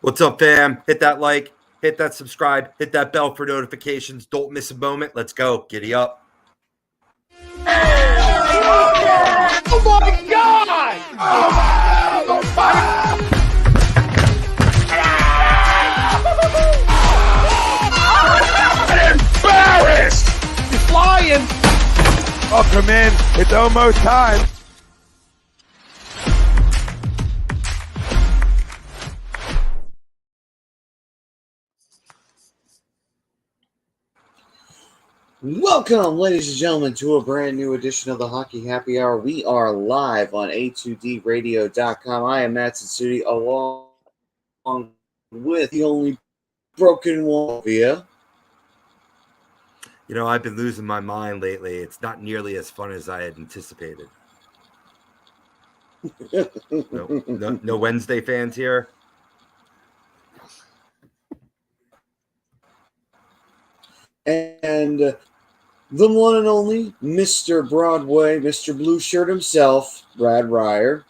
What's up, fam? Hit that like, hit that subscribe, hit that bell for notifications. Don't miss a moment. Let's go. Giddy up. Oh my God! I'm embarrassed! You're flying! Welcome in. It's almost time. Welcome, ladies and gentlemen, to a brand new edition of the Hockey Happy Hour. We are live on A2DRadio.com. I am Matt Sitsudi, along with the only broken one via. You know, I've been losing my mind lately. It's not nearly as fun as I had anticipated. No Wednesday fans here. And the one and only Mr. Broadway, Mr. Blue Shirt himself, Brad Ryer.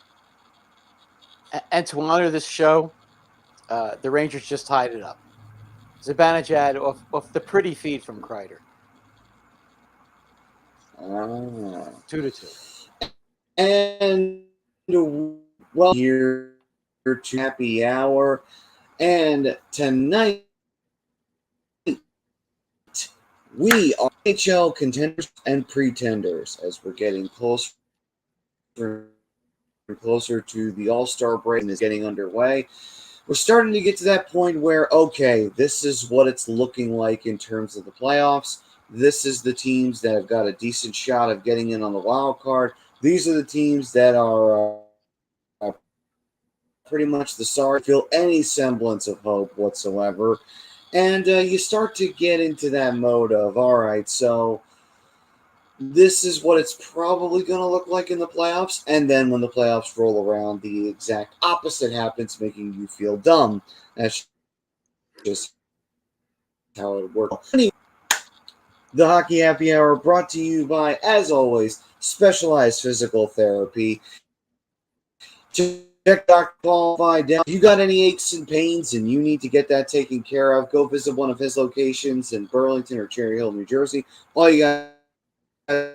And to honor this show, the Rangers just tied it up. Zibanejad off the pretty feed from Kreider. 2-2. And well, here to Happy Hour. And tonight, we are NHL Contenders and Pretenders as we're getting closer and closer to the All-Star break and is getting underway. We're starting to get to that point where, okay, this is what it's looking like in terms of the playoffs. This is the teams that have got a decent shot of getting in on the wild card. These are the teams that are pretty much the sorry feel any semblance of hope whatsoever. And you start to get into that mode of, all right, so this is what it's probably going to look like in the playoffs. And then when the playoffs roll around, the exact opposite happens, making you feel dumb. That's just how it works. Anyway, the Hockey Happy Hour brought to you by, as always, Specialized Physical Therapy. Check Dr. Paul out. If you got any aches and pains and you need to get that taken care of, go visit one of his locations in Burlington or Cherry Hill, New Jersey. All you got to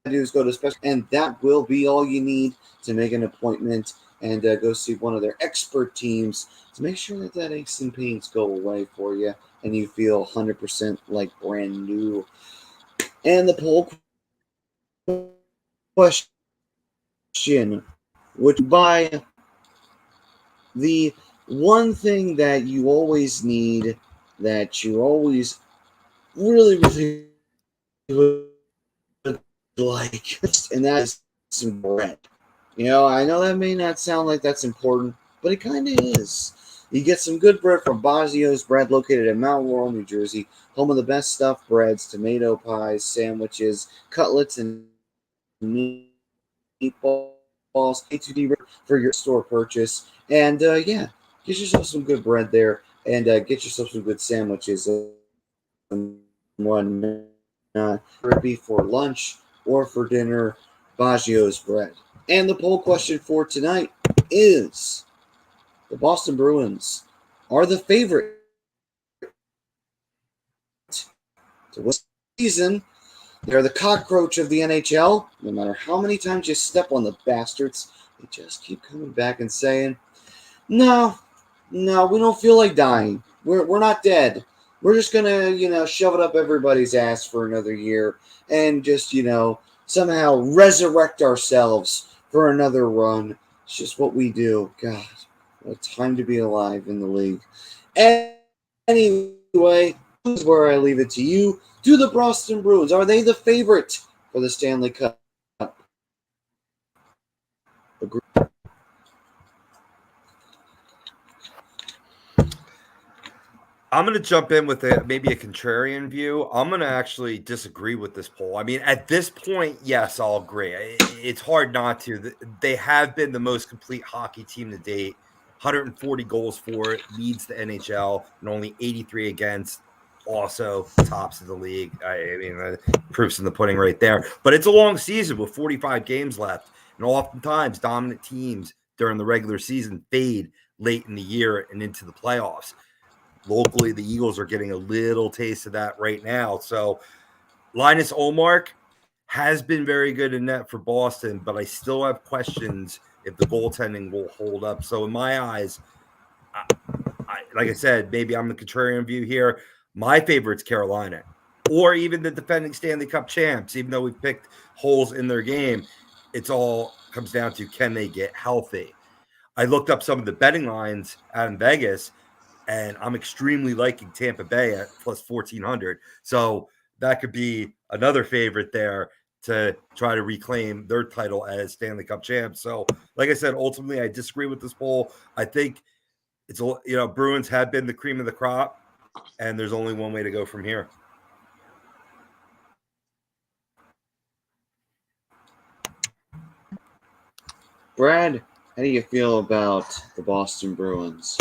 do is go to Special, and that will be all you need to make an appointment and go see one of their expert teams to make sure that aches and pains go away for you and you feel 100% like brand new. And the poll question, which by the one thing that you always need, that you always really, really would like, and that is some bread. You know, I know that may not sound like that's important, but it kind of is. You get some good bread from Boston Bread, located in Mount Laurel, New Jersey, home of the best stuffed breads, tomato pies, sandwiches, cutlets, and meatballs. A2D for your store purchase. And get yourself some good bread there and get yourself some good sandwiches. One be for lunch or for dinner, Baggio's bread. And the poll question for tonight is: the Boston Bruins are the favorite to win the season. They're the cockroach of the NHL. No matter how many times you step on the bastards, they just keep coming back and saying, no, we don't feel like dying. We're not dead. We're just going to, shove it up everybody's ass for another year and just, somehow resurrect ourselves for another run. It's just what we do. God, what a time to be alive in the league. And anyway, this is where I leave it to you. Do the Boston Bruins, are they the favorite for the Stanley Cup? Agree. I'm going to jump in with maybe a contrarian view. I'm going to actually disagree with this poll. I mean, at this point, yes, I'll agree. It's hard not to. They have been the most complete hockey team to date. 140 goals for it, leads the NHL, and only 83 against. Also tops of the league. I mean, proof's in the pudding right there. But it's a long season with 45 games left, and oftentimes dominant teams during the regular season fade late in the year and into the playoffs. Locally, the Eagles are getting a little taste of that right now. So Linus Ullmark has been very good in net for Boston, but I still have questions if the goaltending will hold up. So in my eyes, like I said, maybe I'm the contrarian view here. My favorite's Carolina, or even the defending Stanley Cup champs. Even though we picked holes in their game, it's all comes down to, can they get healthy? I looked up some of the betting lines out in Vegas, and I'm extremely liking Tampa Bay at plus 1,400. So that could be another favorite there to try to reclaim their title as Stanley Cup champs. So, like I said, ultimately, I disagree with this poll. I think it's, Bruins have been the cream of the crop, and there's only one way to go from here. Brad, how do you feel about the Boston Bruins?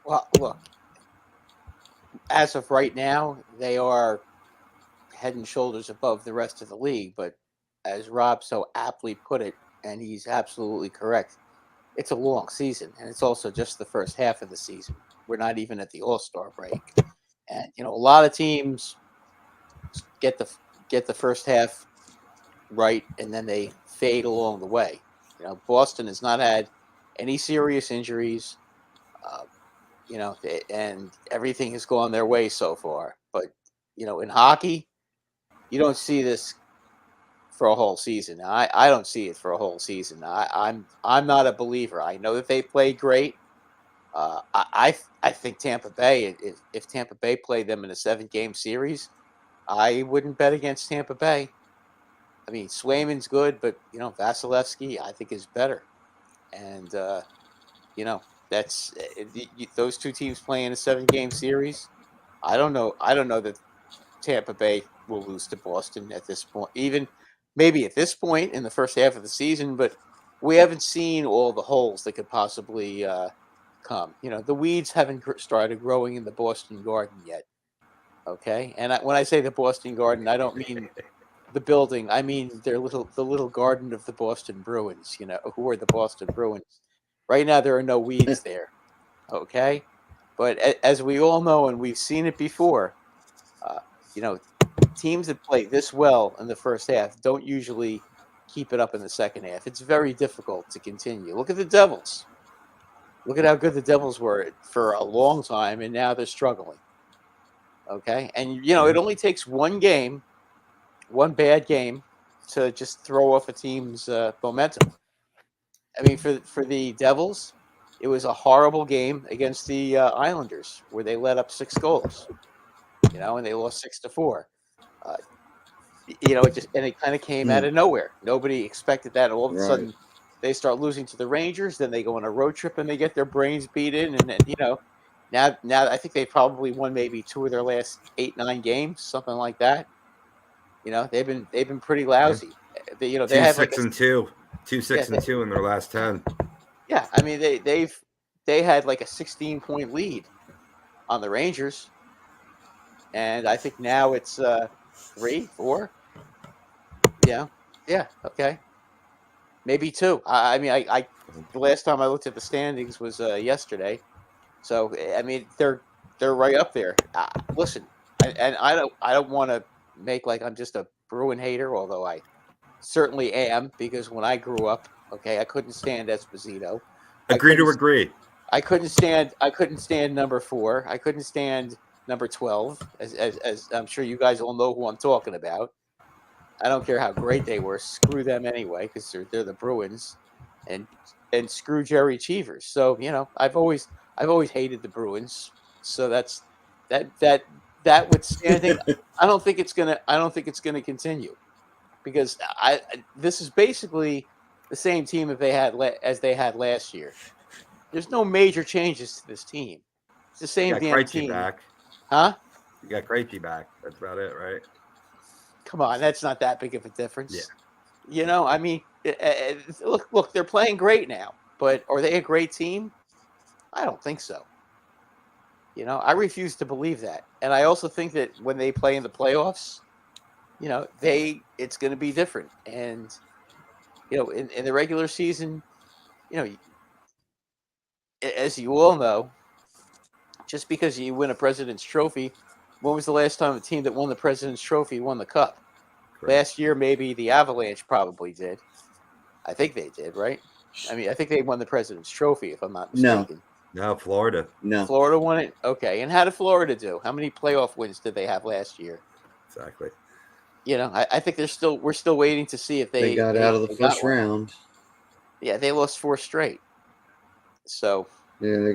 Well, look, as of right now, they are head and shoulders above the rest of the league. But as Rob so aptly put it, and he's absolutely correct, it's a long season, and it's also just the first half of the season. We're not even at the All-Star break. And, a lot of teams get the first half right, and then they fade along the way. Boston has not had any serious injuries, and everything has gone their way so far. But, in hockey, you don't see this for a whole season. I don't see it for a whole season. I'm not a believer. I know that they played great. I think Tampa Bay, if Tampa Bay played them in a 7-game series, I wouldn't bet against Tampa Bay. I mean, Swayman's good, but Vasilevsky I think is better, and that's those two teams playing a 7-game series. I don't know that Tampa Bay will lose to Boston at this point. Even maybe at this point in the first half of the season, but we haven't seen all the holes that could possibly come. The weeds haven't started growing in the Boston Garden yet. Okay, and when I say the Boston Garden, I don't mean the building. I mean the little garden of the Boston Bruins. Who are the Boston Bruins? Right now, there are no weeds there. Okay, but as we all know, and we've seen it before, teams that play this well in the first half don't usually keep it up in the second half. It's very difficult to continue. Look at the Devils. Look at how good the Devils were for a long time, and now they're struggling. Okay, and it only takes one bad game, to just throw off a team's momentum. I mean, for the Devils, it was a horrible game against the Islanders where they let up 6 goals, and they lost 6-4. It kind of came out of nowhere. Nobody expected that. All of a sudden, they start losing to the Rangers. Then they go on a road trip and they get their brains beat in. And now I think they probably won maybe 2 of their last 8-9 games, something like that. They've been pretty lousy. They have 2-6-2, 2-6-2 in their last 10. Yeah, I mean they had like a 16-point lead on the Rangers, and I think now it's 3, 4. Yeah, okay, maybe 2. I mean, I the last time I looked at the standings was yesterday, so I mean they're right up there. Listen, and I don't want to make like I'm just a Bruin hater, although I certainly am, because when I grew up, okay, I couldn't stand Esposito. Agree to agree. I couldn't stand number 4. I couldn't stand number 12, as I'm sure you guys all know who I'm talking about. I don't care how great they were. Screw them anyway, because they're the Bruins, and screw Jerry Cheevers. So I've always hated the Bruins. So that's that withstanding. I don't think it's gonna continue, because this is basically the same team as they had last year. There's no major changes to this team. It's the same damn team. Back. Huh? You got Krejci back. That's about it, right? Come on, that's not that big of a difference. Yeah. I mean, look, they're playing great now, but are they a great team? I don't think so. I refuse to believe that. And I also think that when they play in the playoffs, it's going to be different. And, in the regular season, as you all know, just because you win a President's Trophy, when was the last time a team that won the President's Trophy won the Cup? Correct. Last year, maybe the Avalanche probably did. I think they did, right? I mean, I think they won the President's Trophy, if I'm not mistaken. No, Florida. No. Florida won it? Okay. And how did Florida do? How many playoff wins did they have last year? Exactly. I think we're still waiting to see if They got out of the first round. Yeah, they lost 4 straight. So Yeah,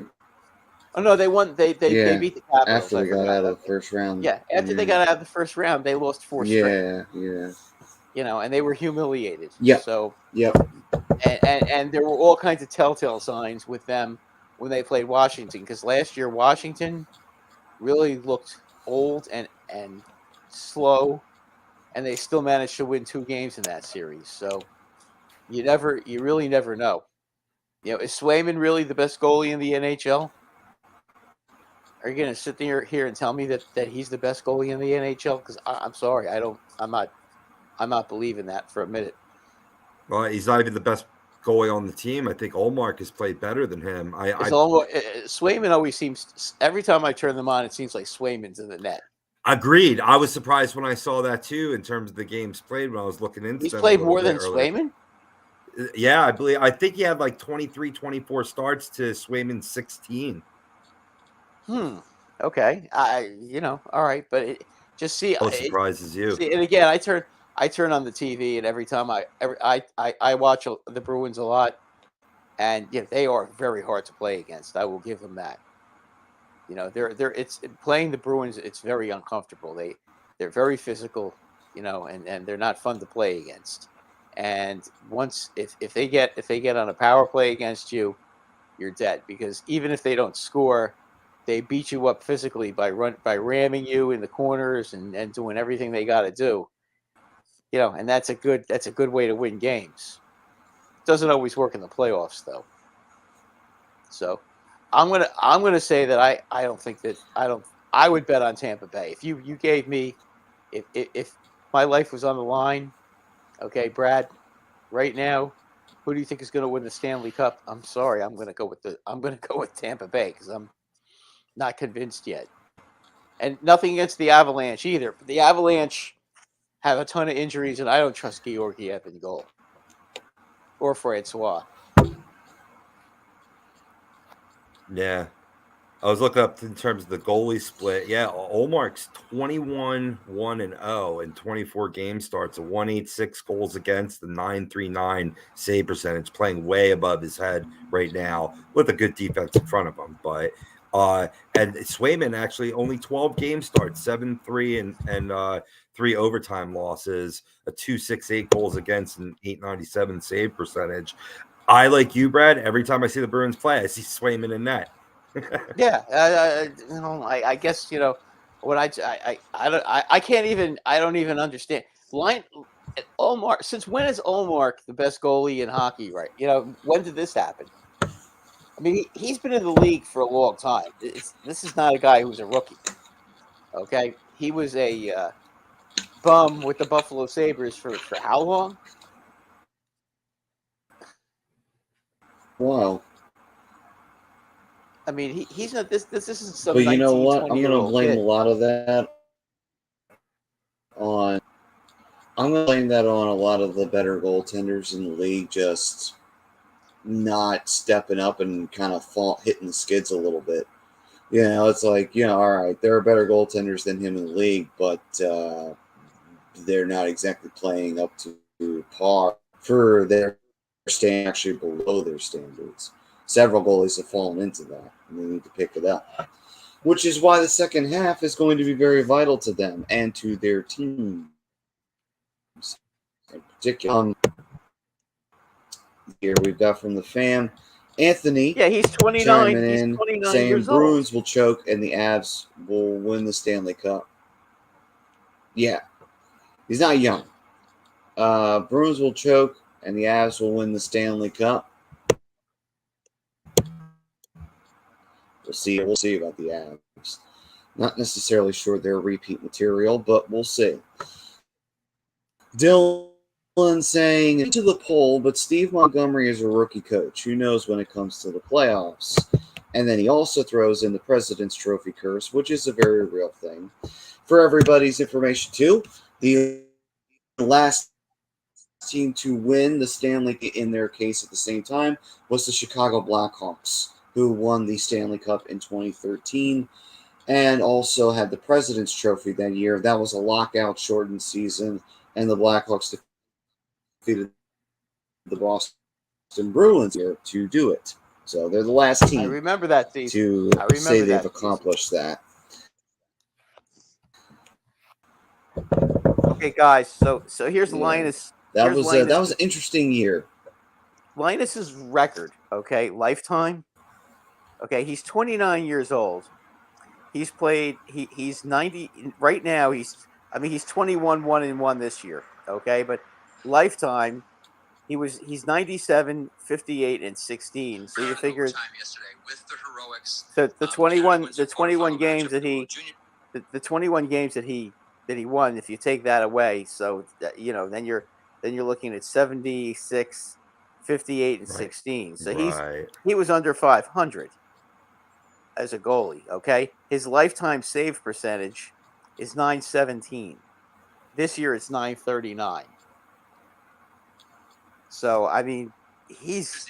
they won. They beat the Capitals after they got out of the first round. Yeah, after they got out of the first round, they lost 4 straight. Yeah. And they were humiliated. Yeah. So Yep. And there were all kinds of telltale signs with them when they played Washington, because last year Washington really looked old and slow, and they still managed to win 2 games in that series. So you really never know. Is Swayman really the best goalie in the NHL? Are you going to sit here and tell me that he's the best goalie in the NHL? Because I'm sorry, I'm not believing that for a minute. Well, he's not even the best goalie on the team. I think Olmark has played better than him. Swayman always seems, every time I turn them on, it seems like Swayman's in the net. Agreed. I was surprised when I saw that too, in terms of the games played when I was looking into He's them. played more than Swayman? Yeah, I think he had like 23, 24 starts to Swayman's 16. Okay. All right, but just see. I was surprised as you. See, and again, I turn on the TV, and every time I watch the Bruins a lot, and they are very hard to play against. I will give them that. It's playing the Bruins. It's very uncomfortable. They're very physical, and they're not fun to play against. And once if they get on a power play against you, you're dead, because even if they don't score, they beat you up physically by ramming you in the corners and doing everything they got to do. And that's a good way to win games. It doesn't always work in the playoffs, though. So I'm gonna say that I don't think that I would bet on Tampa Bay. If you gave me, if my life was on the line, okay, Brad, right now, who do you think is going to win the Stanley Cup? I'm sorry, I'm going to go with Tampa Bay, because I'm not convinced yet. And nothing against the Avalanche either. But the Avalanche have a ton of injuries, and I don't trust Georgiev in goal or Francois. Yeah. I was looking up in terms of the goalie split. Yeah, Olmark's 21-1-0 in 24 game starts, a 1.86 goals against, the 9.39 save percentage, playing way above his head right now with a good defense in front of him. But and Swayman actually only 12 game starts, 7-3 and 3 overtime losses, a 2.68 goals against, and 8.97 save percentage. I, like you, Brad, every time I see the Bruins play, I see Swayman in net. Yeah, I guess what I can't even, I don't even understand. Olmark, since when is Olmark the best goalie in hockey? Right? When did this happen? I mean, he's been in the league for a long time. This is not a guy who's a rookie. Okay, he was a bum with the Buffalo Sabres for how long? Wow. I mean, he's not this. This isn't some. But you know what? I'm going to blame kid. a lot of that on. I'm going to blame that on a lot of the better goaltenders in the league just not stepping up and kind of hitting the skids a little bit. It's like, all right, there are better goaltenders than him in the league, but they're not exactly playing up to par for their standing, actually below their standards. Several goalies have fallen into that, and they need to pick it up. Which is why the second half is going to be very vital to them and to their teams. In particular, here we've got from the fan, Anthony. Yeah, he's 29. He's 29 saying years old. Bruins will choke and the Avs will win the Stanley Cup. Yeah, he's not young. Bruins will choke and the Avs will win the Stanley Cup. We'll see. We'll see about the Avs. Not necessarily sure they're repeat material, but we'll see. Dylan saying into the poll, but Steve Montgomery is a rookie coach. Who knows when it comes to the playoffs? And then he also throws in the President's Trophy curse, which is a very real thing. For everybody's information, too, the last team to win the Stanley Cup in their case at the same time was the Chicago Blackhawks, who won the Stanley Cup in 2013 and also had the President's Trophy that year. That was a lockout-shortened season, and the Blackhawks defeated the Boston Bruins here to do it. So they're the last team I remember that season. to say they've accomplished that. Okay, guys. So here's Linus. That was an interesting year. Linus's record. Okay, lifetime. Okay, he's 29 years old. He's played. He's 90 right now. He's 21 1-1 this year. Okay, but lifetime. He's 97, 58, and 16. So you figure so the 21 games that he won, if you take that away, so then you're looking at 76, 58, and 16. So he was under 500 as a goalie. Okay, his lifetime save percentage is .917. This year it's .939. So I mean, he has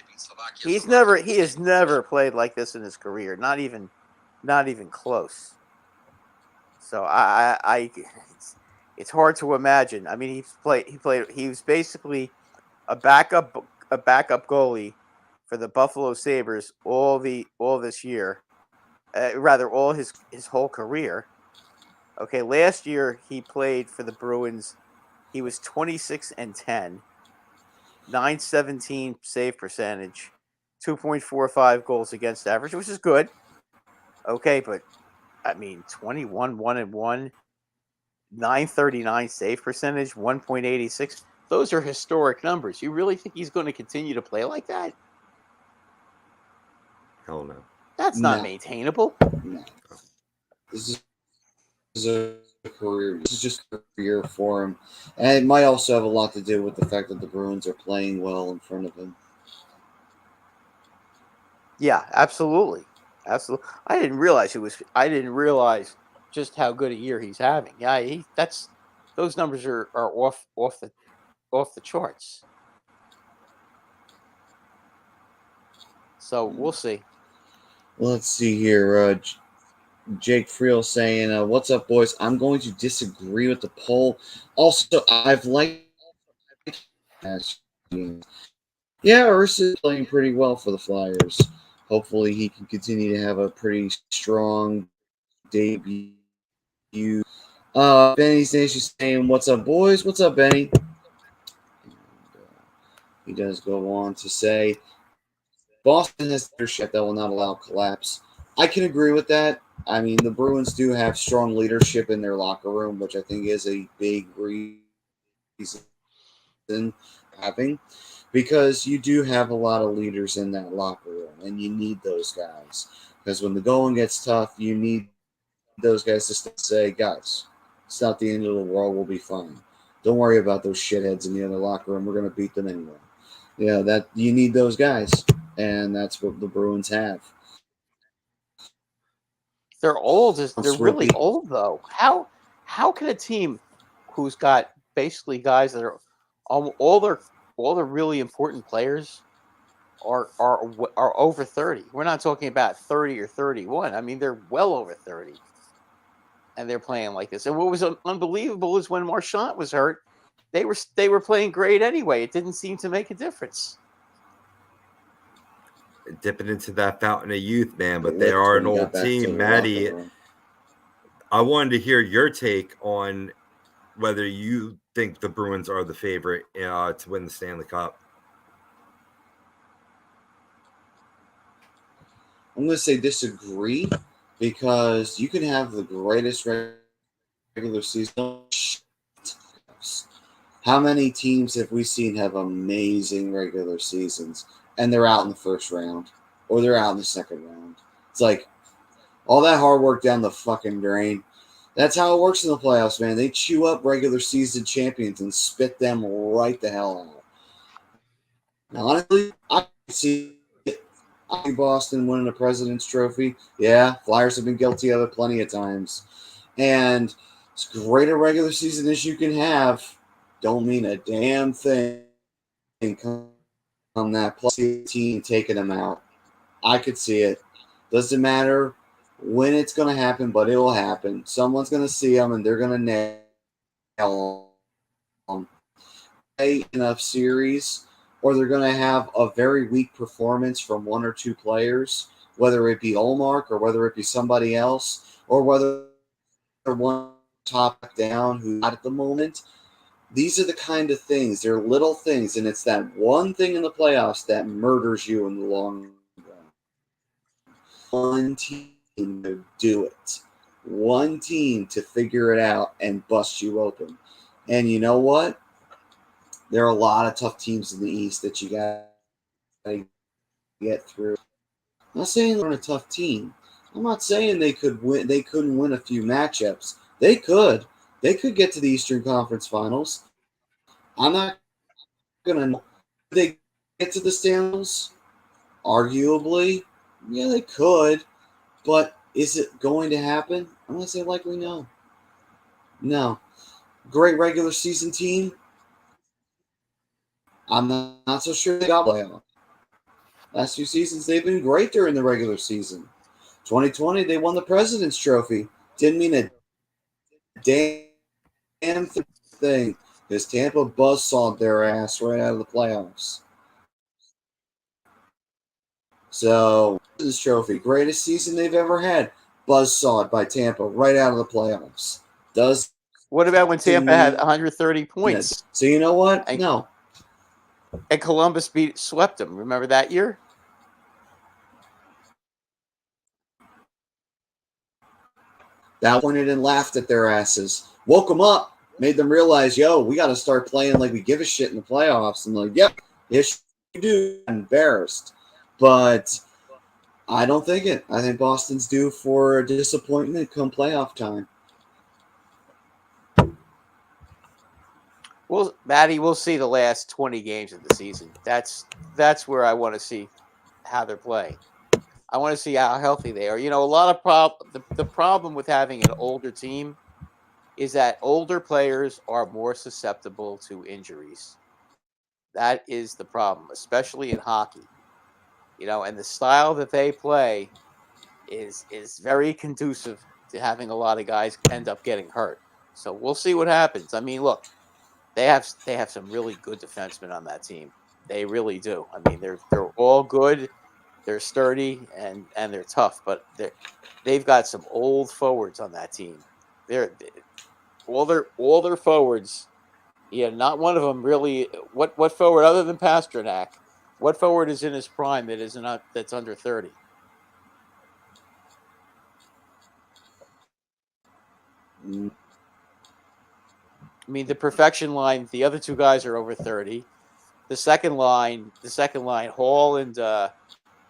never played like this in his career. Not even close. So it's hard to imagine. I mean, he was basically a backup goalie for the Buffalo Sabres all this year. Rather all his whole career. Okay, last year he played for the Bruins. He was 26-10. .917 save percentage, 2.45 goals against average, which is good. Okay, but I mean, 21 1-1, .939 save percentage, 1.86. Those are historic numbers. You really think he's going to continue to play like that? Hell no. That's not maintainable. No. This is a career. This is just a career for him, and it might also have a lot to do with the fact that the Bruins are playing well in front of him. Yeah, absolutely. I didn't realize just how good a year he's having. Yeah, those numbers are off the charts. So we'll see. Let's see here. Jake Friel saying, what's up, boys? I'm going to disagree with the poll. Also, I've liked Arace is playing pretty well for the Flyers. Hopefully, he can continue to have a pretty strong debut. Benny's Nation saying, what's up, boys? What's up, Benny? And, he does go on to say, Boston has leadership that will not allow collapse. I can agree with that. I mean, the Bruins do have strong leadership in their locker room, which I think is a big reason having, because you do have a lot of leaders in that locker room, and you need those guys. Because when the going gets tough, you need those guys to say, guys, it's not the end of the world. We'll be fine. Don't worry about those shitheads in the other locker room. We're going to beat them anyway. Yeah, that you need those guys, and that's what the Bruins have. They're old. They're really old, though. How can a team who's got basically guys that are all their really important players are over 30? We're not talking about 30 or 31. I mean, they're well over 30, and they're playing like this. And what was unbelievable is when Marchand was hurt, they were playing great anyway. It didn't seem to make a difference. Dipping into that fountain of youth, man, but they are an old team. Maddie, I wanted to hear your take on whether you think the Bruins are the favorite to win the Stanley Cup. I'm going to say disagree, because you can have the greatest regular season. How many teams have we seen have amazing regular seasons, and they're out in the first round, or they're out in the second round? It's like all that hard work down the fucking drain. That's how it works in the playoffs, man. They chew up regular season champions and spit them right the hell out. Now, honestly, I see Boston winning a President's Trophy. Yeah, Flyers have been guilty of it plenty of times. And as great a regular season as you can have, don't mean a damn thing on that plus team taking them out. I could see it. Doesn't matter when it's going to happen, but it will happen. Someone's going to see them, and they're going to nail them. Enough series, or they're going to have a very weak performance from one or two players, whether it be Olmark or whether it be somebody else, or whether one top down who's not at the moment. These are the kind of things. They're little things, and it's that one thing in the playoffs that murders you in the long run. One team to do it. One team to figure it out and bust you open. And you know what? There are a lot of tough teams in the East that you got to get through. I'm not saying they're a tough team. I'm not saying they could win. They couldn't win a few matchups. They could. They could get to the Eastern Conference Finals. I'm not gonna. Did they get to the Stanleys? Arguably, yeah, they could. But is it going to happen? I'm gonna say likely no. No. Great regular season team. I'm not so sure they got playoff. Last few seasons, they've been great during the regular season. 2020, they won the President's Trophy. Didn't mean a damn thing because Tampa buzzsawed their ass right out of the playoffs. So, this trophy, greatest season they've ever had, buzzsawed by Tampa right out of the playoffs. What about when Tampa had 130 points? So you know what? No. And Columbus swept them. Remember that year? That pointed and laughed at their asses. Woke them up. Made them realize, yo, we got to start playing like we give a shit in the playoffs. And like, yep, yes, you do. Embarrassed. But I don't think it. I think Boston's due for a disappointment come playoff time. Well, Maddie, we'll see the last 20 games of the season. That's where I want to see how they're playing. I want to see how healthy they are. You know, a lot of the problem with having an older team is that older players are more susceptible to injuries. That is the problem, especially in hockey. You know, and the style that they play is very conducive to having a lot of guys end up getting hurt. So we'll see what happens. I mean, look, they have some really good defensemen on that team. They really do. I mean, they're all good. They're sturdy and they're tough, but they've got some old forwards on that team. They're all their forwards. Yeah, not one of them really. What forward other than Pasternak? What forward is in his prime that's under 30? I mean, the perfection line. The other two guys are over 30. The second line, Hall and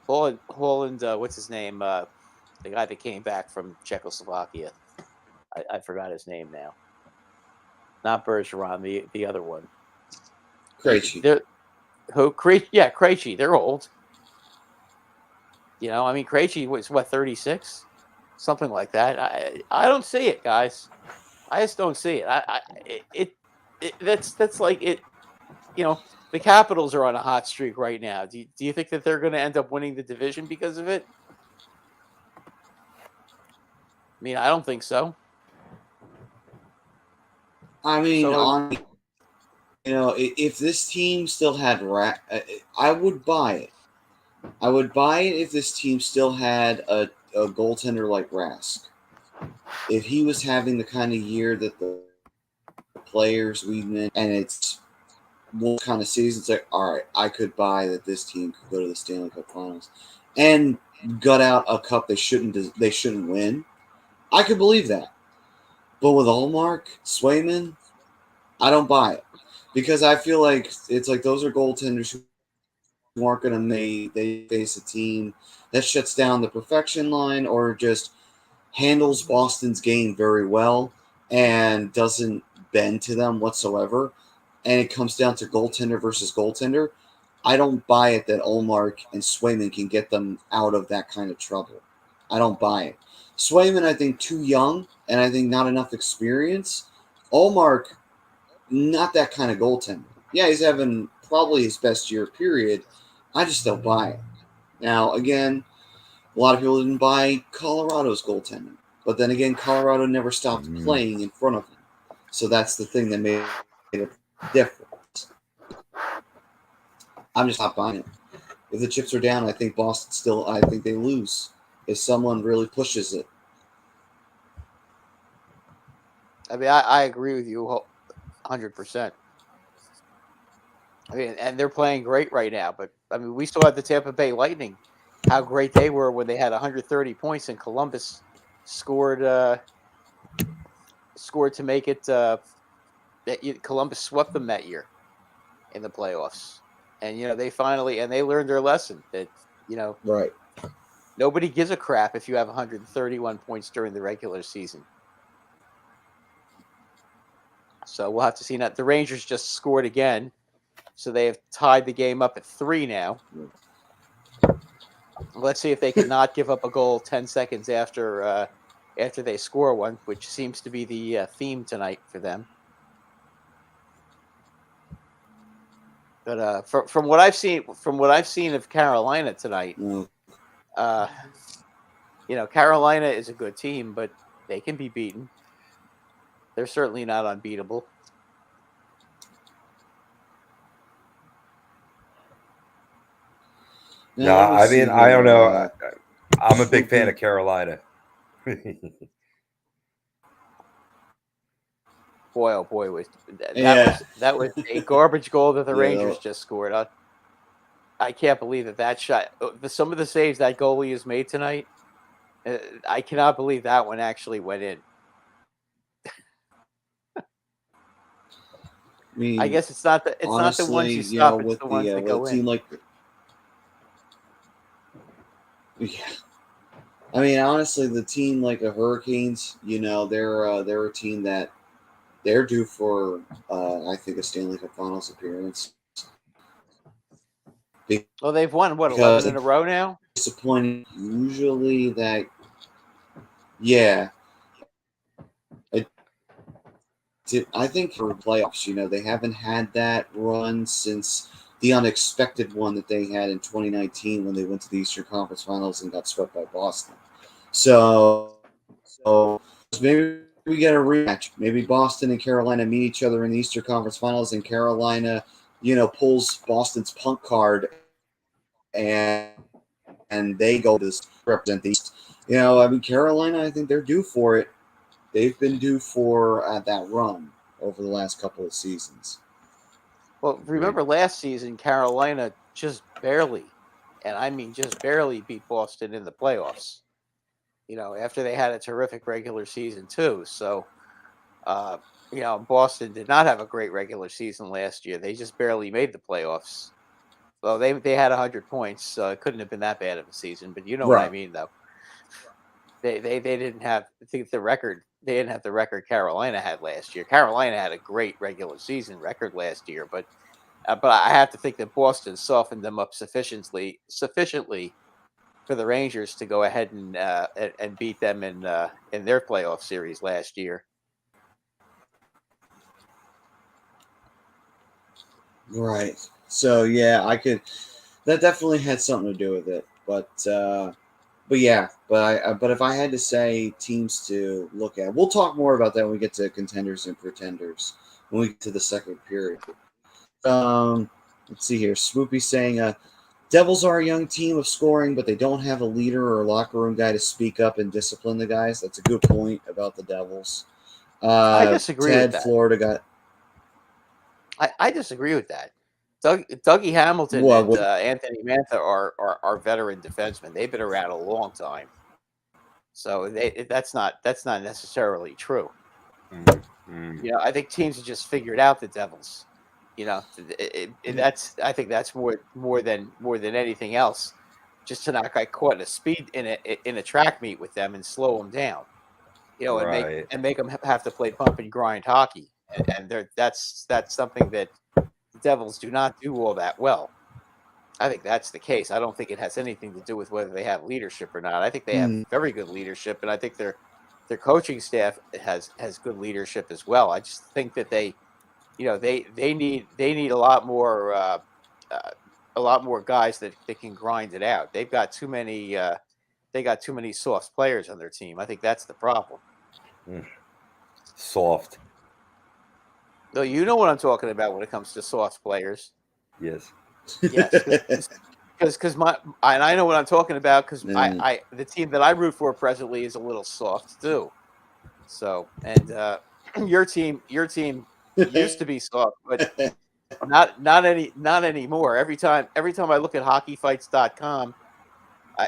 what's his name? The guy that came back from Czechoslovakia. I forgot his name now. Not Bergeron, the other one. Krejci. Krejci. They're old. You know, I mean, Krejci was 36, something like that. I don't see it, guys. I just don't see it. That's like it. You know, the Capitals are on a hot streak right now. Do you think that they're going to end up winning the division because of it? I mean, I don't think so. I mean, if this team still had I would buy it. I would buy it if this team still had a goaltender like Rask. If he was having the kind of year that the players we meant, and it's one kind of season, it's like, all right, I could buy that this team could go to the Stanley Cup Finals and gut out a cup they shouldn't win. I could believe that. But with Ullmark, Swayman, I don't buy it. Because I feel like it's like those are goaltenders who aren't going to they face a team that shuts down the perfection line or just handles Boston's game very well and doesn't bend to them whatsoever, and it comes down to goaltender versus goaltender, I don't buy it that Ullmark and Swayman can get them out of that kind of trouble. I don't buy it. Swayman, I think, too young, and I think not enough experience. Ullmark, not that kind of goaltender. Yeah, he's having probably his best year, period. I just don't buy it. Now, again, a lot of people didn't buy Colorado's goaltending. But then again, Colorado never stopped playing in front of him. So that's the thing that made it different. I'm just not buying it. If the chips are down, I think Boston still, I think they lose if someone really pushes it. I mean, I agree with you 100%. I mean, and they're playing great right now. But, I mean, we saw at the Tampa Bay Lightning how great they were when they had 130 points and Columbus scored to make it. Columbus swept them that year in the playoffs. And, they learned their lesson that, right. Nobody gives a crap if you have 131 points during the regular season. So we'll have to see now. The Rangers just scored again. So they have tied the game up at 3 now. Let's see if they can not give up a goal 10 seconds after they score one, which seems to be the theme tonight for them. But from what I've seen of Carolina tonight, Carolina is a good team, but they can be beaten. They're certainly not unbeatable. No, I mean, I don't know. I'm a big fan of Carolina. Boy, oh boy, that was a garbage goal that the Rangers just scored. I can't believe that shot. Some of the saves that goalie has made tonight, I cannot believe that one actually went in. I guess it's not the ones you stop. It's the ones that go in. Yeah. I mean, honestly, the team like the Hurricanes, they're a team that they're due for, I think, a Stanley Cup Finals appearance. Well, they've won, 11 in a row now? Disappointing. Usually that, yeah. I think for playoffs, they haven't had that run since the unexpected one that they had in 2019 when they went to the Eastern Conference Finals and got swept by Boston. So maybe we get a rematch. Maybe Boston and Carolina meet each other in the Eastern Conference Finals, and Carolina, pulls Boston's punk card, and they go to represent the East. Carolina, I think they're due for it. They've been due for that run over the last couple of seasons. Well, remember last season, Carolina just barely, and I mean just barely, beat Boston in the playoffs. After they had a terrific regular season too. So, Boston did not have a great regular season last year. They just barely made the playoffs. Well, they had 100 points, so it couldn't have been that bad of a season. But you know what I mean, though. They didn't have, I think, the record. They didn't have the record Carolina had last year. Carolina had a great regular season record last year, but I have to think that Boston softened them up sufficiently for the Rangers to go ahead and beat them in their playoff series last year. Right. So yeah, that definitely had something to do with it. But if I had to say teams to look at, we'll talk more about that when we get to contenders and pretenders, when we get to the second period. Let's see here. Swoopy saying, Devils are a young team of scoring, but they don't have a leader or locker room guy to speak up and discipline the guys. That's a good point about the Devils. I disagree with that. Florida got. I disagree with that. Dougie Hamilton and Anthony Mantha are veteran defensemen. They've been around a long time, so that's not necessarily true. Mm-hmm. I think teams have just figured out the Devils. I think that's more than anything else. just to not get caught in a track meet with them and slow them down, Right. and make them have to play bump and grind hockey, and that's something that the Devils do not do all that well. I think that's the case. I don't think it has anything to do with whether they have leadership or not. I think they have very good leadership, and I think their coaching staff has good leadership as well. I just think that they need a lot more guys that can grind it out. They've got too many soft players on their team. I think that's the problem. Soft. No, you know what I'm talking about when it comes to soft players. Yes. Yes, because I know what I'm talking about because the team that I root for presently is a little soft too. So, and your team used to be soft, but not anymore. Every time I look at hockeyfights.com,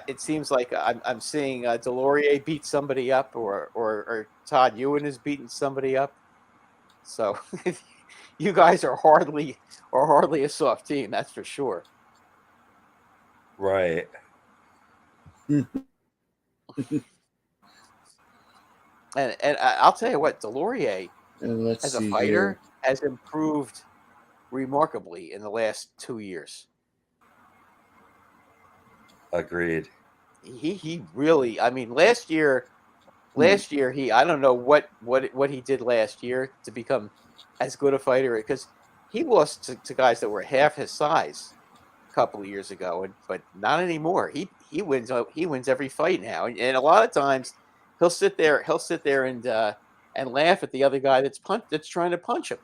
it seems like I'm seeing Delorier beat somebody up, or Todd Ewan is beating somebody up. So you guys are hardly a soft team, that's for sure. Right. And I'll tell you what, Delorier as a fighter has improved remarkably in the last 2 years. Agreed. He really, I mean, last year he, I don't know what he did last year to become as good a fighter, because he lost to guys that were half his size a couple of years ago, but not anymore. He wins every fight now, and a lot of times he'll sit there and laugh at the other guy that's trying to punch him.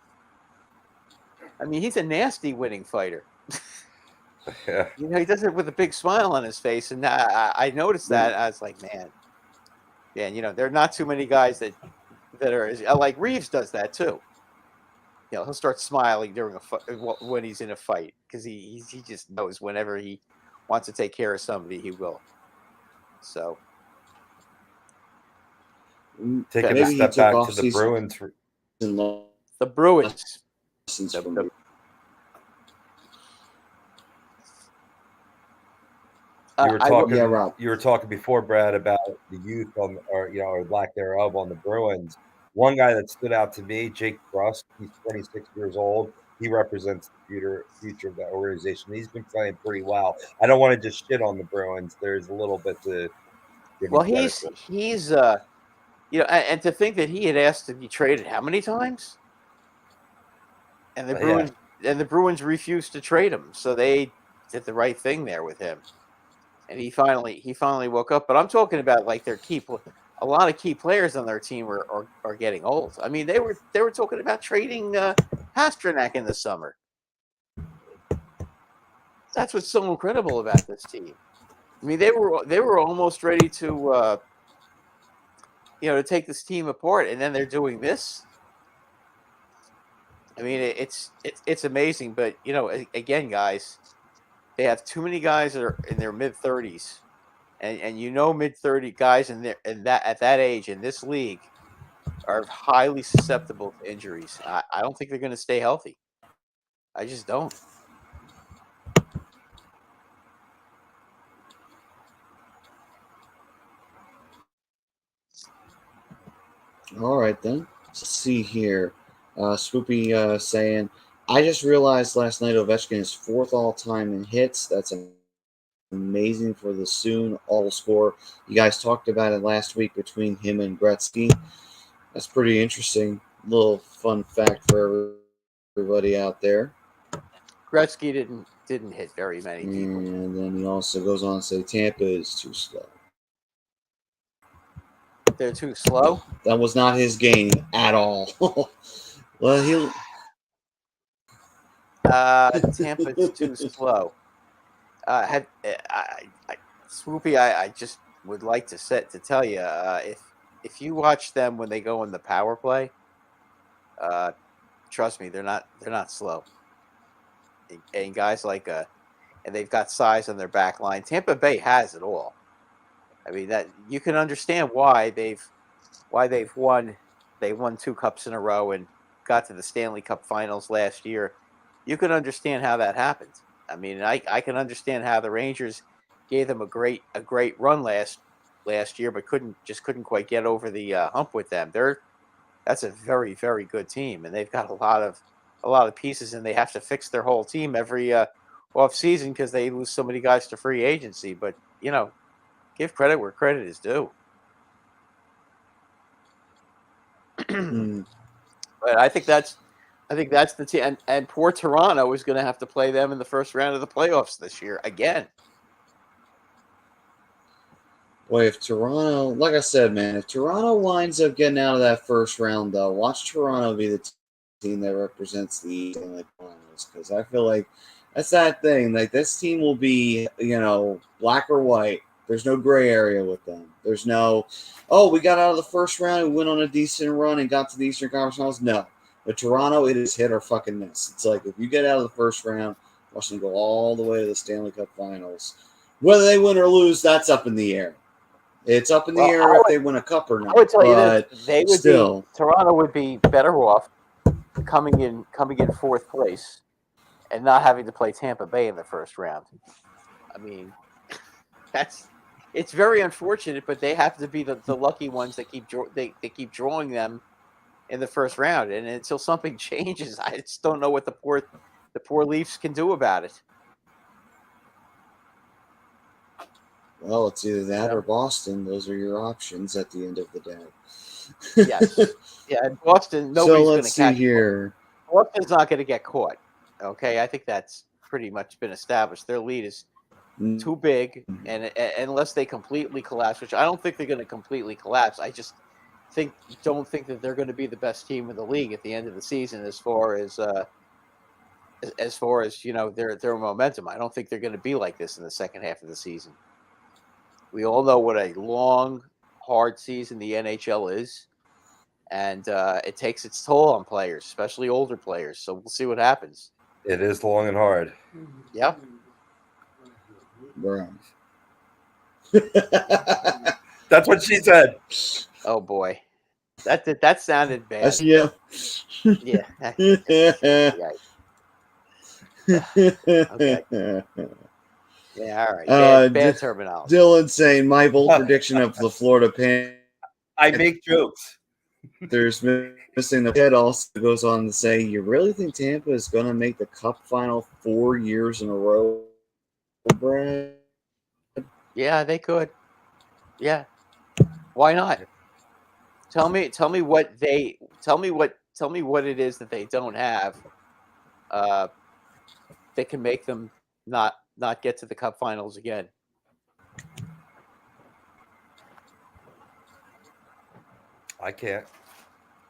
I mean, he's a nasty winning fighter. Yeah. He does it with a big smile on his face, and I noticed that. I was like, man, there are not too many guys that are like Reeves does that too. He'll start smiling during when he's in a fight, because he just knows whenever he wants to take care of somebody, he will. So taking a step back to the Bruins. The Bruins. You were talking before, Brad, about the youth or lack thereof on the Bruins. One guy that stood out to me, Jake Brust. He's 26 years old. He represents the future of that organization. He's been playing pretty well. I don't want to just shit on the Bruins. There's a little bit to give. Well, he's and to think that he had asked to be traded how many times, and the Bruins refused to trade him, so they did the right thing there with him. And he finally woke up. But I'm talking about like a lot of key players on their team are getting old. I mean, they were talking about trading Pastrnak in the summer. That's what's so incredible about this team. I mean, they were almost ready to to take this team apart, and then they're doing this. I mean, it's amazing. But again, guys, they have too many guys that are in their mid-30s, and mid-30 guys at that age in this league are highly susceptible to injuries. I don't think they're going to stay healthy. I just don't. All right, then. Let's see here. Swoopy saying, I just realized last night Ovechkin is 4th all-time in hits. That's amazing for the soon all score. You guys talked about it last week between him and Gretzky. That's pretty interesting. Little fun fact for everybody out there. Gretzky didn't hit very many people. And then he also goes on to say Tampa is too slow. They're too slow? That was not his game at all. Well, Tampa's too slow. Swoopy, I just would like to tell you, if you watch them when they go in the power play, trust me, they're not slow. And guys like and they've got size on their back line. Tampa Bay has it all. I mean, that you can understand why they've won. They won 2 cups in a row and got to the Stanley Cup Finals last year. You can understand how that happened. I mean, I can understand how the Rangers gave them a great run last year, but couldn't quite get over the hump with them. That's a very, very good team, and they've got a lot of pieces, and they have to fix their whole team every off season because they lose so many guys to free agency. But give credit where credit is due. Hmm. But I think that's the team, and poor Toronto is going to have to play them in the first round of the playoffs this year again. Boy, if Toronto, like I said, man, if Toronto winds up getting out of that first round, though, watch Toronto be the team that represents the Stanley Cup Finals, because I feel like that's that thing. Like, this team will be, black or white. There's no gray area with them. There's no, we got out of the first round and went on a decent run and got to the Eastern Conference Finals. No. But Toronto, it is hit or fucking miss. It's like, if you get out of the first round, watch them go all the way to the Stanley Cup Finals. Whether they win or lose, that's up in the air. It's up in the air if they win a cup or not. I would tell you this: Toronto would be better off coming in fourth place and not having to play Tampa Bay in the first round. I mean, it's very unfortunate, but they have to be the lucky ones that keep drawing them in the first round. And until something changes, I just don't know what the poor Leafs can do about it. Well, it's either that or Boston. Those are your options at the end of the day. Yes. Yeah, and Boston, nobody's going to catch. So let's see here. Boston's not going to get caught. Okay, I think that's pretty much been established. Their lead is too big, and unless they completely collapse, which I don't think they're going to completely collapse. I just don't think that they're going to be the best team in the league at the end of the season as far as their momentum. I don't think they're going to be like this in the second half of the season. We all know what a long, hard season the NHL is, and it takes its toll on players, especially older players. So we'll see what happens. It is long and hard. Yeah. Bro. That's what she said. Oh boy, that sounded bad. Yeah. Yeah. Okay. Yeah, all right. Bad terminology. Dylan saying my bold prediction of the Florida Panthers. I make jokes. There's missing the head. Also goes on to say, you really think Tampa is going to make the Cup final 4 years in a row, Brad? Yeah, they could. Yeah, why not? Tell me what it is that they don't have. That can make them not get to the Cup finals again. I can't.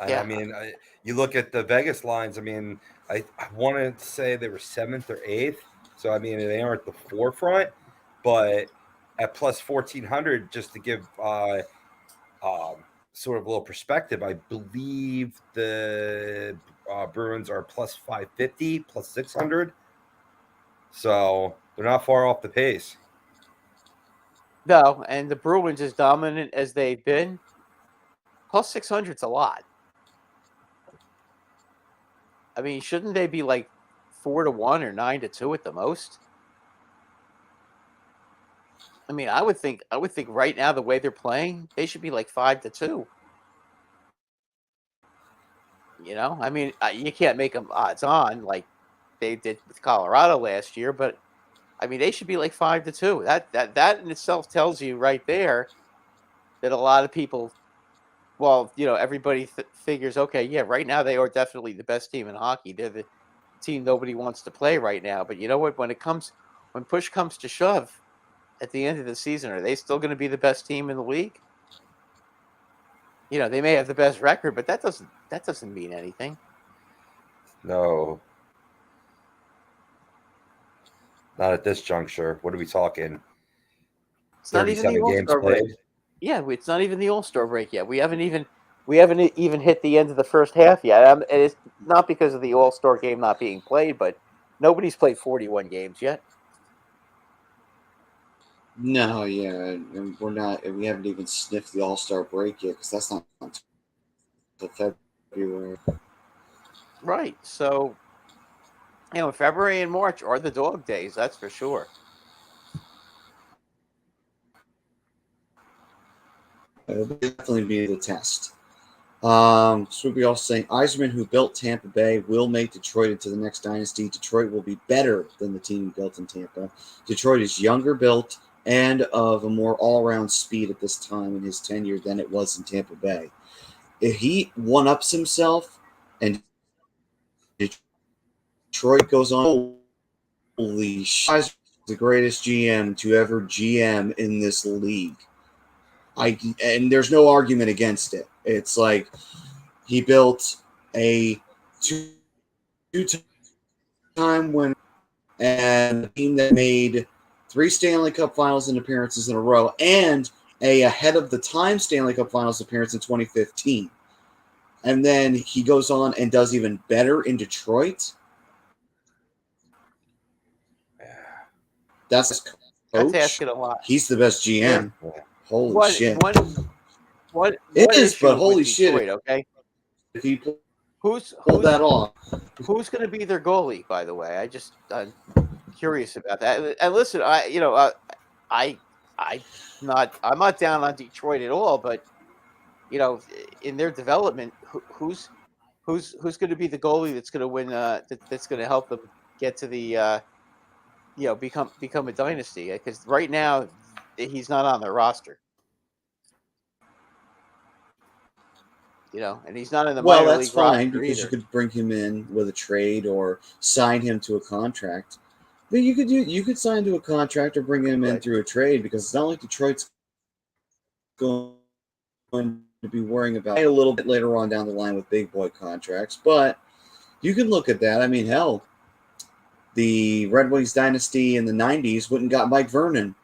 Yeah. I mean, you look at the Vegas lines. I mean, I wanted to say they were 7th or 8th. So, I mean, they aren't the forefront. But at plus 1,400, just to give sort of a little perspective, I believe the Bruins are plus 550, plus 600. So they're not far off the pace. No, and the Bruins, as dominant as they've been, plus 600's a lot. I mean, shouldn't they be like 4-1 or 9-2 at the most? I mean, I would think right now the way they're playing, they should be like 5-2. I mean, you can't make them odds on like they did with Colorado last year, but I mean, they should be like 5-2. That in itself tells you right there that a lot of people, everybody figures, okay, yeah, right now they are definitely the best team in hockey. They're the team nobody wants to play right now. But you know what? When push comes to shove, at the end of the season, are they still going to be the best team in the league? They may have the best record, but that doesn't mean anything. No. Not at this juncture. What are we talking? It's not even the All-Star break. Yeah, it's not even the All-Star break yet. We haven't even hit the end of the first half yet. And it's not because of the All-Star game not being played, but nobody's played 41 games yet. No, yeah, and we haven't even sniffed the All-Star break yet, because that's not until February. Right. So, February and March are the dog days. That's for sure. It'll definitely be the test. So we also saying Yzerman, who built Tampa Bay, will make Detroit into the next dynasty. Detroit will be better than the team he built in Tampa. Detroit is younger built and of a more all-around speed at this time in his tenure than it was in Tampa Bay. If he one-ups himself and Detroit goes on, holy shit, the greatest GM to ever GM in this league. And there's no argument against it. It's like he built a two-time winner and a team that made 3 Stanley Cup Finals and appearances in a row, and a ahead of the time Stanley Cup Finals appearance in 2015. And then he goes on and does even better in Detroit. That's coach. That's asking a lot. He's the best GM. Yeah. Holy shit. What it is, issue but holy with Detroit, shit. Okay. If he Who's that off. Who's going to be their goalie? By the way, I'm curious about that. And listen, I'm not down on Detroit at all, but in their development, who's going to be the goalie that's going to win? That's going to help them get to the become a dynasty. Because right now he's not on their roster. And he's not in the minor Well, that's league fine roster because either. you could bring him in with a trade or sign him to a contract. But you could sign to a contract or bring him in through a trade because it's not like Detroit's going to be worrying about it a little bit later on down the line with big boy contracts. But you can look at that. I mean, hell, the Red Wings dynasty in the 90s went and got Mike Vernon.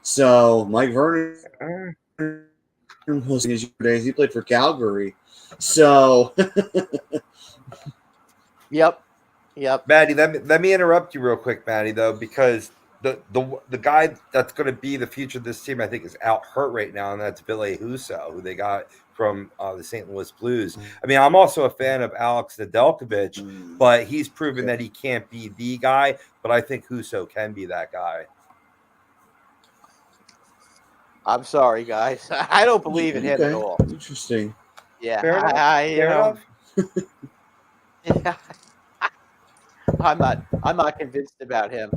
So Mike Vernon was in his days. He played for Calgary. So Yep. Maddie, let me interrupt you real quick, Maddie, though, because the guy that's going to be the future of this team, I think, is out hurt right now, and that's Ville Husso, who they got from the St. Louis Blues. I mean, I'm also a fan of Alex Nedeljkovic, but he's proven that he can't be the guy, but I think Husso can be that guy. I'm sorry, guys. I don't believe in him at all. Interesting. Yeah, Fair enough. Yeah. I'm not convinced about him.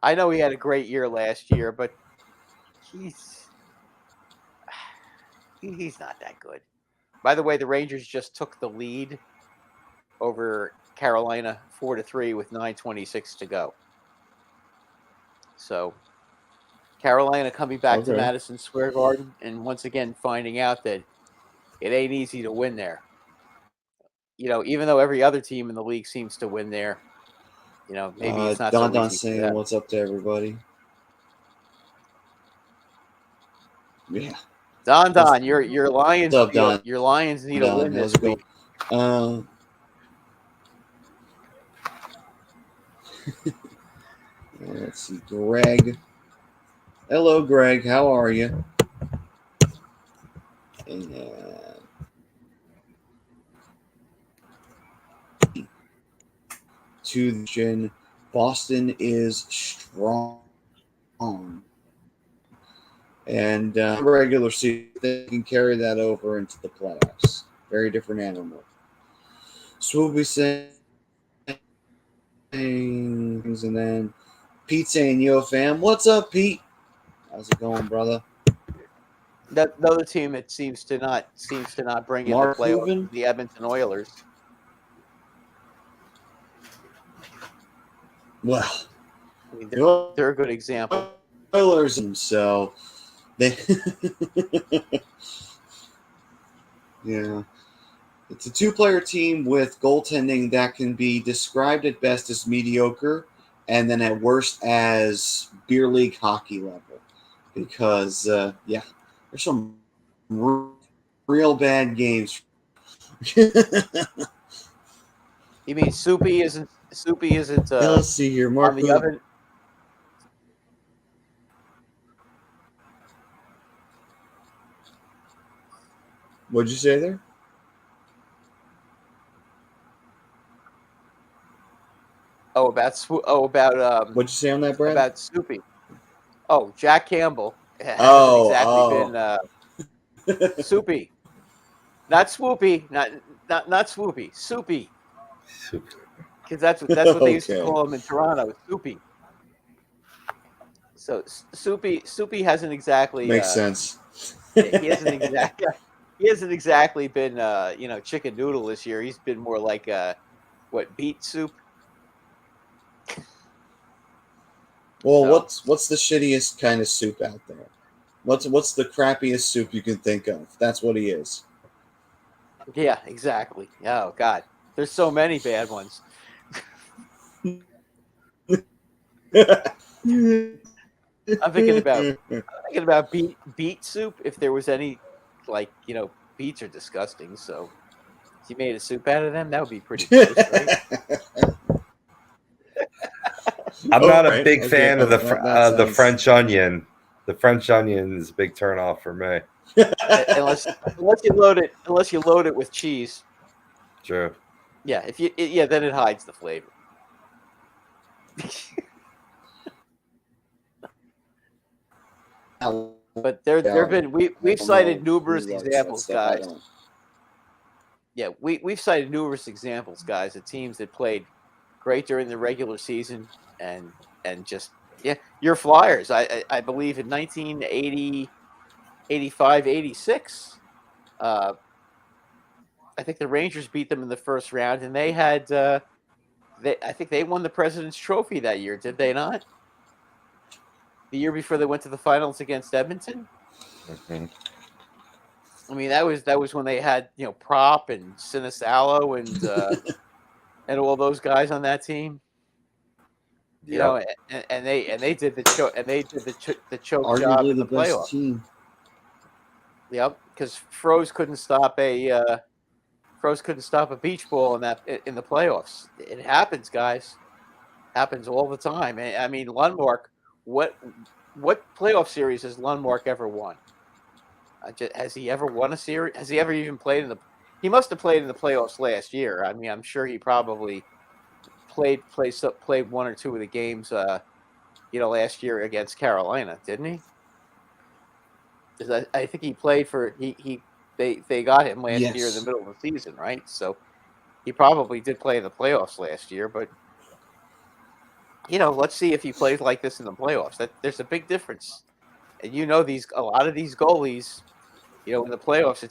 I know he had a great year last year, but he's not that good. By the way, the Rangers just took the lead over Carolina 4-3 with 9:26 to go. So Carolina coming back to Madison Square Garden and once again finding out that it ain't easy to win there. Even though every other team in the league seems to win there, maybe it's not so easy saying for them. What's up to everybody? Yeah. Don, your Lions, What's up, Don? Your Lions need a win this week. Let's see, Greg. Hello, Greg. How are you? And to the Gin, Boston is strong. And regular season, they can carry that over into the playoffs. Very different animal. So we'll be saying things, and then Pete saying, "Yo, fam, what's up, Pete? How's it going, brother?" That another team that seems to not bring in the Mark playoffs, Hooven? the Edmonton Oilers. Well, I mean, they're a good example. Oilers, so they, yeah, it's a 2-player team with goaltending that can be described at best as mediocre, and then at worst as beer league hockey level, because there's some real bad games. You mean Soupy isn't? Let's see here, Mark. On the other. What'd you say there? About What'd you say on that, Brad? About Soupy. Oh, Jack Campbell hasn't exactly Soupy. Not swoopy, not swoopy, soupy. Because that's what they used to Okay. call him in Toronto, soupy. So soupy hasn't exactly Makes sense. he hasn't exactly been chicken noodle this year. He's been more like beet soup. Well, So- what's the shittiest kind of soup out there? What's the crappiest soup you can think of? That's what he is. Yeah, exactly. Oh God, there's so many bad ones. I'm thinking about beet soup. If there was any, beets are disgusting. So if you made a soup out of them, that would be pretty gross, right? I'm not a Alright, big okay, fan of the that sounds- French onion. The French onion is a big turnoff for me. unless you load it with cheese. True. Yeah, then it hides the flavor. But there've been we've cited numerous examples, guys. Yeah, we've cited numerous examples, guys, of teams that played great during the regular season and just your Flyers. I believe in 1980, 85, 86. I think the Rangers beat them in the first round, and they had I think they won the President's Trophy that year, did they not? The year before they went to the finals against Edmonton. Mm-hmm. I mean, that was when they had Prop and Sinisalo and all those guys on that team. You know, and they did the choke choke Arguably job in the the best playoffs. team. Yep, because Froze couldn't stop a beach ball in the playoffs. It happens, guys. Happens all the time. I mean, Lundmark. What playoff series has Lundmark ever won? Has he ever won a series? Has he ever even played in the? He must have played in the playoffs last year. I mean, I'm sure he probably played one or two of the games. Last year against Carolina, didn't he? Because I think he played for they got him last year in the middle of the season, right? So he probably did play in the playoffs last year, but let's see if he plays like this in the playoffs. There's a big difference, and a lot of these goalies, in the playoffs,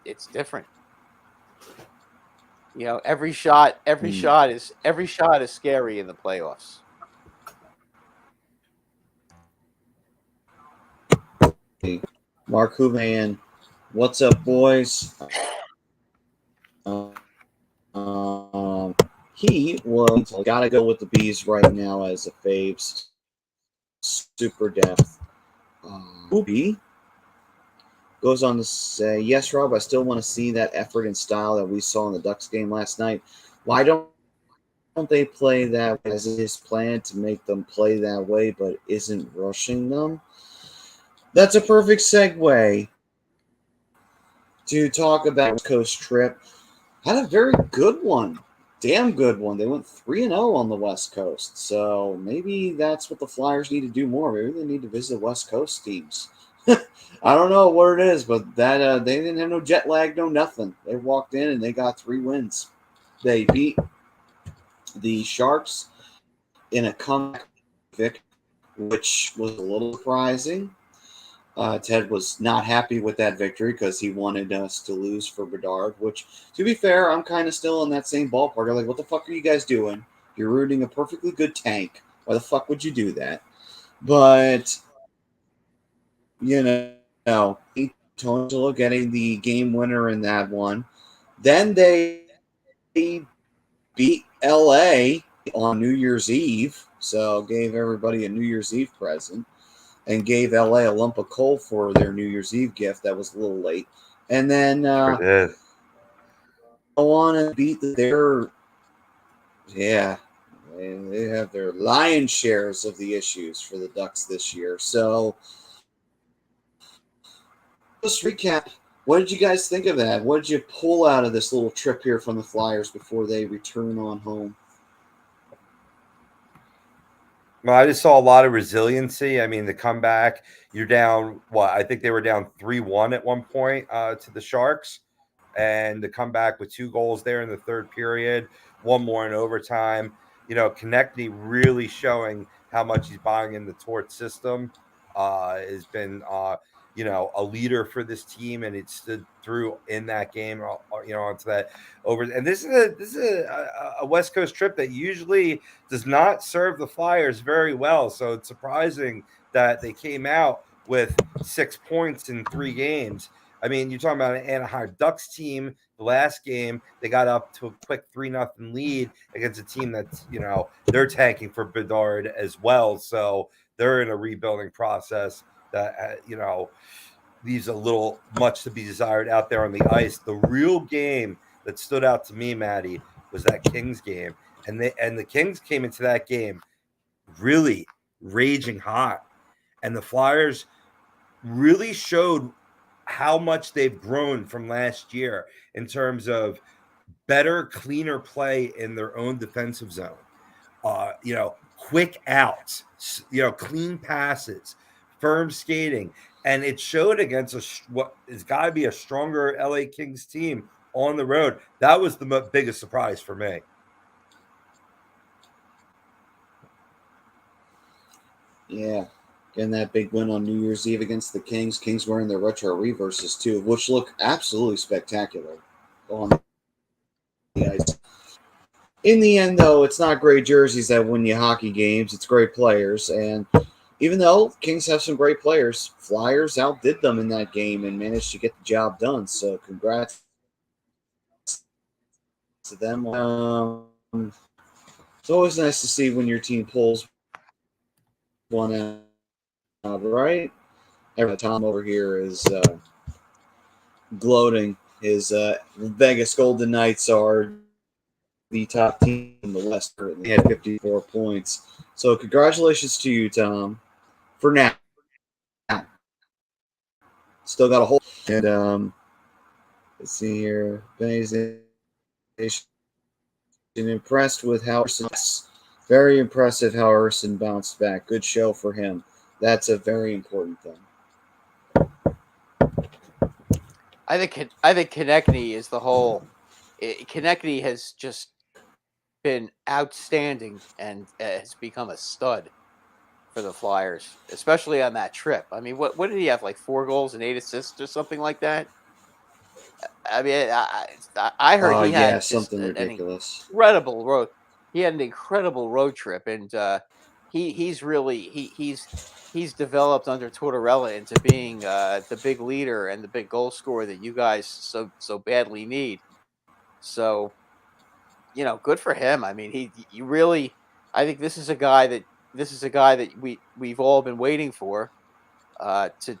it's different. Every shot is scary in the playoffs. Mark Houvain, what's up, boys? He was gotta go with the Bees right now as a faves. Super depth. Ubi goes on to say, yes, Rob, I still want to see that effort and style that we saw in the Ducks game last night. Why don't they play that as it is planned to make them play that way, but isn't rushing them? That's a perfect segue to talk about West Coast trip. Had a very good one. Damn good one. They went 3-0 on the West Coast. So maybe that's what the Flyers need to do more. Maybe they need to visit West Coast teams. I don't know what it is, but that they didn't have no jet lag, no nothing. They walked in and they got 3 wins. They beat the Sharks in a comeback victory, which was a little surprising. Ted was not happy with that victory because he wanted us to lose for Bedard, which, to be fair, I'm kind of still in that same ballpark. I'm like, what the fuck are you guys doing? You're rooting a perfectly good tank. Why the fuck would you do that? But, Tongelo getting the game winner in that one. Then they beat LA on New Year's Eve, so gave everybody a New Year's Eve present. And gave LA a lump of coal for their New Year's Eve gift. That was a little late. And then go on and beat they have their lion's shares of the issues for the Ducks this year. So let's recap. What did you guys think of that? What did you pull out of this little trip here from the Flyers before they return on home? Well, I just saw a lot of resiliency. I mean, the comeback, you're down, what? I think they were down 3-1 at one point to the Sharks. And to come back with 2 goals there in the third period, one more in overtime. Konecny really showing how much he's buying in the Torch system. Has been, a leader for this team, and it stood through in that game. Onto that over. And this is a West Coast trip that usually does not serve the Flyers very well. So it's surprising that they came out with 6 points in 3 games. I mean, you're talking about an Anaheim Ducks team. The last game, they got up to a quick 3-0 lead against a team that's, they're tanking for Bedard as well. So they're in a rebuilding process that, leaves a little much to be desired out there on the ice. The real game that stood out to me, Maddie, was that Kings game. And the Kings came into that game really raging hot. And the Flyers really showed how much they've grown from last year in terms of better, cleaner play in their own defensive zone. Quick outs, clean passes, firm skating. And it showed against what has got to be a stronger LA Kings team on the road. That was the biggest surprise for me. Yeah. Getting that big win on New Year's Eve against the Kings. Kings wearing their retro reverses too, which look absolutely spectacular on the ice. In the end, though, it's not great jerseys that win you hockey games. It's great players. And even though Kings have some great players, Flyers outdid them in that game and managed to get the job done. So congrats to them. It's always nice to see when your team pulls one out, right? Tom over here is gloating. His Vegas Golden Knights are the top team in the West currently. They had 54 points. So congratulations to you, Tom. For now. Still got a whole. And let's see here. Benny's impressed with how Ersson. Very impressive how Ersson bounced back. Good show for him. That's a very important thing. I think Konecny is the whole. Konecny has just been outstanding and has become a stud for the Flyers, especially on that trip. I mean, what did he have, like 4 goals and 8 assists or something like that? I mean, I heard he had something ridiculous. Incredible road. He had an incredible road trip, and he's developed under Tortorella into being the big leader and the big goal scorer that you guys so badly need. So, good for him. I mean, he really. I think this is a guy that we've all been waiting for to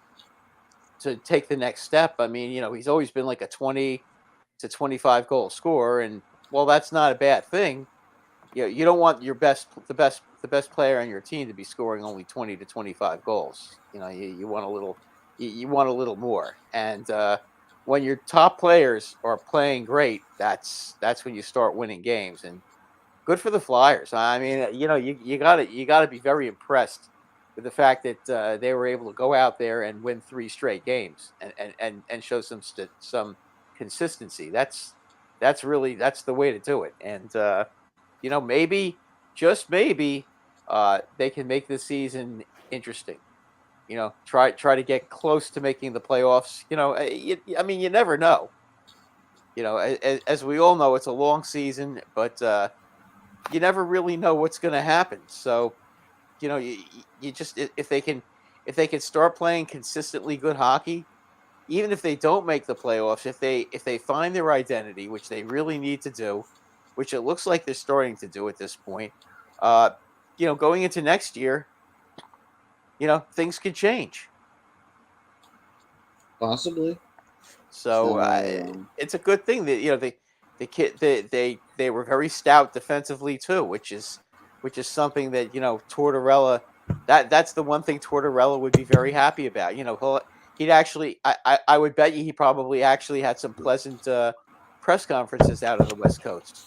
take the next step. I mean, he's always been like a 20 to 25 goal scorer, and well, that's not a bad thing. You don't want the best player on your team to be scoring only 20 to 25 goals. You want a little more. And when your top players are playing great, that's when you start winning games. And good for the Flyers. I mean, you got to be very impressed with the fact that they were able to go out there and win 3 straight games and show some consistency. That's the way to do it. And maybe, just maybe, they can make this season interesting. Try to get close to making the playoffs. I mean, you never know. As we all know, it's a long season, but you never really know what's going to happen. So, you just if they can start playing consistently good hockey, even if they don't make the playoffs, if they find their identity, which they really need to do, which it looks like they're starting to do at this point, going into next year, things could change. Possibly. So it's a good thing that they were very stout defensively too, which is something that Tortorella. That's the one thing Tortorella would be very happy about. He'd actually, I would bet you he probably actually had some pleasant press conferences out of the West Coast.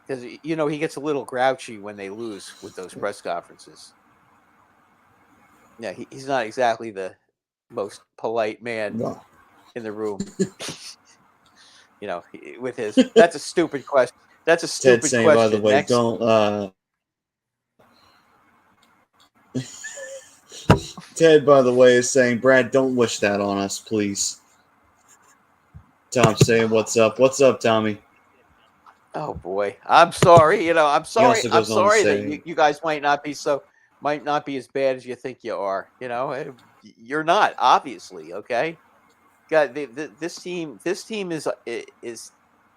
because he gets a little grouchy when they lose with those press conferences. Yeah, he's not exactly the most polite man No. in the room. With his that's a stupid question. That's a stupid Ted saying, question. by the way, Next. don't. Ted, by the way, is saying, Brad, don't wish that on us, please. Tom saying, what's up? What's up, Tommy? Oh boy, I'm sorry. I'm sorry. also I'm goes on to sorry say- that you guys might not be as bad as you think you are. You're not, obviously. Okay. God, this team is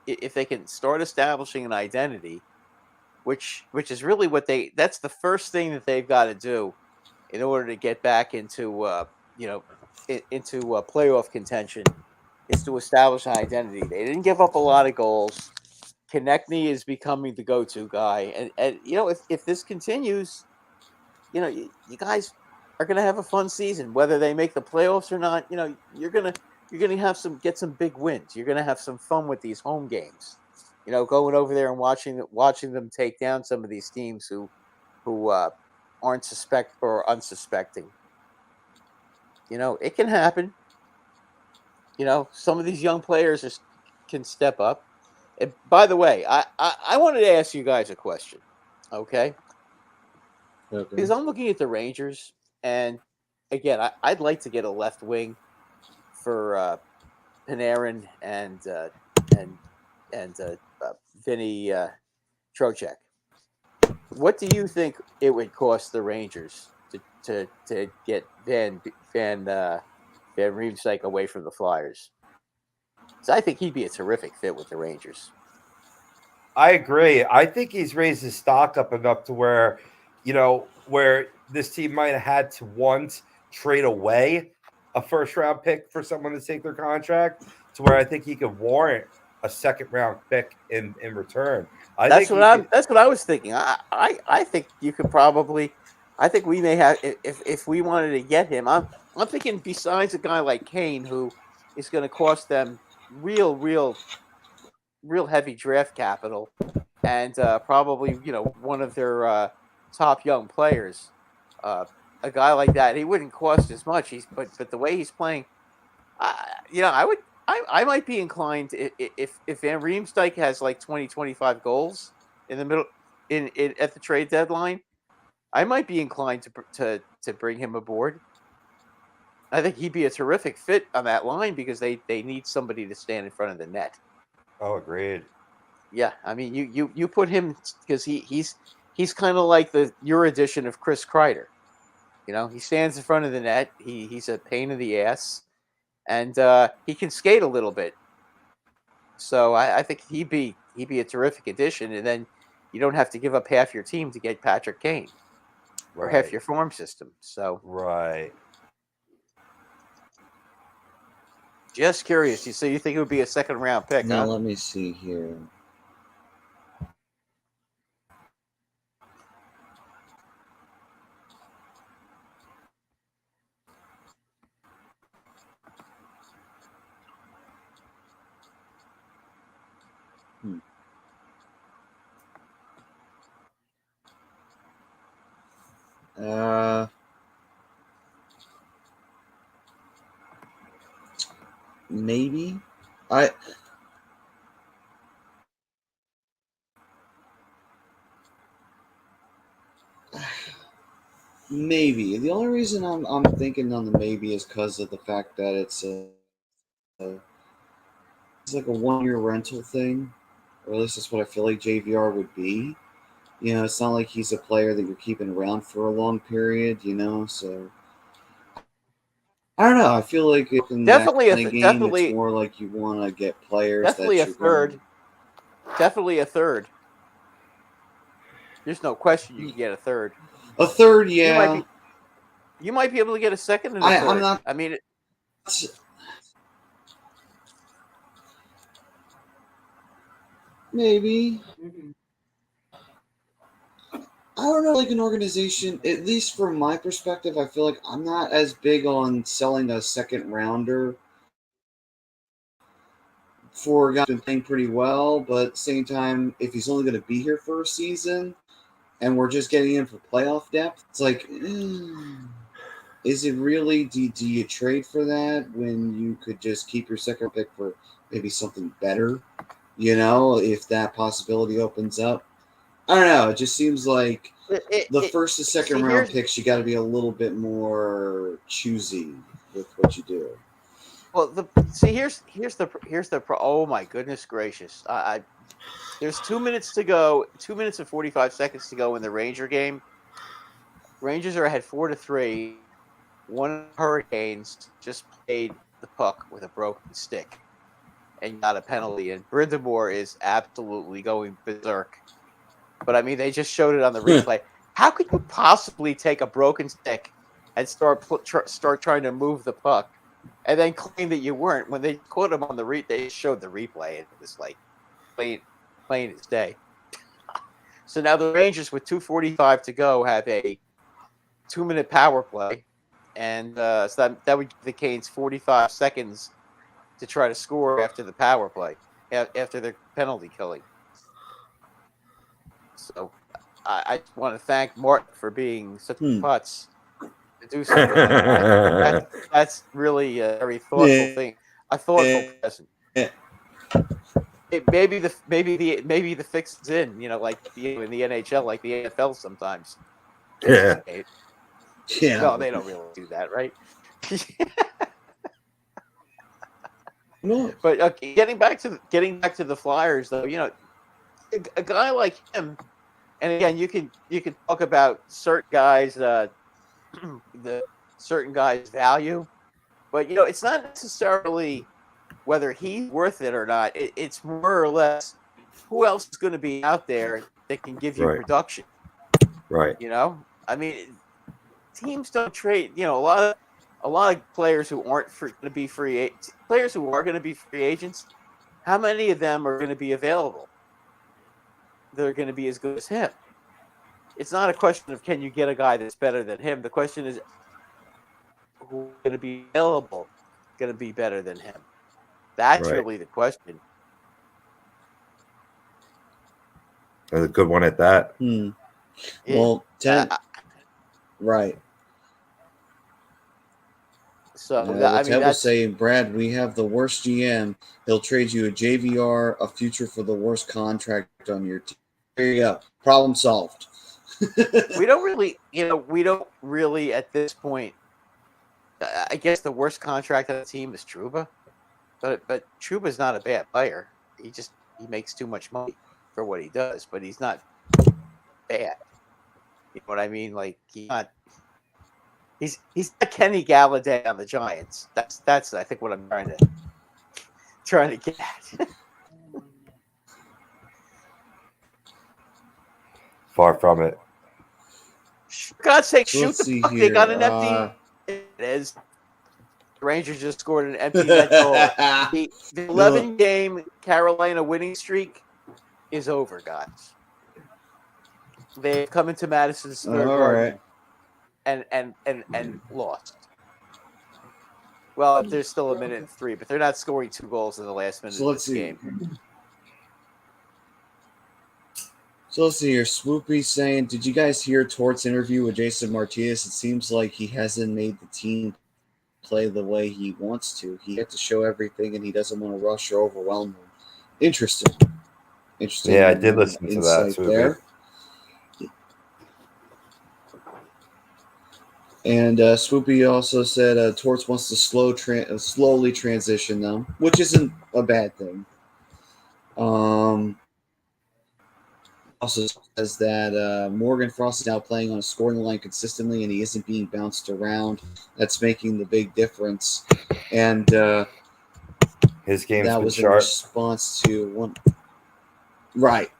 if they can start establishing an identity, which is really that's the first thing that they've got to do in order to get back into playoff contention, is to establish an identity. They didn't give up a lot of goals. Konecny is becoming the go-to guy, and if this continues, you guys are going to have a fun season, whether they make the playoffs or not. You're gonna get some big wins. You're gonna have some fun with these home games. Going over there and watching them take down some of these teams who aren't suspect or unsuspecting. It can happen. Some of these young players can step up. And by the way, I wanted to ask you guys a question, okay? Because I'm looking at the Rangers, and again, I'd like to get a left wing for Panarin and Vinny Trocheck. What do you think it would cost the Rangers to get Van Riemsdyk away from the Flyers? So I think he'd be a terrific fit with the Rangers. I agree. I think he's raised his stock up enough to where, where this team might have had to once trade away a first round pick for someone to take their contract, to where I think he could warrant a second round pick in return. That's what I was thinking. I think you could probably. I think we may have if we wanted to get him. I'm thinking besides a guy like Kane, who is going to cost them real heavy draft capital, and probably one of their top young players. A guy like that, he wouldn't cost as much. But the way he's playing, I might be inclined if Van Riemsdyk has like 20-25 goals in the middle at the trade deadline, I might be inclined to bring him aboard. I think he'd be a terrific fit on that line because they need somebody to stand in front of the net. Oh, agreed. Yeah, I mean you put him because he's kind of like your edition of Chris Kreider. He stands in front of the net. He's a pain in the ass, and he can skate a little bit. So I think he'd be a terrific addition, and then you don't have to give up half your team to get Patrick Kane or half your farm system. So right. Just curious. So you think it would be a second round pick? Now Huh? let me see here. Maybe maybe the only reason I'm thinking on the maybe is because of the fact that it's like a 1-year rental thing, or at least that's what I feel like JVR would be. It's not like he's a player that you're keeping around for a long period. So I don't know. I feel like in Definitely that game, it's more like you want to get players. Definitely a third. Definitely a third. There's no question you can get a third. A third, yeah. You might be able to get a second and a third. I'm not. I mean, maybe. I don't know, like an organization, at least from my perspective, I feel like I'm not as big on selling a second rounder for a guy who's been playing pretty well, but at the same time, if he's only going to be here for a season and we're just getting him for playoff depth, it's like, is it really? Do you trade for that when you could just keep your second pick for maybe something better? If that possibility opens up. I don't know. It just seems like the first and second round picks, you got to be a little bit more choosy with what you do. Well, here's the oh my goodness gracious! There's 2 minutes to go, 2 minutes and 45 seconds to go in the Ranger game. Rangers are ahead 4-3. One of the Hurricanes just played the puck with a broken stick and got a penalty, and Brindamore is absolutely going berserk. But I mean, they just showed it on the replay. How could you possibly take a broken stick and start trying to move the puck, and then claim that you weren't? When they caught him on they showed the replay, and it was like plain as day. So now the Rangers, with 2:45 to go, have a 2-minute power play, and so that would give the Canes 45 seconds to try to score after the power play, after their penalty killing. So I just want to thank Martin for being such a putz to do something like that. That's really a very thoughtful thing, a thoughtful present. Maybe the fix is in, like in the NHL, like the NFL sometimes. Yeah. No, they don't really do that, right? No. But getting back to the Flyers, though, a guy like him, and again, you can talk about certain guys, the certain guys' value, but it's not necessarily whether he's worth it or not. It's more or less who else is going to be out there that can give you production. Right. I mean, teams don't trade. A lot of players who aren't going to be players who are going to be free agents. How many of them are going to be available? They're going to be as good as him. It's not a question of can you get a guy that's better than him. The question is who's going to be available, going to be better than him. That's really the question. That's a good one at that. Well, right. So Ted was saying, Brad, we have the worst GM. He'll trade you a JVR, a future for the worst contract on your team. There you go. Problem solved. we don't really at this point. I guess the worst contract on the team is Trouba, but Trouba's not a bad player. He makes too much money for what he does, but he's not bad. You know what I mean? Like he's not Kenny Galladay on the Giants. That's I think what I'm trying to get at. Far from it. For God's sake, shoot the puck. Here. They got an empty. It is. The Rangers just scored an empty net goal. The 11-game Carolina winning streak is over, guys. They've come into Madison Square Garden and lost. Well, there's still a minute and 3, but they're not scoring 2 goals in the last minute of this game. So let's see here. Swoopy saying, did you guys hear Tort's interview with Jason Martinez? It seems like he hasn't made the team play the way he wants to. He had to show everything, and he doesn't want to rush or overwhelm them. Interesting. Yeah, I did listen to that. There. And Swoopy also said Torts wants to slowly transition them, which isn't a bad thing. Also says that Morgan Frost is now playing on a scoring line consistently, and he isn't being bounced around. That's making the big difference. And his game's that been was sharp. In response to one. Right.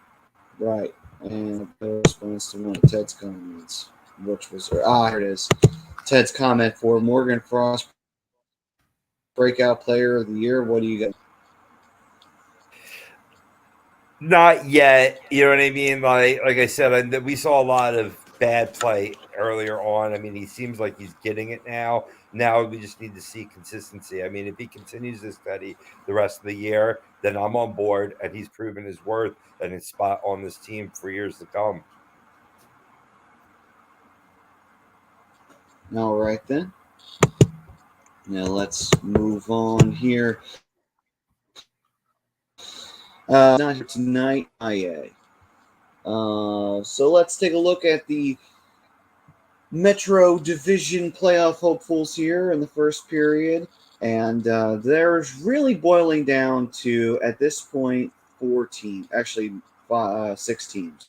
And in response to one of Ted's comments, which was here it is. Ted's comment for Morgan Frost, breakout player of the year. What do you got? Not yet. You know what I mean? Like I said, we saw a lot of bad play earlier on. I mean, he seems like he's getting it now. Now we just need to see consistency. I mean, if he continues this steady the rest of the year, then I'm on board, and he's proven his worth and his spot on this team for years to come. All right, then. Now let's move on here. Not here tonight, IA. So let's take a look at the Metro Division playoff hopefuls here in the first period. And there's really boiling down to, at this point, 4 teams. Actually, 6 teams.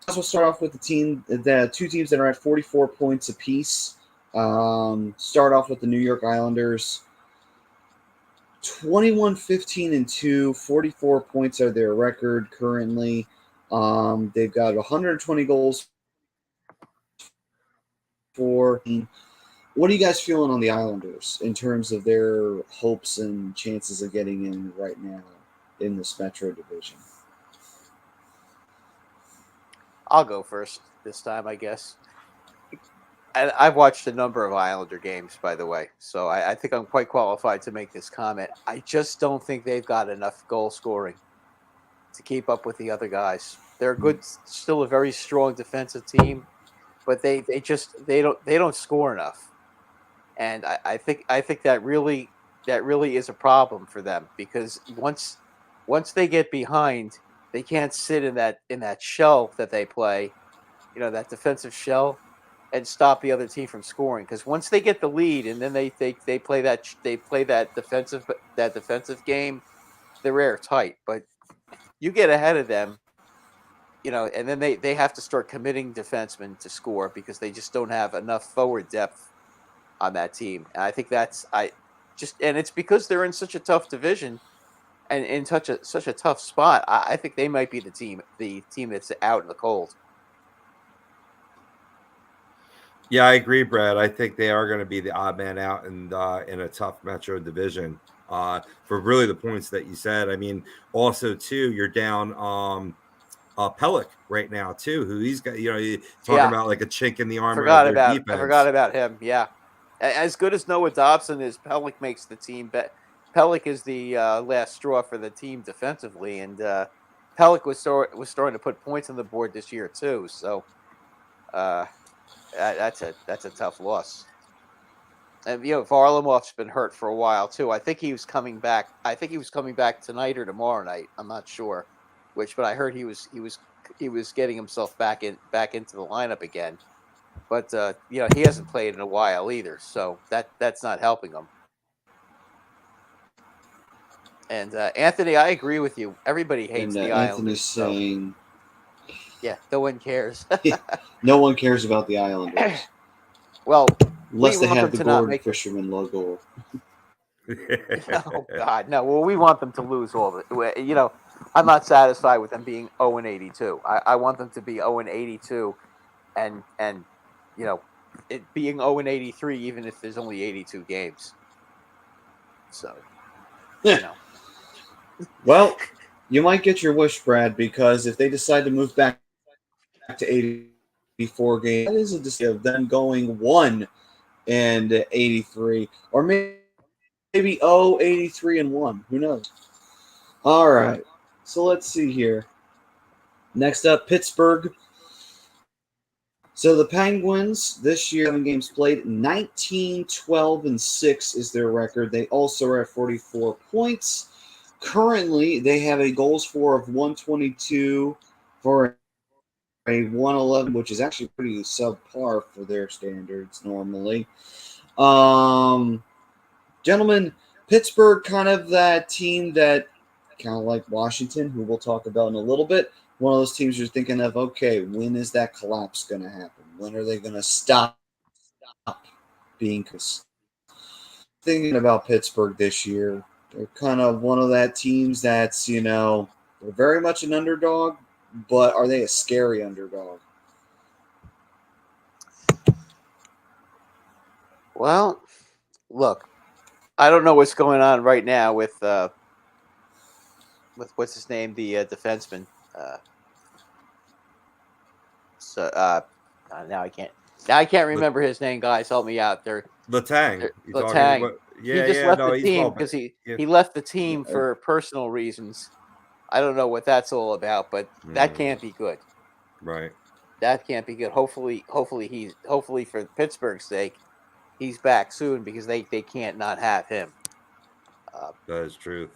We'll start off with the 2 teams that are at 44 points apiece. Start off with the New York Islanders. 21-15-2, 44 points are their record currently. They've got 120 goals for. What are you guys feeling on the Islanders in terms of their hopes and chances of getting in right now in this Metro division? I'll go first this time, I guess. And I've watched a number of Islander games, by the way, so I think I'm quite qualified to make this comment. I just don't think they've got enough goal scoring to keep up with the other guys. They're good, still a very strong defensive team, but they don't score enough, and I think that really is a problem for them, because once they get behind, they can't sit in that shell that they play, that defensive shell, and stop the other team from scoring. Because once they get the lead and then they play that defensive game, they're airtight. But you get ahead of them, and then they have to start committing defensemen to score, because they just don't have enough forward depth on that team. And I think and it's because they're in such a tough division and in such a tough spot. I think they might be the team that's out in the cold. Yeah, I agree, Brad. I think they are going to be the odd man out in a tough Metro division for really the points that you said. I mean, also too, you're down Pellick right now too, who he's got. Talking about like a chink in the armor of their defense. I forgot about him. Yeah, as good as Noah Dobson is, Pellick makes the team. Pellick is the last straw for the team defensively, and Pellick was starting to put points on the board this year too. So. That's a tough loss. And Varlamov's been hurt for a while too. I think he was coming back. I think he was coming back tonight or tomorrow night. I'm not sure which, but I heard he was getting himself back into the lineup again. But he hasn't played in a while either, so that's not helping him. And Anthony, I agree with you. Everybody hates the Islanders. Anthony's saying. Yeah, no one cares. No one cares about the Islanders. Well, unless they have the Gordon Fisherman logo. Oh God, no. Well, we want them to lose all the. I'm not satisfied with them being 0-82. I want them to be 0-82, and it being 0-83, even if there's only 82 games. So, Well, you might get your wish, Brad, because if they decide to move back to 84 games, that is a decision of them going 1-83, or maybe 83-1. Who knows? All right. So let's see here. Next up, Pittsburgh. So the Penguins this year, 7 games played, 19-12-6 is their record. They also are at 44 points. Currently, they have a goals for of 122 for a 111, which is actually pretty subpar for their standards normally. Gentlemen, Pittsburgh, kind of that team that, kind of like Washington, who we'll talk about in a little bit, one of those teams you're thinking of, okay, when is that collapse going to happen? When are they going to stop being thinking about Pittsburgh this year? They're kind of one of that teams that's, they're very much an underdog, but are they a scary underdog? Well, look, I don't know what's going on right now with what's his name, the defenseman. Now I can't. I can't remember his name, guys. Help me out. Letang. You talking Letang. about? He Yeah, just yeah. left No, the he's team well. because he Yeah. left the team for personal reasons. I don't know what that's all about, but that can't be good. Right. That can't be good. Hopefully for Pittsburgh's sake, he's back soon because they can't not have him. That is truth.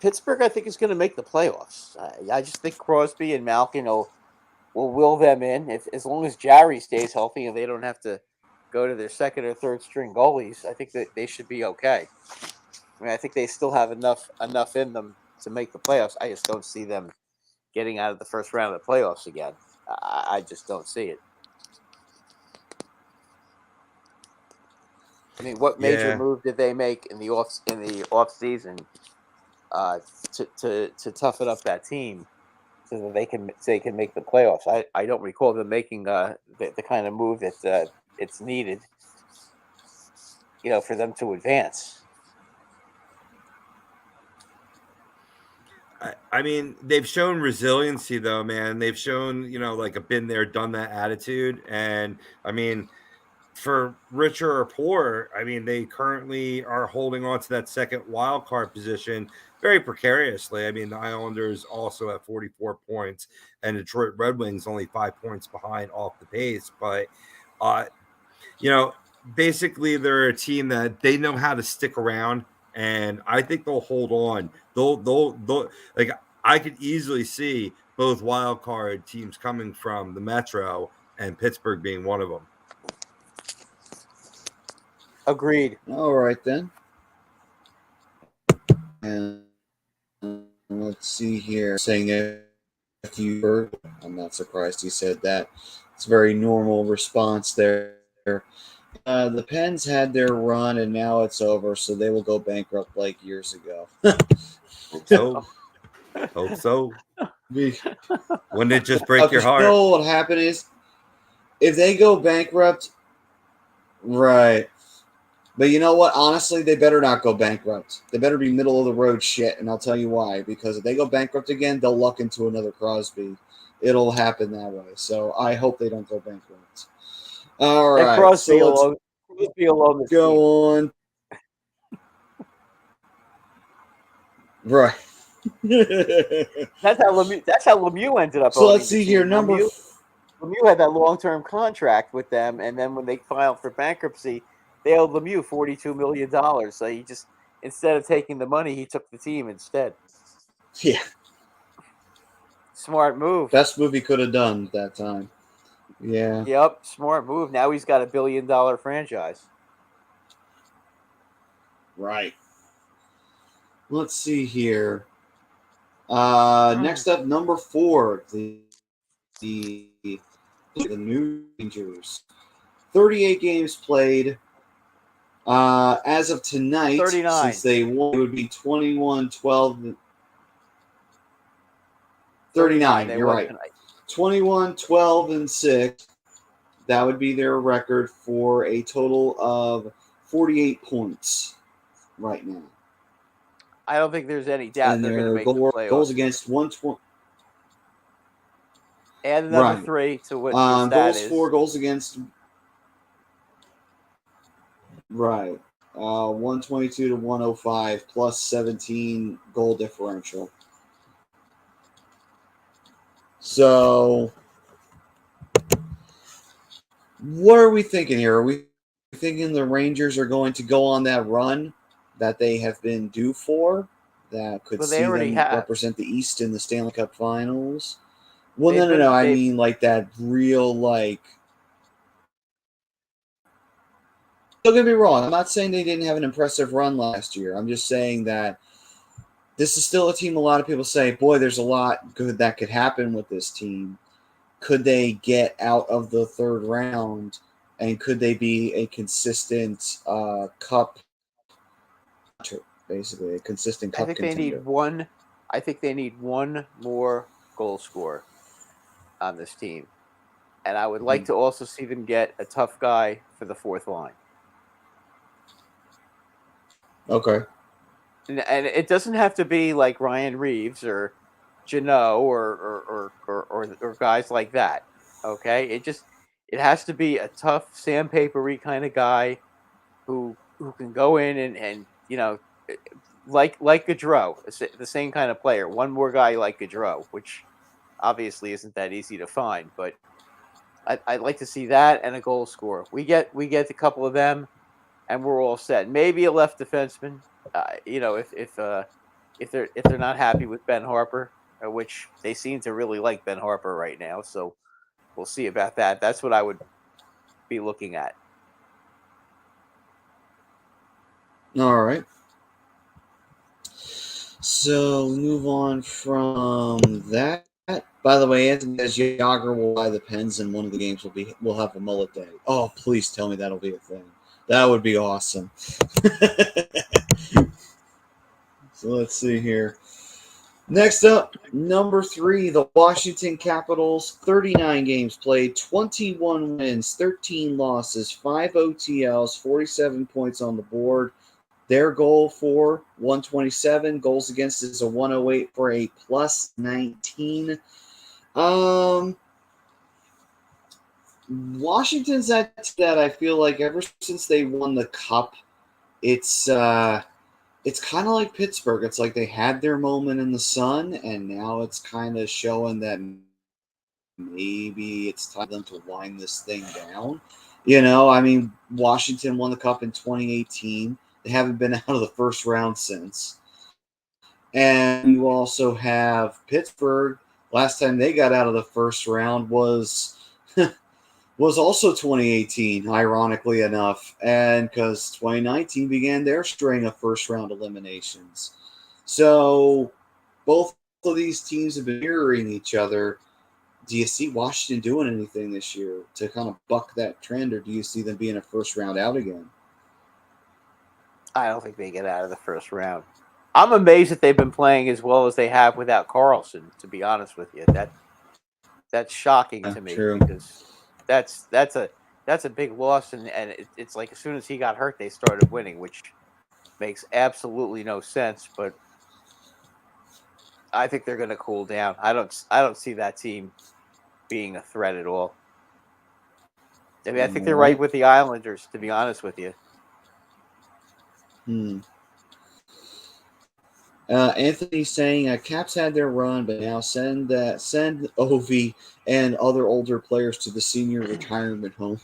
Pittsburgh, I think, is going to make the playoffs. I just think Crosby and Malkin will will them in if as long as Jarry stays healthy and they don't have to go to their second or third string goalies. I think that they should be okay. I mean, I think they still have enough in them to make the playoffs. I just don't see them getting out of the first round of the playoffs again. I just don't see it. I mean, what major move did they make in the off season to toughen up that team so that they can make the playoffs? I don't recall them making the kind of move that it's needed, for them to advance. I mean, they've shown resiliency, though, man. They've shown, like a been there, done that attitude. And I mean, for richer or poor, I mean, they currently are holding on to that second wild card position very precariously. I mean, the Islanders also at 44 points, and Detroit Red Wings only 5 points behind off the pace. But, basically, they're a team that they know how to stick around. And I think they'll hold on. They'll like I could easily see both wild card teams coming from the Metro and Pittsburgh being one of them. Agreed. All right then. And let's see here. Saying if you heard, I'm not surprised he said that. It's a very normal response there. The Pens had their run, and now it's over, so they will go bankrupt like years ago. Hope so. Hope so. Wouldn't it just break your heart? You know what happened is, if they go bankrupt, right. But you know what? Honestly, they better not go bankrupt. They better be middle of the road shit, and I'll tell you why. Because if they go bankrupt again, they'll luck into another Crosby. It'll happen that way. So I hope they don't go bankrupt. All right. Crosby alone. Go on. Right. That's how Lemieux ended up. So let's see here. Lemieux had that long-term contract with them, and then when they filed for bankruptcy, they owed Lemieux $42 million. So he just, instead of taking the money, he took the team instead. Yeah. Smart move. Best move he could have done at that time. Yeah. Yep, smart move. Now he's got $1 billion franchise. Right. Let's see here. Next up, number 4, the New Rangers. 38 games played. As of tonight, 39. Since they won, it would be 21-12. 39. You're right. Tonight. 21-12-6. That would be their record for a total of 48 points right now. I don't think there's any doubt and they're going to make the playoffs. Goals against 120. Add another 3 to what the stat goals is. 4 goals against. Right. 122 to 105 plus 17 goal differential. So, what are we thinking here? Are we thinking the Rangers are going to go on that run that they have been due for? That could see them represent the East in the Stanley Cup Finals? Well, no. I mean, like that real, like. Don't get me wrong. I'm not saying they didn't have an impressive run last year. I'm just saying that this is still a team a lot of people say, boy, there's a lot good that could happen with this team. Could they get out of the third round, and could they be a consistent cup, basically, a consistent cup contender? I think they need one more goal scorer on this team. And I would like to also see them get a tough guy for the fourth line. Okay. And it doesn't have to be like Ryan Reeves or Jeannot or guys like that. Okay? it has to be a tough sandpapery kind of guy who can go in and like Gaudreau, the same kind of player. One more guy like Gaudreau, which obviously isn't that easy to find, but I'd like to see that and a goal scorer. We get a couple of them, and we're all set. Maybe a left defenseman. If they're not happy with Ben Harper, which they seem to really like Ben Harper right now, so we'll see about that. That's what I would be looking at. All right. So we move on from that. By the way, Anthony says Yager will buy the Pens, and one of the games will have a mullet day. Oh, please tell me that'll be a thing. That would be awesome. So let's see here. Next up, number 3, the Washington Capitals. 39 games played, 21 wins, 13 losses, 5 OTLs, 47 points on the board. Their goal for 127. Goals against is a 108 for a plus 19. Washington's at that. I feel like ever since they won the Cup, it's kind of like Pittsburgh. It's like they had their moment in the sun, and now it's kind of showing that maybe it's time for them to wind this thing down. I mean, Washington won the Cup in 2018. They haven't been out of the first round since. And you also have Pittsburgh. Last time they got out of the first round was also 2018, ironically enough. And because 2019 began their string of first round eliminations. So both of these teams have been mirroring each other. Do you see Washington doing anything this year to kind of buck that trend, or do you see them being a first round out again? I don't think they get out of the first round. I'm amazed that they've been playing as well as they have without Carlson, to be honest with you. That's shocking to me. True. Because that's a big loss, and it's like as soon as he got hurt, they started winning, which makes absolutely no sense. But I think they're going to cool down. I don't see that team being a threat at all. I mean, I think they're right with the Islanders, to be honest with you. Anthony's saying Caps had their run, but now send Ovi and other older players to the senior retirement home.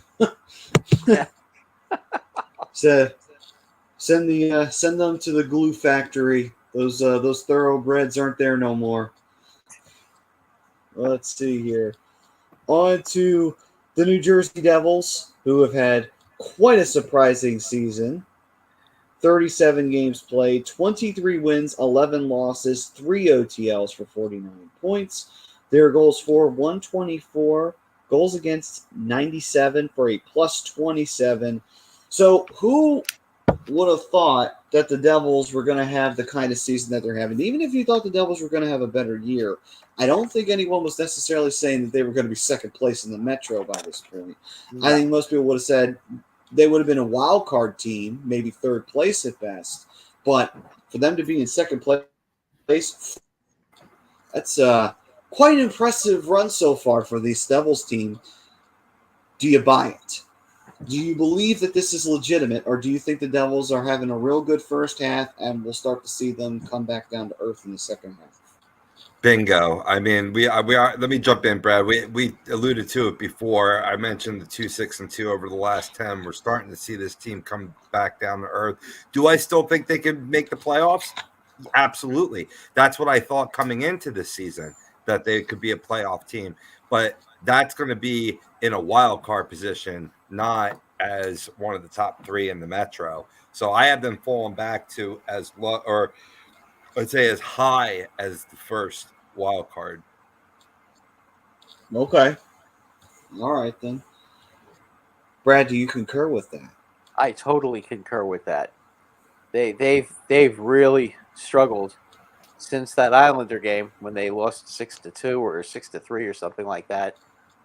So send them to the glue factory. Those thoroughbreds aren't there no more. Let's see here. On to the New Jersey Devils, who have had quite a surprising season. 37 games played, 23 wins, 11 losses, 3 OTLs for 49 points. Their goals for 124, goals against 97 for a plus 27. So who would have thought that the Devils were going to have the kind of season that they're having? Even if you thought the Devils were going to have a better year, I don't think anyone was necessarily saying that they were going to be second place in the Metro by this point. No. I think most people would have said they would have been a wild card team, maybe third place at best. But for them to be in second place, that's quite an impressive run so far for this Devils team. Do you buy it? Do you believe that this is legitimate, or do you think the Devils are having a real good first half and we'll start to see them come back down to earth in the second half? Bingo. I mean, we are. Let me jump in, Brad. We alluded to it before. I mentioned the 2-6-2 over the last 10. We're starting to see this team come back down to earth. Do I still think they can make the playoffs? Absolutely. That's what I thought coming into this season, that they could be a playoff team. But that's going to be in a wild card position, not as one of the top 3 in the Metro. So I have them falling back to as low, or I'd say as high as the first wild card. Okay. All right, then. Brad, do you concur with that? I totally concur with that. They've really struggled since that Islander game when they lost 6-2 or 6-3 or something like that.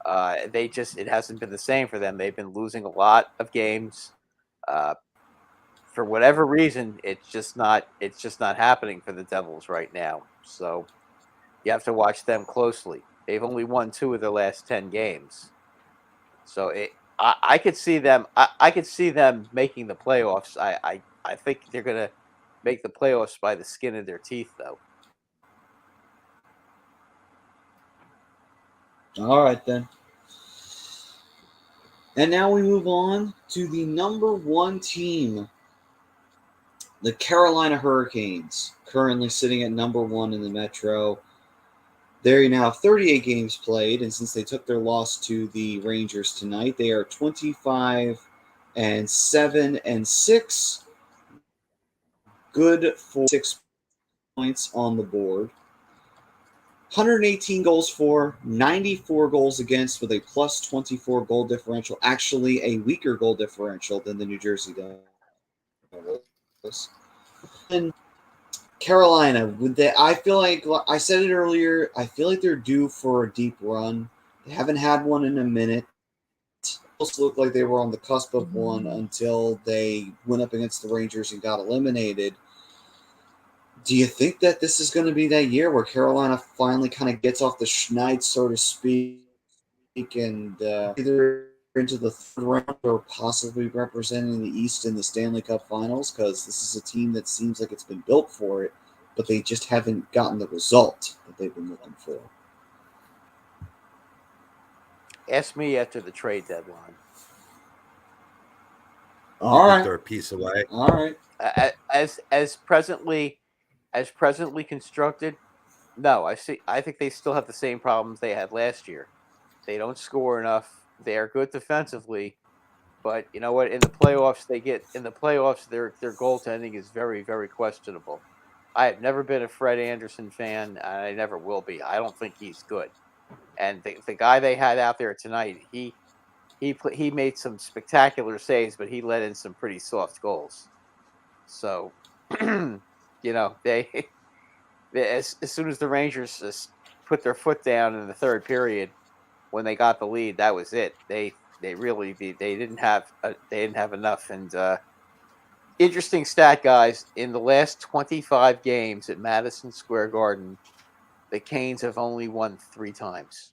It hasn't been the same for them. They've been losing a lot of games. For whatever reason, it's just not happening for the Devils right now. So you have to watch them closely. They've only won 2 of their last 10 games. So I could see them. I could see them making the playoffs. I think they're gonna make the playoffs by the skin of their teeth, though. All right, then. And now we move on to the number one team, the Carolina Hurricanes, currently sitting at number one in the Metro. They now have 38 games played, and since they took their loss to the Rangers tonight, they are 25-7-6, good for 6 points on the board. 118 goals for, 94 goals against, with a plus 24 goal differential. Actually, a weaker goal differential than the New Jersey Devils. And Carolina, I feel like I said it earlier. I feel like they're due for a deep run. They haven't had one in a minute. Almost looked like they were on the cusp of one until they went up against the Rangers and got eliminated. Do you think that this is going to be that year where Carolina finally kind of gets off the schneid, so to speak, and either into the third round or possibly representing the East in the Stanley Cup Finals? Because this is a team that seems like it's been built for it, but they just haven't gotten the result that they've been looking for. Ask me after the trade deadline. All right, they're a piece away. All right. As presently constructed, no. I think they still have the same problems they had last year. They don't score enough. They are good defensively, but you know what? In the playoffs, their goaltending is very, very questionable. I have never been a Fred Anderson fan, and I never will be. I don't think he's good. And the guy they had out there tonight, he made some spectacular saves, but he let in some pretty soft goals. So, you know, they as soon as the Rangers put their foot down in the third period, when they got the lead, that was it. They didn't have enough. And interesting stat, guys. In the last 25 games at Madison Square Garden, the Canes have only won 3 times.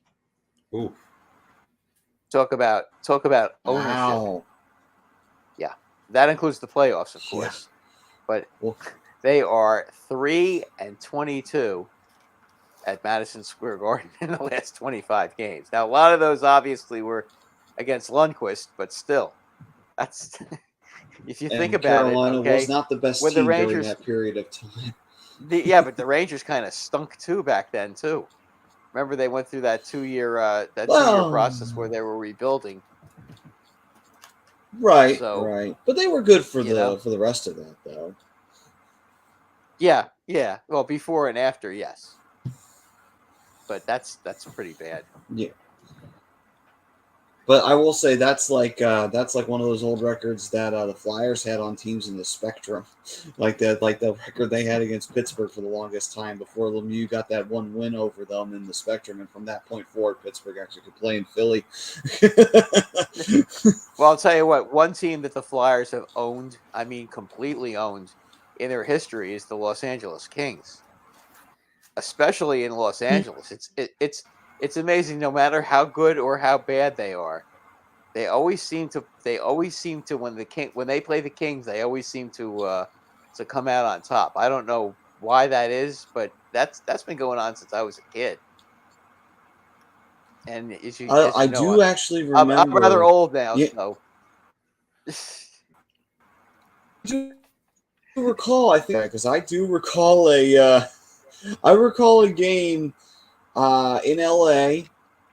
Ooh. Talk about ownership. Wow. Yeah, that includes the playoffs, of course. But they are 3-22 at Madison Square Garden in the last 25 games. Now, a lot of those obviously were against Lundqvist, but still, that's if you think about Carolina it. Okay, was not the best when team the Rangers, during that period of time. But the Rangers kind of stunk too back then too. Remember, they went through that 2-year process where they were rebuilding. Right, So, right. But they were good for the rest of that, though. Yeah. Well, before and after, yes. But that's pretty bad. Yeah. But I will say that's like one of those old records that the Flyers had on teams in the Spectrum, like the record they had against Pittsburgh for the longest time before Lemieux got that one win over them in the Spectrum, and from that point forward, Pittsburgh actually could play in Philly. Well, I'll tell you what, one team that the Flyers have owned, I mean completely owned, in their history is the Los Angeles Kings. Especially in Los Angeles, it's amazing. No matter how good or how bad they are, they always seem to when they play the Kings, they always seem to come out on top. I don't know why that is, but that's been going on since I was a kid. And I do actually remember. I'm rather old now, so. I do recall, I think, because I do recall I recall a game in LA,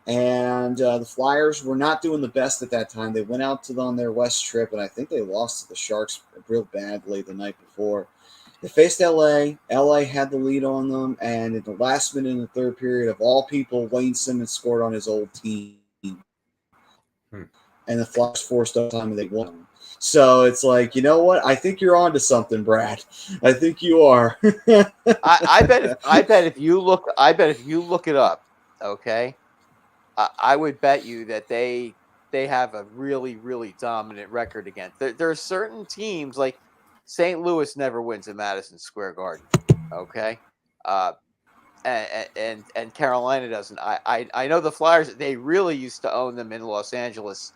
and the Flyers were not doing the best at that time. They went out on their West trip, and I think they lost to the Sharks real badly the night before. They faced LA. LA had the lead on them, and in the last minute in the third period, of all people, Wayne Simmons scored on his old team. And the Flyers forced overtime, and they won. So it's like, you know what? I think you're onto something, Brad. I think you are. I bet if you look it up, okay, I would bet you that they have a really, really dominant record against. There are certain teams like St. Louis never wins at Madison Square Garden. Okay, and Carolina doesn't. I know the Flyers. They really used to own them in Los Angeles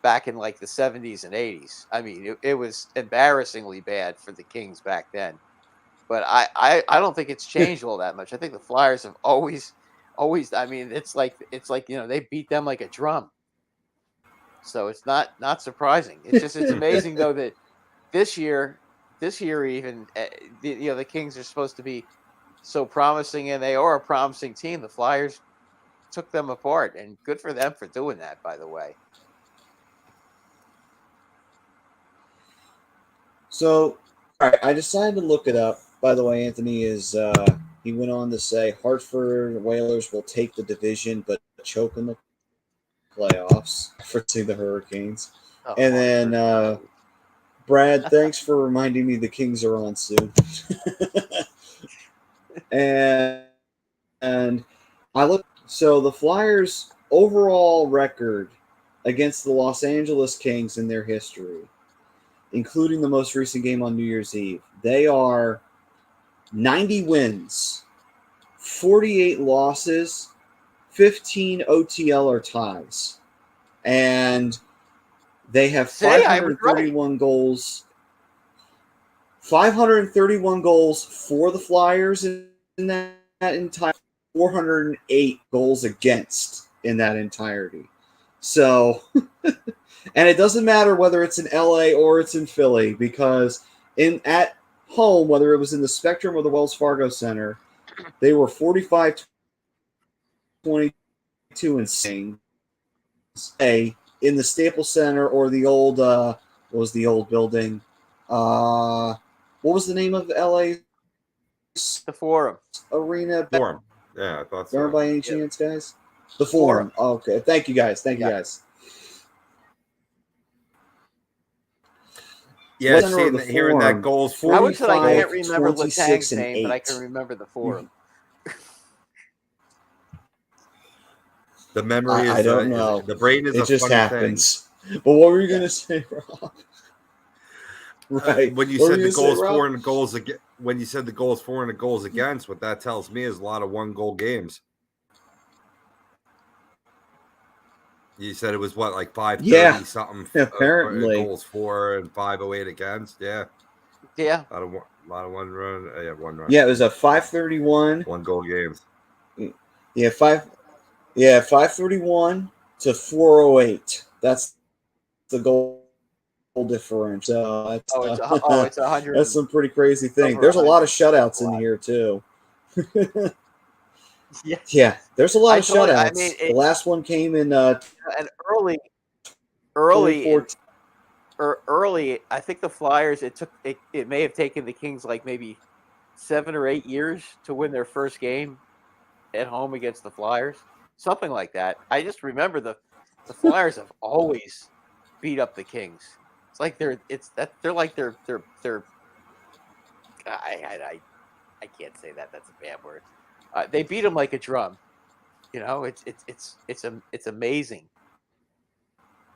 back in like the 70s and 80s. I mean, it was embarrassingly bad for the Kings back then. But I don't think it's changed all that much. I think the Flyers have always. I mean, it's like they beat them like a drum. So it's not surprising. It's amazing though that this year even the Kings are supposed to be so promising, and they are a promising team. The Flyers took them apart, and good for them for doing that, by the way. So, all right, I decided to look it up. By the way, Anthony he went on to say Hartford Whalers will take the division but choke in the playoffs, referencing the Hurricanes. Oh, And then Brad, thanks for reminding me the Kings are on soon. and I look. So the Flyers' overall record against the Los Angeles Kings in their history, including the most recent game on New Year's Eve, they are 90 wins, 48 losses, 15 OTL or ties, and they have 531 goals. 531 goals for the Flyers in that entire 408 goals against in that entirety. So, and it doesn't matter whether it's in LA or it's in Philly, because at home, whether it was in the Spectrum or the Wells Fargo Center, they were 45-22 and sing. In the Staples Center or the old what was the old building? What was the name of LA? The Forum Arena. Forum. Yeah, I thought so. Remember by any chance, guys? The Forum. Oh, okay. Thank you, guys. Thank you, guys. Yeah, hearing that goals 45, I would say I can't remember 26 Letang's and name, 8. but I can remember the Forum. The memory is I don't know. The brain is it a just funny happens. Thing. But what were you going to say, Rob? Right. When you said the goals for and goals against, when you said the goals for and the goals against, what that tells me is a lot of 1-goal games. You said it was what, like 530 something apparently goals for and 508 against. Yeah. A lot of one run. Yeah, one run. Yeah, it was a 531 1-goal games. Yeah, 531 to 408. That's the goal difference. So It's 100. That's some pretty crazy thing. There's a lot of shutouts in here too. Yeah, there's a lot of shutouts. The last one came in and early. I think the Flyers. It may have taken the Kings like maybe 7 or 8 years to win their first game at home against the Flyers, something like that. I just remember the Flyers have always beat up the Kings. It's like they're I can't say that. That's a bad word. They beat them like a drum. You know, it's amazing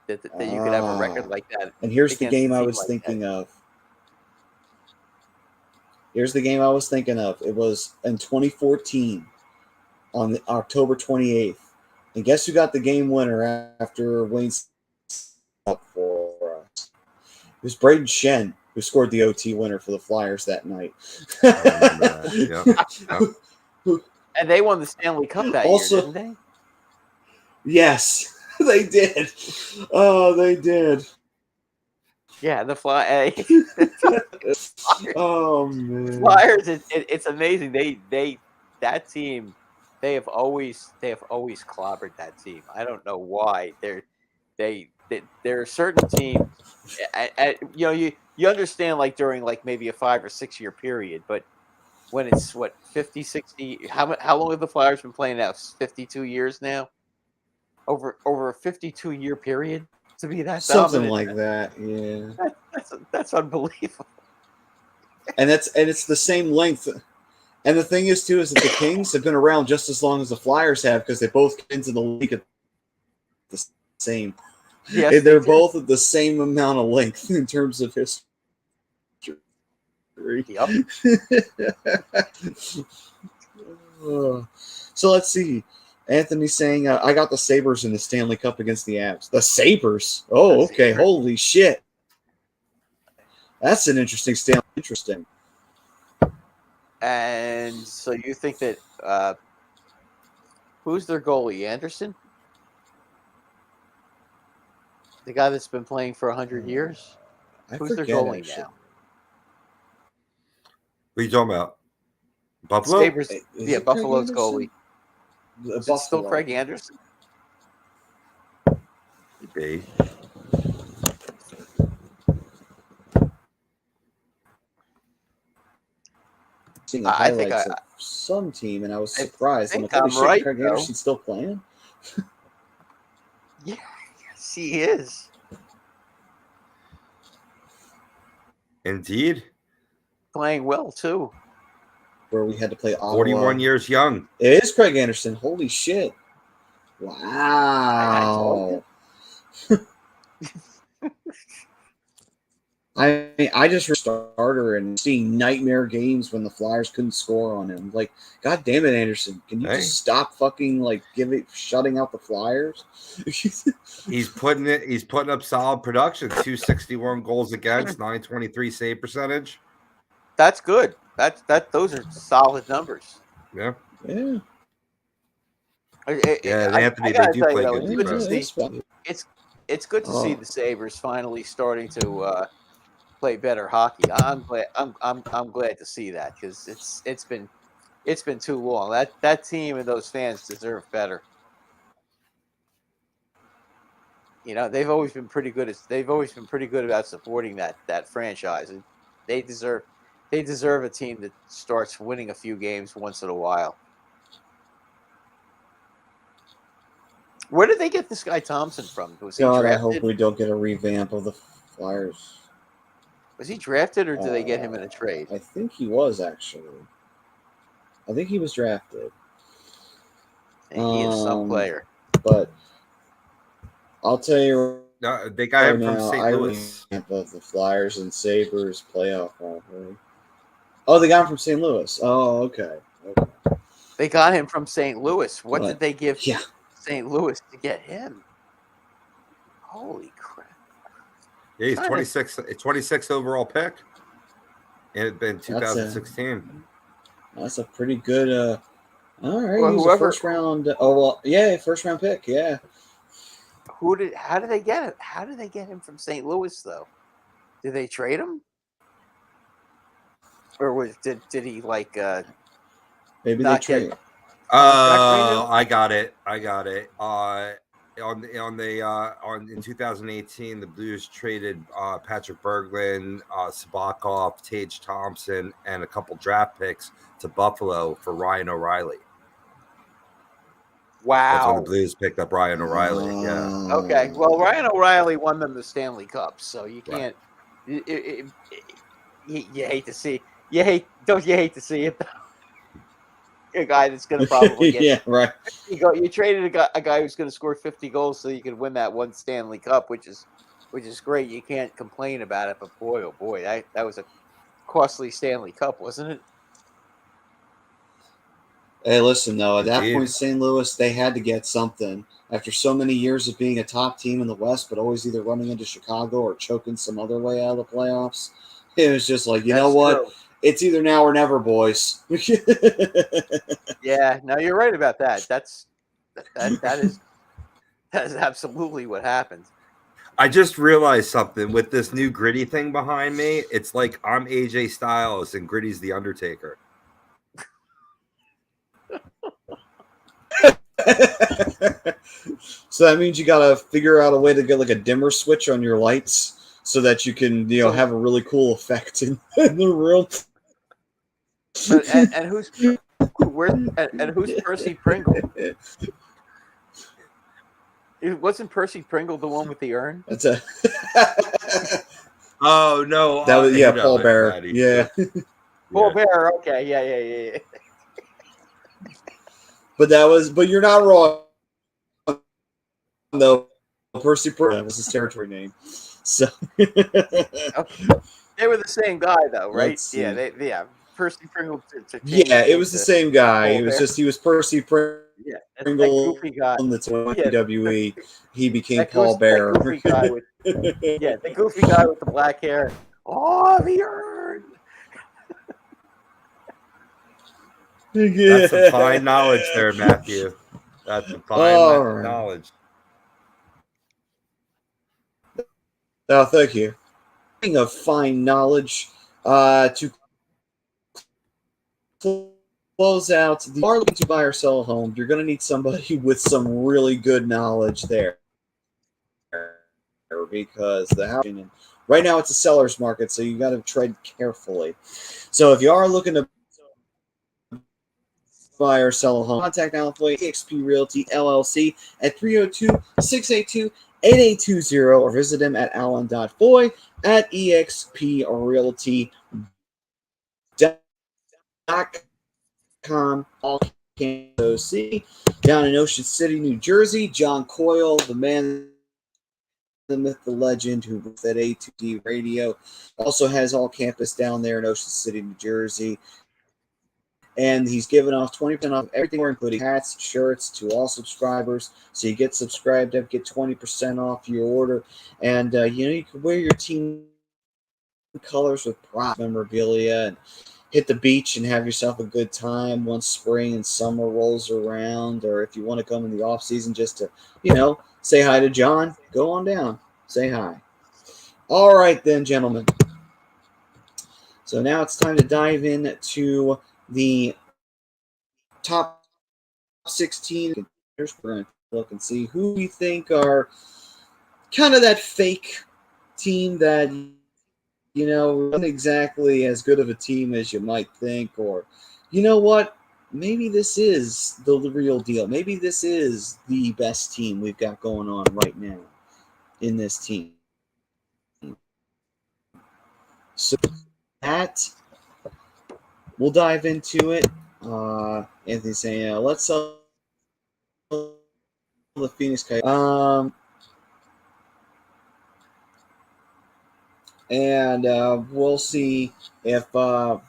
that you could have a record like that. And here's the game I was thinking of. Here's the game I was thinking of. It was in 2014 on October 28th. And guess who got the game winner after Wayne's up for us? It was Braden Shen who scored the OT winner for the Flyers that night. And they won the Stanley Cup that year, didn't they? Yes, they did. Oh, they did. Yeah, the Flyers. Oh man, Flyers! It's amazing. That team. They have always clobbered that team. I don't know why. They're a certain team. You understand like during like maybe a 5 or 6 year period, but when it's 50, 60, how long have the Flyers been playing now? 52 years now. Over a 52 year period to be that something dominant. like that. Yeah, that's unbelievable. And it's the same length. And the thing is too is that the Kings have been around just as long as the Flyers have because they both get into the league at the same. Yes, they're both at the same amount of length in terms of history. Yep. So let's see. Anthony's saying, I got the Sabres in the Stanley Cup against the Avs. The Sabres? Oh, The okay. Sabres. Holy shit. That's an interesting Stanley. Interesting. And so you think that who's their goalie? Anderson? The guy that's been playing for 100 years? I Who's their forget, goalie actually. now? What are you talking about? Buffalo? Sabres. Is Yeah, it Craig Buffalo's Anderson? goalie. Is it still Buffalo. Craig Anderson? Be. Seeing the I think highlights of some team, and I was surprised. think Holy I'm shit, right, Craig though. Anderson's still playing? Yes, he is. Indeed. Playing well, too. Where we had to play Ottawa. 41 years young. It is Craig Anderson. Holy shit. I told Wow. I mean, I just heard starter and seeing nightmare games when the Flyers couldn't score on him. Like, God damn it, Anderson. Can you Hey. just stop fucking shutting out the Flyers? He's putting up solid production. 261 goals against, 923 save percentage. That's good. Those are solid numbers. Yeah. Yeah. Yeah, Anthony, they do play good defense. It's good to see the Sabres finally starting to play better hockey. I'm glad to see that because it's been too long. That team and those fans deserve better. You know, they've always been pretty good about supporting that franchise. And they deserve a team that starts winning a few games once in a while. Where did they get this guy Thompson from? Was he God, drafted? I hope we don't get a revamp of the Flyers. Was he drafted or did they get him in a trade? I think he was, actually. I think he was drafted. And he is some player. But I'll tell you No, they got right him from now, St. I Louis. revamp of the Flyers and Sabres playoff rivalry. Oh, they got him from St. Louis. Oh, okay. They got him from St. Louis. What But, did they give yeah. St. Louis to get him? Holy crap. Yeah, he's 26 overall pick. And it's been 2016. That's a pretty good all right. Well, He's a whoever- first round first round pick, yeah. How did they get it? How did they get him from St. Louis though? Did they trade him? Or did he Maybe not they trade. get- I got it. In 2018, the Blues traded Patrick Berglund, Sabakov, Tage Thompson, and a couple draft picks to Buffalo for Ryan O'Reilly. That's when Wow. the Blues picked up Ryan O'Reilly. Yeah. Okay. Well, Ryan O'Reilly won them the Stanley Cup, so you can't. You hate to see. Don't you hate to see it? A guy that's going to probably get. Yeah, right. You traded a guy who's going to score 50 goals so you can win that one Stanley Cup, which is great. You can't complain about it. But boy, oh boy, that was a costly Stanley Cup, wasn't it? Hey, listen, though, at that Indeed. point, St. Louis, they had to get something. After so many years of being a top team in the West, but always either running into Chicago or choking some other way out of the playoffs, it was just like, you know what? True. It's either now or never, boys. Yeah, no, you're right about that. That is absolutely what happened. I just realized something with this new Gritty thing behind me. It's like I'm AJ Styles and Gritty's the Undertaker. So that means you got to figure out a way to get like a dimmer switch on your lights so that you can, have a really cool effect in the room. And who's Percy Pringle? Wasn't Percy Pringle the one with the urn? That's a Oh no, that was you know Paul it, Bearer. Maddie. Yeah. Paul Bearer. Okay, yeah. But you're not wrong though. Percy Pringle was his territory name. So Okay. They were the same guy though, right? Let's see. Yeah, Percy Pringle to change Yeah, his it name was the to same guy. It Paul was Bear? just he was Percy Yeah, that Pringle goofy guy. in the Yeah, WWE. He became that Paul Bear. goofy guy with the goofy guy with the black hair. Oh, the urn. That's some fine knowledge there, Matthew. That's some fine All right. knowledge. Oh, thank you. Speaking of fine knowledge, to close out, if you are looking to buy or sell a home, you're going to need somebody with some really good knowledge there. Because the housing, right now it's a seller's market, so you got to tread carefully. So if you are looking to buy or sell a home, contact Alan Floyd, eXp Realty LLC at 302-682-8820 or visit him at alan.foy at exprealty.com. All Kansas City. Down in Ocean City, New Jersey, John Coyle, the man, the myth, the legend, who works at A2D Radio, also has all campus down there in Ocean City, New Jersey. And he's giving off 20% off everything, including hats, shirts, to all subscribers. So you get subscribed up, get 20% off your order. And, you can wear your team colors with prop memorabilia and hit the beach and have yourself a good time once spring and summer rolls around. Or if you want to come in the off season just to, say hi to John, go on down. Say hi. All right then, gentlemen. So now it's time to dive into the top 16 contenders. We're going to look and see who we think are kind of that fake team that, isn't exactly as good of a team as you might think. Or, you know what? Maybe this is the real deal. Maybe this is the best team we've got going on right now in this team. So that, we'll dive into it. Anthony's saying, let's sell the Phoenix Coyotes. And we'll see if we'll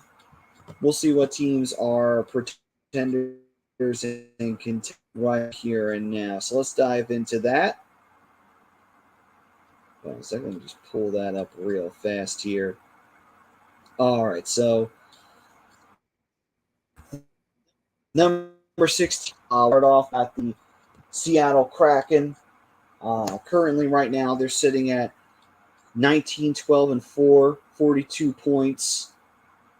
see what teams are pretenders and contenders right here and now. So let's dive into that. Hold on a second, let me just pull that up real fast here. All right, so number 16, I'll start off at the Seattle Kraken. Currently, right now, they're sitting at 19, 12, and 4, 42 points,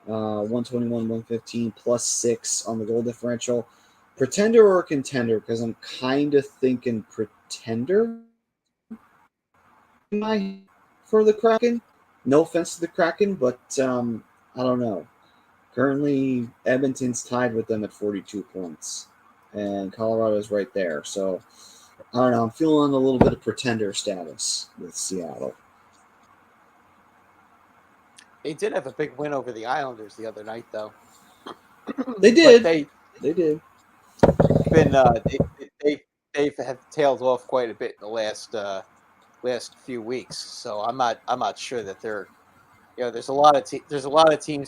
121, 115, plus 6 on the goal differential. Pretender or contender? Because I'm kind of thinking pretender for the Kraken. No offense to the Kraken, but I don't know. Currently, Edmonton's tied with them at 42 points, and Colorado's right there. So, I don't know. I'm feeling a little bit of pretender status with Seattle. They did have a big win over the Islanders the other night, though. They did. But they did. Been they have tailed off quite a bit in the last few weeks. So I'm not sure that they're, there's a lot of teams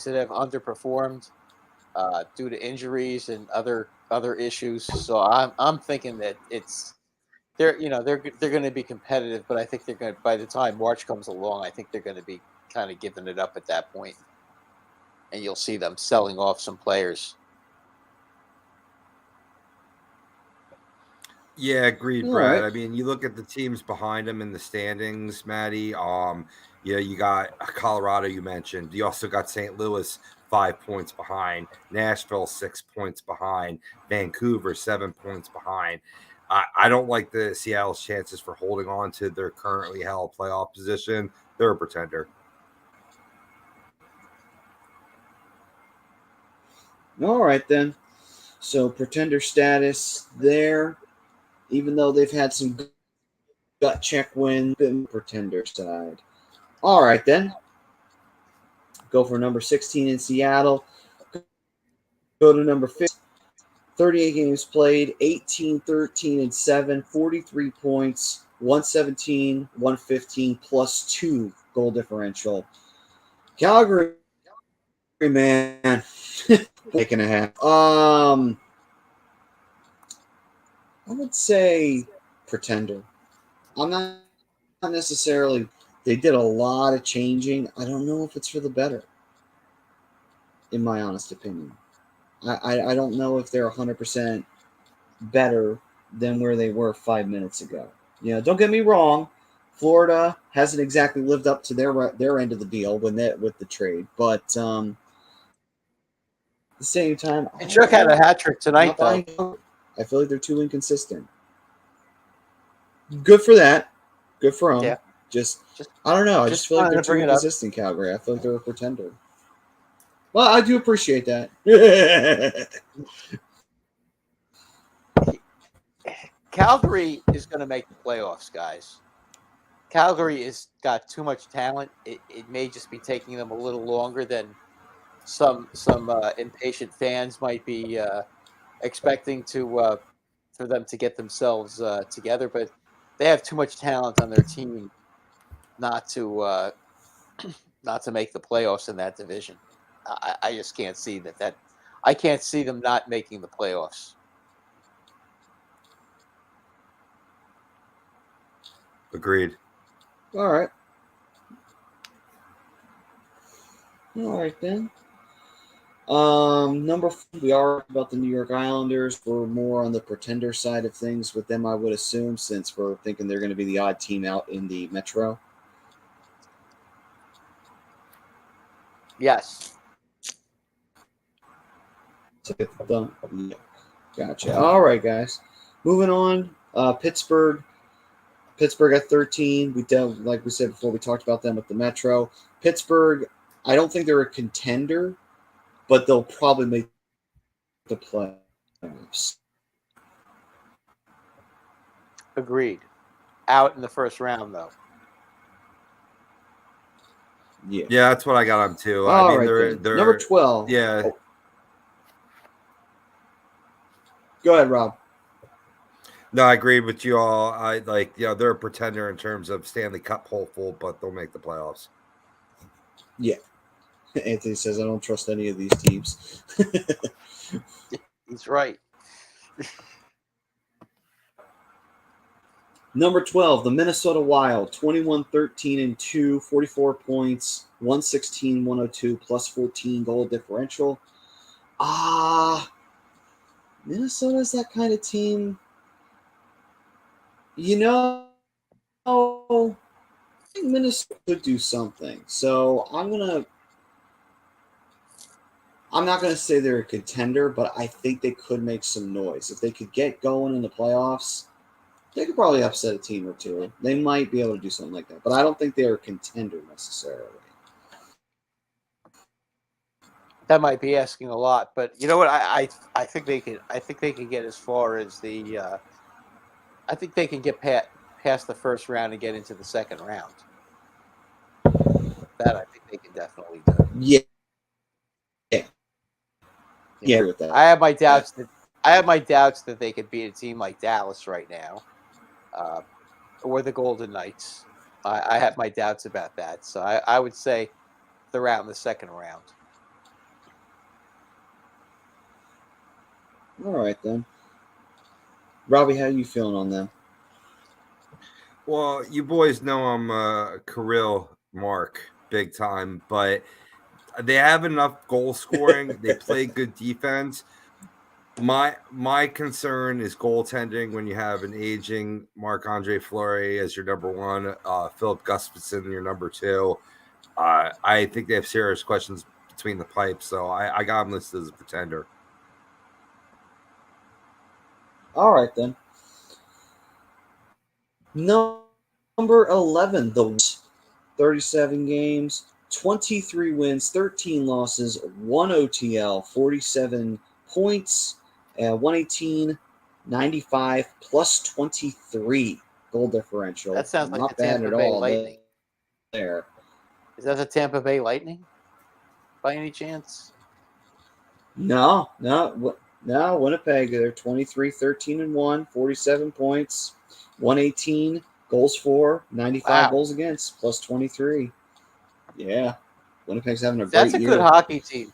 that have underperformed due to injuries and other issues. So I'm thinking that they're going to be competitive, but I think they're going to, by the time March comes along, I think they're going to be kind of giving it up at that point, and you'll see them selling off some players. Yeah, agreed, All Brad. right. I mean, you look at the teams behind them in the standings, Maddie. You got Colorado, you mentioned. You also got St. Louis 5 points behind, Nashville 6 points behind, Vancouver 7 points behind. I don't like the Seattle's chances for holding on to their currently held playoff position. They're a pretender. All right, then. So, pretender status there, even though they've had some gut check wins, pretender side. All right, then. Go for number 16 in Seattle. Go to number 15. 38 games played, 18, 13, and 7, 43 points, 117, 115, plus 2 goal differential. Calgary man. Taking a half. I would say Pretender. I'm not necessarily. They did a lot of changing. I don't know if it's for the better. In my honest opinion, I don't know if they're 100% better than where they were 5 minutes ago. You know, don't get me wrong. Florida hasn't exactly lived up to their end of the deal with the trade, but at the same time, And Chuck had a hat trick tonight, though. I feel like they're too inconsistent. Good for that. Good for them. Yeah. Just I don't know. I just feel like they're too inconsistent, Calgary. I feel like they're a pretender. Well, I do appreciate that. Calgary is going to make the playoffs, guys. Calgary has got too much talent. It may just be taking them a little longer than some impatient fans might be expecting for them to get themselves together. But they have too much talent on their team not to make the playoffs in that division. I just can't see that. I can't see them not making the playoffs. Agreed. All right then. Number 4, we are about the New York Islanders. We're more on the pretender side of things with them, I would assume, since we're thinking they're going to be the odd team out in the Metro. Yes. Yeah. Gotcha. All right, guys. Moving on. Pittsburgh at 13. Like we said before, we talked about them with the Metro. Pittsburgh, I don't think they're a contender, but they'll probably make the playoffs. Agreed. Out in the first round, though. Yeah, that's what I got them too. All I mean, right, they're number 12. Yeah. Oh. Go ahead, Rob. No, I agree with you all. They're a pretender in terms of Stanley Cup hopeful, but they'll make the playoffs. Yeah. Anthony says, I don't trust any of these teams. He's right. Number 12, the Minnesota Wild, 21-13-2, 44 points, 116-102, plus 14 goal differential. Minnesota's that kind of team. You know, I think Minnesota could do something. So I'm not gonna say they're a contender, but I think they could make some noise. If they could get going in the playoffs, they could probably upset a team or two. They might be able to do something like that. But I don't think they're a contender necessarily. That might be asking a lot, but you know what? I think they can. I think they can get as far as the. I think they can get past the first round and get into the second round. That I think they can definitely do. Yeah. With that. I have my doubts that they could beat a team like Dallas right now, or the Golden Knights. I have my doubts about that, so I would say they're out in the second round. All right then, Robbie, how are you feeling on them? Well, you boys know I'm a Kirill Mark big time, but they have enough goal scoring. They play good defense. My concern is goaltending when you have an aging Marc-Andre Fleury as your number 1, Philip Gustafsson your number 2. I think they have serious questions between the pipes, so I got them listed as a pretender. All right then. Number 11, the Wolves, 37 games, 23 wins, 13 losses, 1 OTL, 47 points, 118, 95, plus 23 goal differential. That sounds like not the bad Tampa at Bay all. Lightning. There. Is that the Tampa Bay Lightning, by any chance? No. Winnipeg, they're 23-13-1, 47 points, 118 goals for, 95 Wow. goals against, plus 23. Yeah. Winnipeg's having a That's great a year. good hockey team.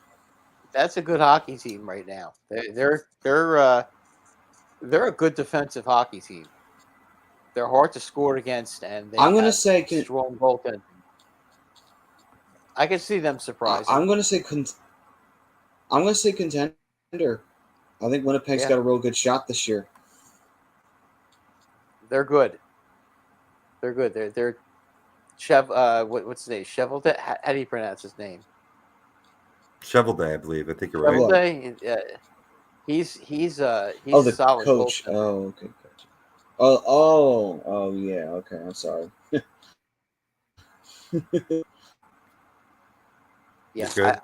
That's a good hockey team right now. They're a good defensive hockey team. They're hard to score against, and they I'm going to have say strong goaltending. I can see them surprising. I'm going to say contender. I think Winnipeg's got a real good shot this year. They're good. They're good. They're what's his name? Chevelday? How do you pronounce his name? Chevelday, I believe. I think you're right. Chevelday? He's the a solid coach. goaltender. Oh, okay. Oh, yeah. Okay, I'm sorry. Yeah, Good.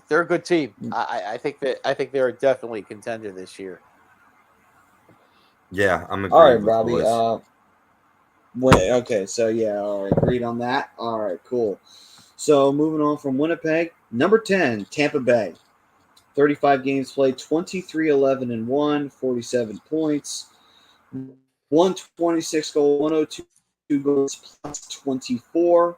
they're a good team. I think they're definitely a contender this year. Yeah, I'm agreeing. All right, with Robbie. boys. Okay, so yeah, all right, agreed on that. All right, cool. So moving on from Winnipeg, number 10, Tampa Bay. 35 games played, 23-11-1, 47 points, 126 goals, 102 goals plus 24.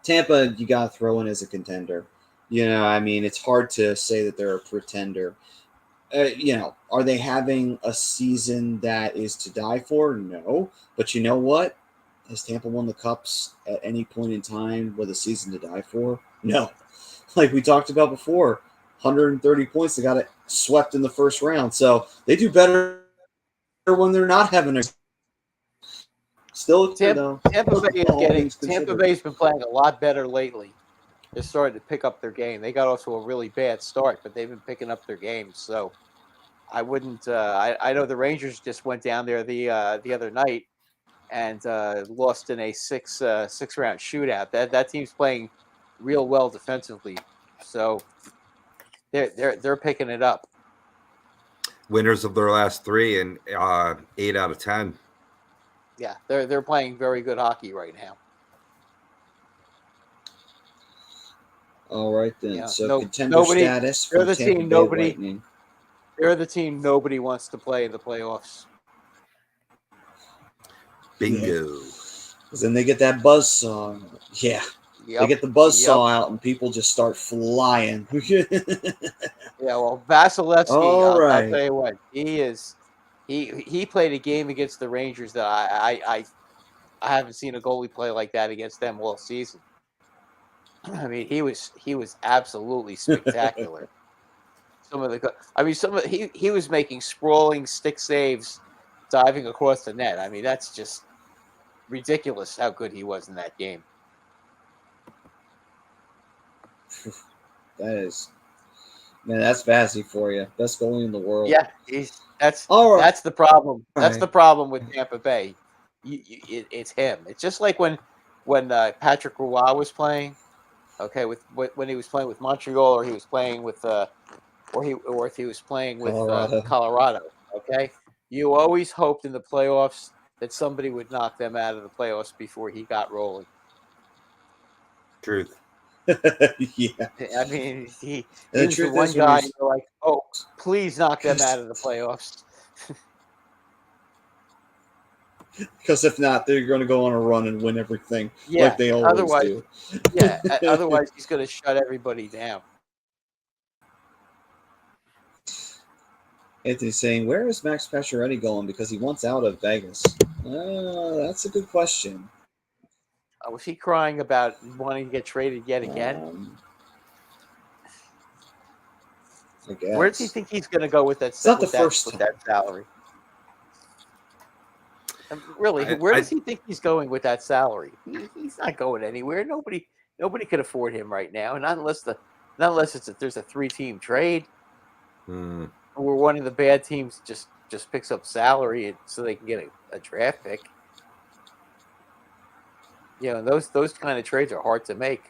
Tampa, you got to throw in as a contender. I mean, it's hard to say that they're a pretender. Are they having a season that is to die for? No. But you know what? Has Tampa won the Cups at any point in time with a season to die for? No. Like we talked about before, 130 points, they got it swept in the first round. So they do better when they're not having a. Still, Tampa Bay's been playing a lot better lately. They're starting to pick up their game. They got off to a really bad start, but they've been picking up their game. So I wouldn't. I know the Rangers just went down there the other night and lost in a six round shootout. That team's playing real well defensively. So they're picking it up. Winners of their last 3 and 8 out of 10. Yeah, they're playing very good hockey right now. All right then. Yeah, so contender status for the Tampa team Bay nobody. Lightning. They're the team nobody wants to play in the playoffs. Bingo. Because then they get that buzzsaw. Yeah. Yep. They get the buzzsaw out and people just start flying. Yeah, well, Vasilevsky, All right. I'll tell you what, he played a game against the Rangers that I haven't seen a goalie play like that against them all season. I mean, he was absolutely spectacular. He was making sprawling stick saves, diving across the net. I mean, that's just ridiculous how good he was in that game. That's Vazzy for you. Best goalie in the world. Yeah, that's the problem. That's the problem with Tampa Bay. It's him. It's just like when Patrick Roy was playing. Okay, when he was playing with Montreal, or he was playing with or if he was playing with Colorado. Okay, you always hoped in the playoffs that somebody would knock them out of the playoffs before he got rolling. Truth. Yeah. I mean, he was the one guy you're like, oh, please knock them out of the playoffs. Because if not, they're going to go on a run and win everything like they always do. Yeah, otherwise he's going to shut everybody down. Anthony's saying, where is Max Pacioretty going? Because he wants out of Vegas. That's a good question. Was he crying about wanting to get traded yet again? I guess. Where does he think he's going to go with that? It's not the first time. That salary. Really, where does he think he's going with that salary? He's not going anywhere. Nobody could afford him right now, not unless there's a 3-team trade, where one of the bad teams just picks up salary so they can get a draft pick. You know, those kind of trades are hard to make.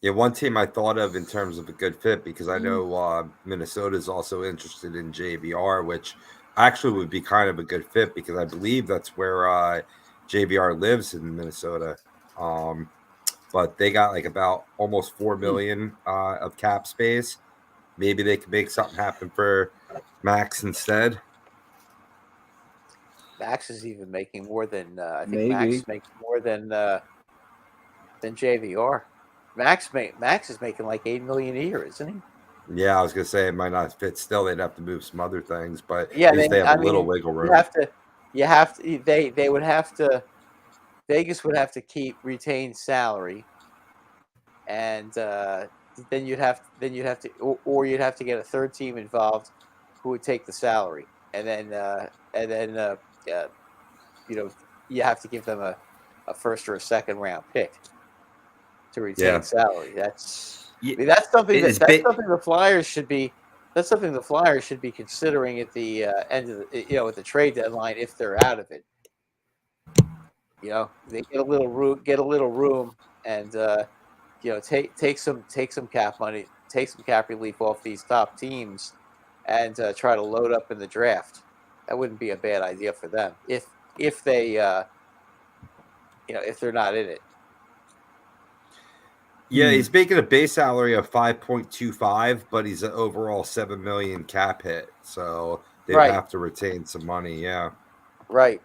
Yeah, one team I thought of in terms of a good fit, because I know Minnesota is also interested in JVR, which actually would be kind of a good fit because I believe that's where JVR lives in Minnesota. But they got like about almost $4 million of cap space. Maybe they could make something happen for Max instead. Max is even making more than I think Maybe. Max makes more than JVR. Max is making like $8 million a year, isn't he? Yeah, I was gonna say it might not fit. Still, they'd have to move some other things, but Yeah, at least they have a little wiggle room. They would have to. Vegas would have to retain salary, and then you'd have to, or you'd have to get a third team involved, who would take the salary, and then you have to give them a first or a second round pick to retain salary. That's something the Flyers should be. That's something the Flyers should be considering at the end of at the trade deadline if they're out of it. They get a little room, and take some cap money, take some cap relief off these top teams, and try to load up in the draft. That wouldn't be a bad idea for them if they if they're not in it. Yeah, he's making a base salary of 5.25, but he's an overall $7 million cap hit, so they have to retain some money. Yeah, right.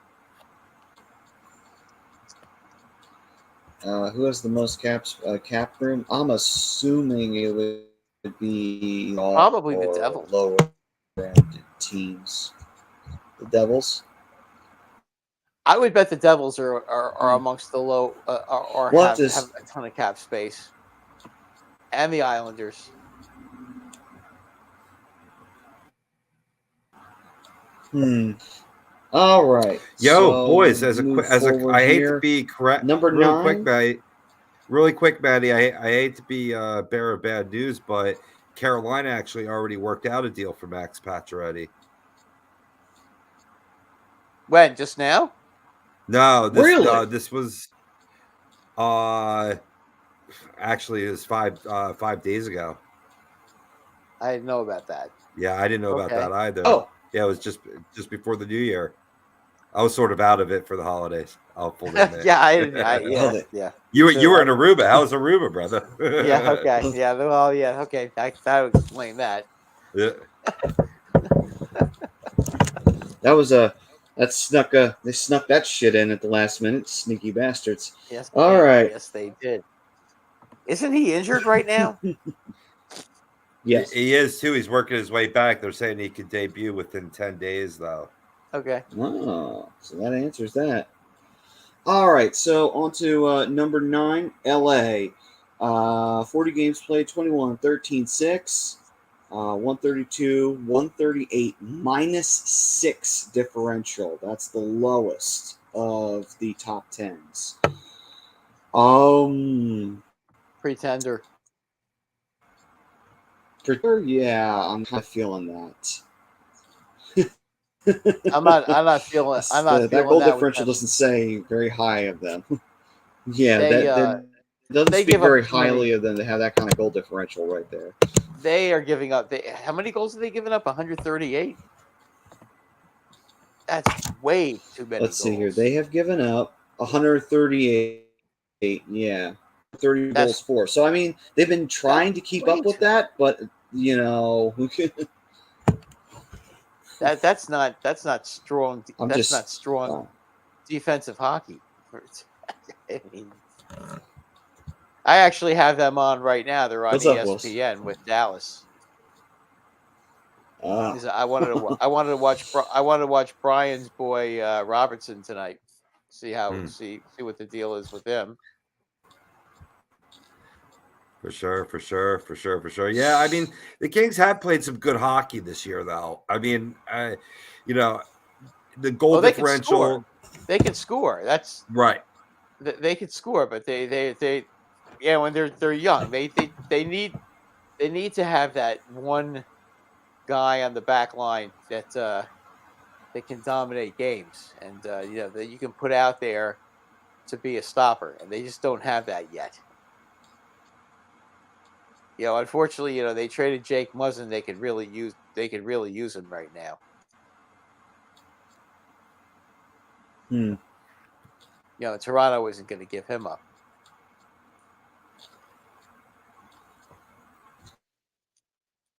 Who has the most cap room? I'm assuming it would be probably the Devils. Lower ranked teams. The Devils. I would bet the Devils are amongst the low or have a ton of cap space, and the Islanders. All right. Yo, boys, I hate to be correct. Number 9. Really quick, Maddie. I hate to be bearer of bad news, but Carolina actually already worked out a deal for Max Pacioretty. When? Just now? No, really? This was actually it was 5 days ago. I didn't know about that. Yeah, I didn't know about that either. Oh, yeah, it was just before the new year. I was sort of out of it for the holidays. I'll pull that in. Yeah. You were in Aruba. How was Aruba, brother? Yeah. Okay. Yeah. Well. Yeah. Okay. That would explain that. Yeah. They snuck that shit in at the last minute. Sneaky bastards. Yes. All right. Yes, they did. Isn't he injured right now? Yes, he is too. He's working his way back. They're saying he could debut within 10 days, though. Okay. Oh, so that answers that. All right, so on to number 9, LA. 40 games played, 21, 13, 6, 132, 138, -6 differential. That's the lowest of the top 10s. Pretender. Yeah, I'm kind of feeling that. I'm not feeling. That goal differential doesn't say very high of them. Yeah, that doesn't speak very highly of them to have that kind of goal differential right there. They are giving up. How many goals have they given up? 138. That's way too many. Let's see here. They have given up 138. Yeah, 30 goals for. So I mean, they've been trying to keep up with that, but That's not strong. That's not strong defensive hockey. I actually have them on right now. They're on ESPN with Dallas. I wanted to watch Brian's boy Robertson tonight. See what the deal is with him. For sure. Yeah, I mean, the Kings have played some good hockey this year, though. I mean, the goal differential. They can score. That's right. They can score, but they when they're young, they need to have that one guy on the back line that can dominate games and that you can put out there to be a stopper, and they just don't have that yet. Unfortunately, they traded Jake Muzzin. They could really use him right now. Toronto isn't going to give him up.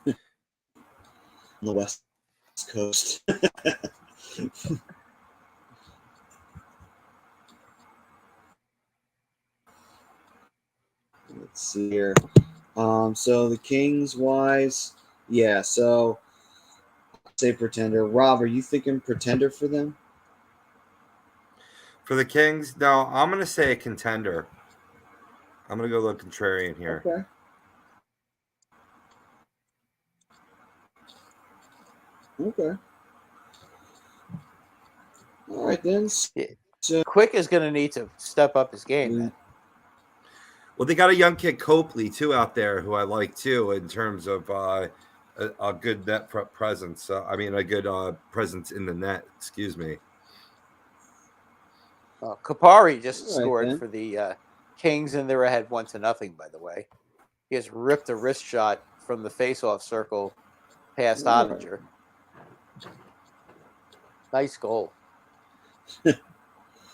On the West Coast. Let's see here. So the Kings wise, yeah. So say pretender. Rob, are you thinking pretender for them? For the Kings, no, I'm going to say a contender. I'm going to go a little contrarian here. Okay. Okay. All right then. Quick is going to need to step up his game. Then. Well, they got a young kid, Copley, too, out there who I like, too, in terms of a good net presence. I mean, a good presence in the net, excuse me. Kapari just scored for the Kings, and they're ahead 1-0, by the way. He has ripped a wrist shot from the face-off circle past Ottinger. Nice goal.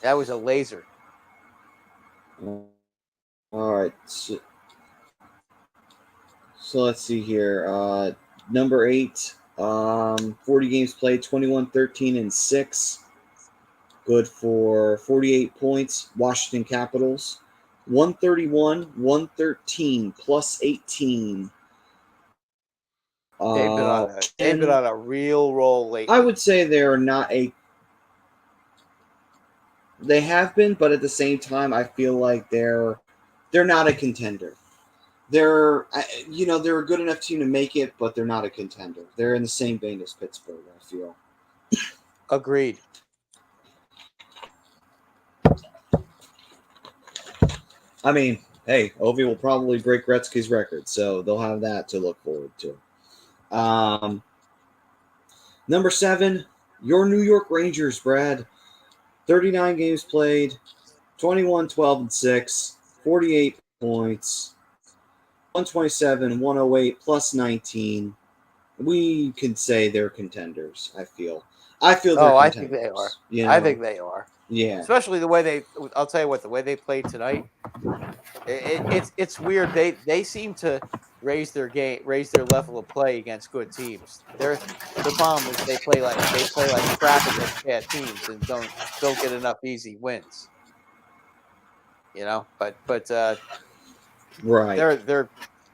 That was a laser. All right. So let's see here. Number 8, 40 games played, 21-13-6. Good for 48 points. Washington Capitals. 131, 113, plus 18. They've been on a real roll lately. I would say they're not a. They have been, but at the same time, I feel like they're not a contender. They're a good enough team to make it, but they're not a contender. They're in the same vein as Pittsburgh, I feel. Agreed. I mean, hey, Ovi will probably break Gretzky's record, so they'll have that to look forward to. Number 7, your New York Rangers, Brad. 39 games played, 21-12-6, 48 points, 127, 108, plus 19. We can say they're contenders, I feel. I feel they're contenders. I think they are. You know? I think they are. Yeah. Especially the way I'll tell you what, the way they played tonight, it's weird. They seem to raise their level of play against good teams. The problem is they play like crap against bad teams and don't get enough easy wins. You know, but right.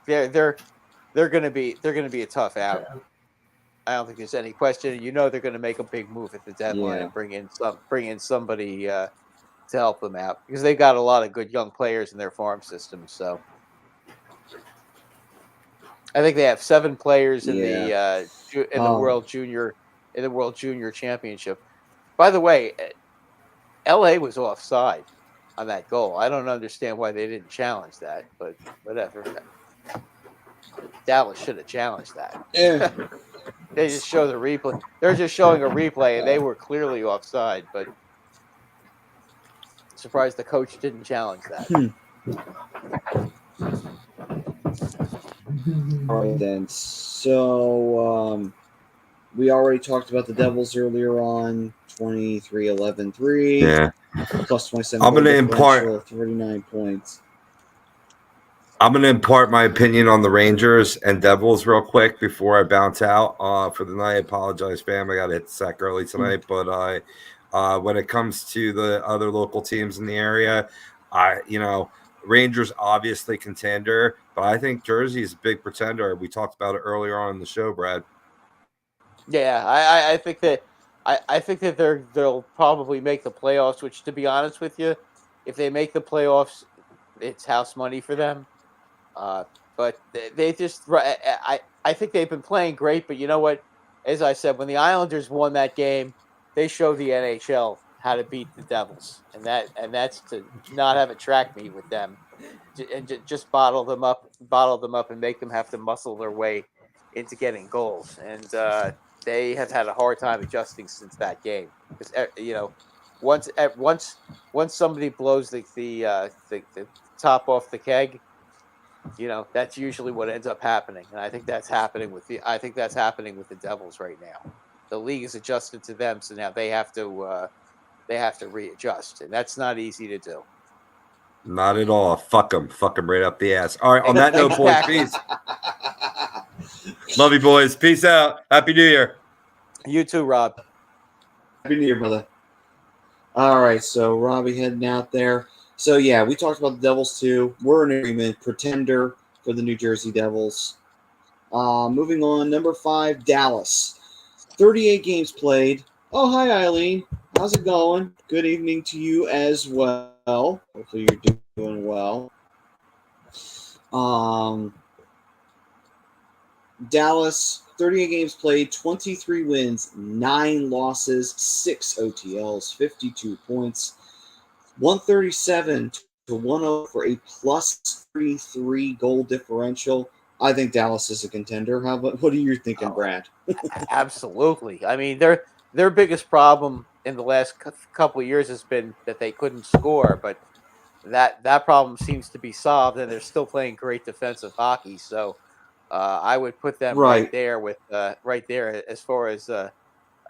They're gonna be a tough out. I don't think there's any question. You know they're going to make a big move at the deadline and bring in somebody to help them out because they've got a lot of good young players in their farm system. So I think they have 7 players in the World Junior Championship. By the way, LA was offside on that goal. I don't understand why they didn't challenge that, but whatever. Dallas should have challenged that. Yeah. They just show the replay. They're just showing a replay, and they were clearly offside. But surprised the coach didn't challenge that. All right, then. So we already talked about the Devils earlier on. 23-11-3. Yeah. Plus 27. I'm going to impart 39 points. I'm going to impart my opinion on the Rangers and Devils real quick before I bounce out for the night. I apologize, fam. I got to hit the sack early tonight. But when it comes to the other local teams in the area, Rangers obviously contender, but I think Jersey is a big pretender. We talked about it earlier on in the show, Brad. Yeah, I think that they'll probably make the playoffs. Which, to be honest with you, if they make the playoffs, it's house money for them. But they just, I think they've been playing great. But you know what? As I said, when the Islanders won that game, they showed the NHL how to beat the Devils, and that's to not have a track meet with them, and just bottle them up, and make them have to muscle their way into getting goals. And they have had a hard time adjusting since that game. Because once somebody blows the top off the keg, that's usually what ends up happening. And I think that's happening with the Devils right now. The league is adjusted to them, so now they have to readjust, and that's not easy to do. Not at all. Fuck them right up the ass. All right. On that note, boys, peace. Love you, boys. Peace out. Happy New Year. You too, Rob. Happy New Year, brother. All right, so Robbie heading out there. So, yeah, we talked about the Devils, too. We're in agreement. Pretender for the New Jersey Devils. Moving on, number 5, Dallas. 38 games played. Oh, hi, Eileen. How's it going? Good evening to you as well. Hopefully you're doing well. Dallas, 38 games played, 23 wins, 9 losses, 6 OTLs, 52 points, 137 to 1-0 for a plus 33 goal differential. I think Dallas is a contender. What are you thinking, Brad? Absolutely. I mean, their biggest problem in the last couple of years has been that they couldn't score, but that problem seems to be solved, and they're still playing great defensive hockey. So I would put them right there with right there as far as a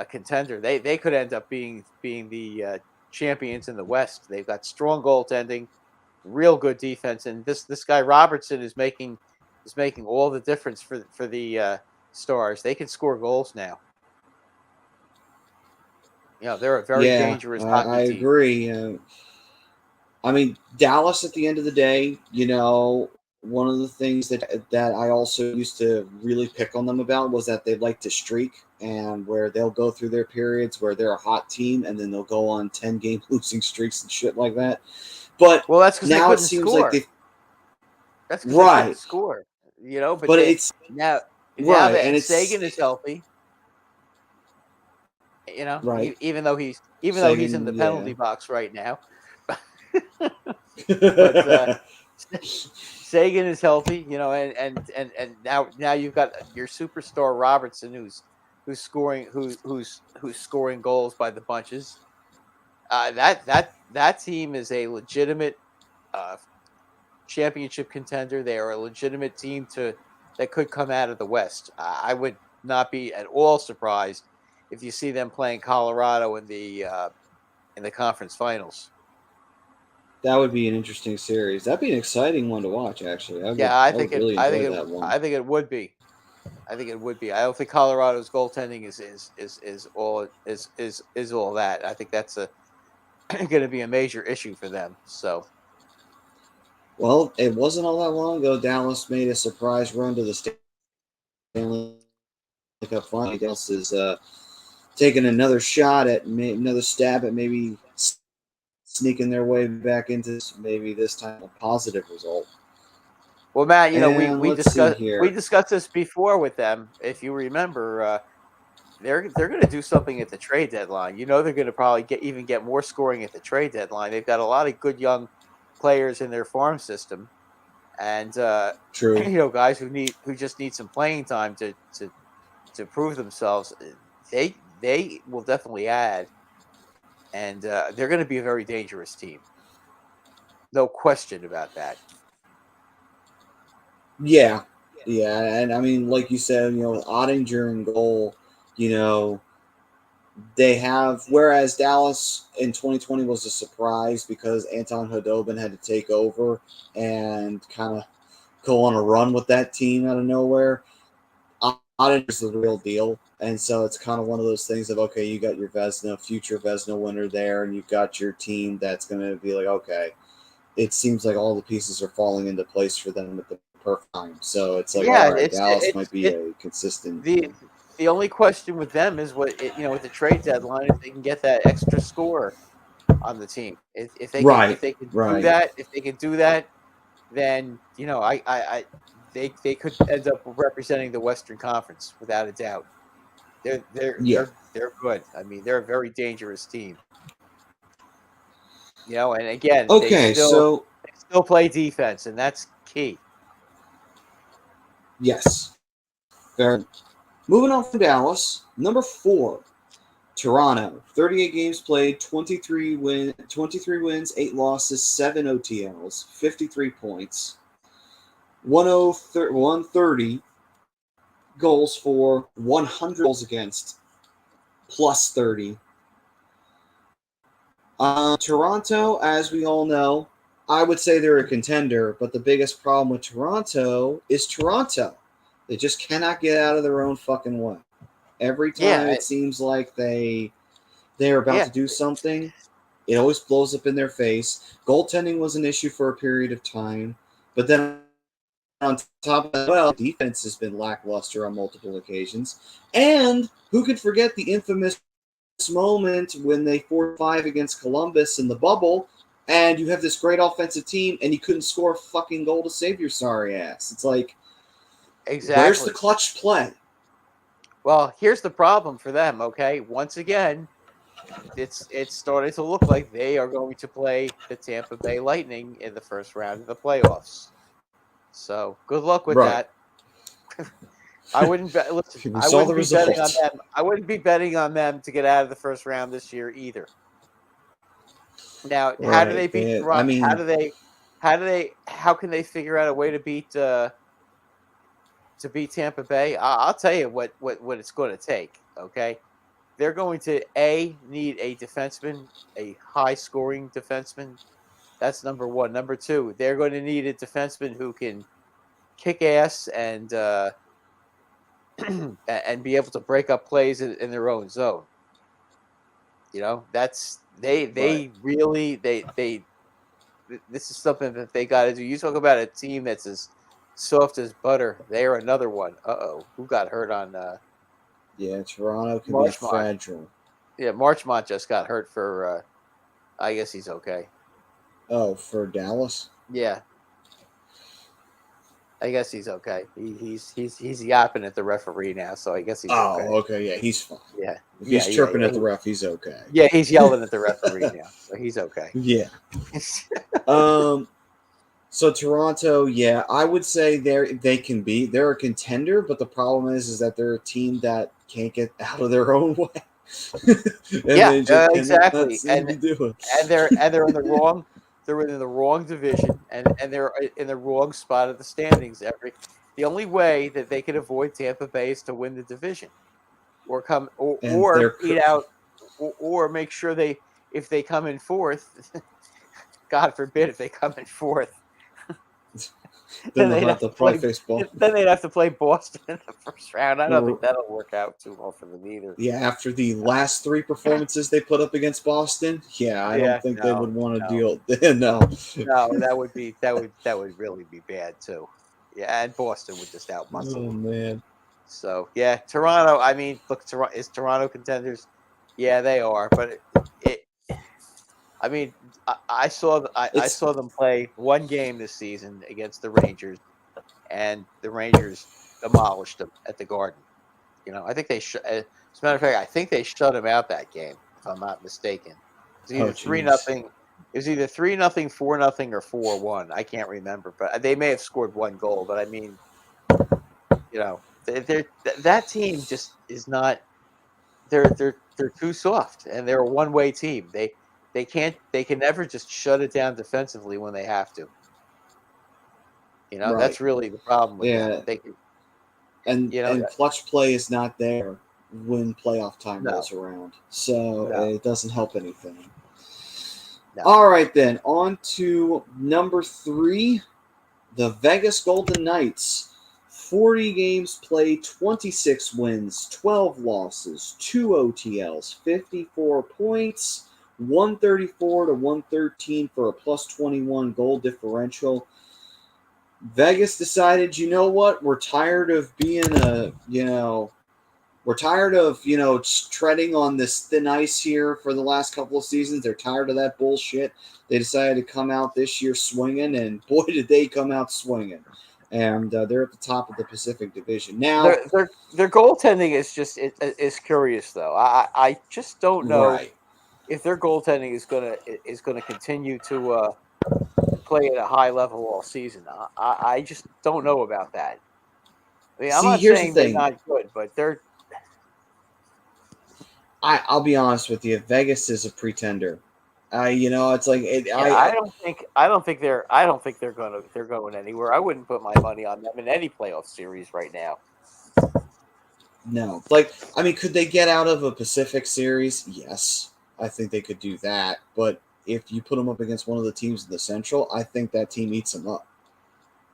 contender. They could end up being the champions in the West. They've got strong goaltending, real good defense, and this guy Robertson is making all the difference for the Stars. They can score goals now. They're a very dangerous hockey I team. agree. I mean, Dallas at the end of the day, one of the things that I also used to really pick on them about was that they like to streak, and where they'll go through their periods where they're a hot team and then they'll go on 10-game losing streaks and shit like that. But that's because now it seems like they That's because they couldn't score. But it's now right, that and Sagan is healthy. Right. Even though he's in the penalty box right now. But Sagan is healthy, and now you've got your superstar Robertson who's scoring goals by the bunches. That team is a legitimate championship contender. They are a legitimate team that could come out of the West. I would not be at all surprised if you see them playing Colorado in the conference finals. That would be an interesting series. That'd be an exciting one to watch, actually. I think it would be. I think it would be. I don't think Colorado's goaltending is all that. I think that's going to be a major issue for them. So, well, it wasn't all that long ago. Dallas made a surprise run to the Stanley Cup Finals. Dallas is taking another stab at maybe sneaking their way back into this time a positive result. Well, Matt, we discussed this before with them. If you remember, they're going to do something at the trade deadline. They're going to probably get more scoring at the trade deadline. They've got a lot of good young players in their farm system, and true, guys who just need some playing time to prove themselves. They will definitely add, and they're going to be a very dangerous team. No question about that. Yeah, and I mean, like you said, Ottinger in goal, they have, whereas Dallas in 2020 was a surprise because Anton Khudobin had to take over and kind of go on a run with that team out of nowhere. Ottinger's the real deal. And so it's kind of one of those things of, okay, you got your future Vezina winner there, and you've got your team that's going to be like, okay, it seems like all the pieces are falling into place for them at the perfect time. So it's like, all right, Dallas might be a consistent. The only question with them is with the trade deadline, if they can get that extra score on the team. If they can do that, then they could end up representing the Western Conference without a doubt. They're good. I mean, they're a very dangerous team. And again, they still play defense, and that's key. Yes. Fair. Moving on from Dallas, number 4, Toronto. 38 games played, 23 wins, 8 losses, 7 OTLs, 53 points, 130 goals for, 100 goals against, plus 30. Toronto, as we all know, I would say they're a contender, but the biggest problem with Toronto is Toronto. They just cannot get out of their own fucking way. Every time it seems like they're about to do something, It always blows up in their face. Goaltending was an issue for a period of time, but then on top of that, well, defense has been lackluster on multiple occasions. And who could forget the infamous moment when they 4-5 against Columbus in the bubble, and you have this great offensive team, and you couldn't score a fucking goal to save your sorry ass. It's like, Exactly. where's the clutch play? Well, here's the problem for them, okay? Once again, it's starting to look like they are going to play the Tampa Bay Lightning in the first round of the playoffs. So good luck with Right. that. I wouldn't bet. Listen, We I saw wouldn't the be betting on results. them. I wouldn't be betting on them to get out of the first round this year either. Now, how do they Right. beat? I mean, How can they figure out a way to beat Tampa Bay? I'll tell you what it's going to take. Okay, they're going to need a defenseman, a high scoring defenseman. That's number one. Number two, they're going to need a defenseman who can kick ass and and be able to break up plays in their own zone. You know, that's they really this is something that they got to do. You talk about a team that's as soft as butter. They are another one. Who got hurt on? Yeah, Toronto can Marchmont. be fragile. Yeah, Marchmont just got hurt for. I guess he's okay. Oh, for Dallas? Yeah, I guess he's okay. He's yapping at the referee now, so I guess he's okay. Oh, okay, yeah, he's fine. Yeah, If he's chirping at the ref, he's okay. Yeah, he's yelling at the referee now, so he's okay. Yeah. So Toronto, yeah, I would say they're a contender, but the problem is that they're a team that can't get out of their own way. Exactly. And they're in the wrong. They're in the wrong division, and they're in the wrong spot of the standings. The only way that they can avoid Tampa Bay is to win the division, or beat out, or make sure if they come in fourth, God forbid if they come in fourth, then they'd have to play baseball. Then they'd have to play Boston in the first round. I don't think that'll work out too well for them either. Yeah, after the last three performances they put up against Boston, I don't think they would want to deal. No, that would really be bad too. Yeah, and Boston would just outmuscle. Oh man. So yeah, Toronto. I mean, look, is Toronto contenders? Yeah, they are. But I mean, I saw them play one game this season against the Rangers, and the Rangers demolished them at the Garden. You know, I think they as a matter of fact, I think they shut them out that game, if I'm not mistaken. It was either 3-0. It was either 3-0, 4-0, or 4-1. I can't remember, but they may have scored one goal. But I mean, you know, that team just is not. They're too soft, and they're a one-way team. They can never just shut it down defensively when they have to. You know, that's really the problem with them. And clutch play is not there when playoff time rolls around. So it doesn't help anything. No. All right, then. On to number 3, the Vegas Golden Knights. 40 games played, 26 wins, 12 losses, 2 OTLs, 54 points, 134 to 113 for a plus 21 goal differential. Vegas decided, you know what? We're tired of being treading on this thin ice here for the last couple of seasons. They're tired of that bullshit. They decided to come out this year swinging, and boy, did they come out swinging. And they're at the top of the Pacific Division now. Their goaltending is curious, though. I just don't know if their goaltending is gonna continue to play at a high level all season. I just don't know about that. I mean, I'm not saying they're not good, but they're. I'll be honest with you. Vegas is a pretender. It's like I don't think they're going anywhere. I wouldn't put my money on them in any playoff series right now. No, could they get out of a Pacific series? Yes, I think they could do that. But if you put them up against one of the teams in the Central, I think that team eats them up.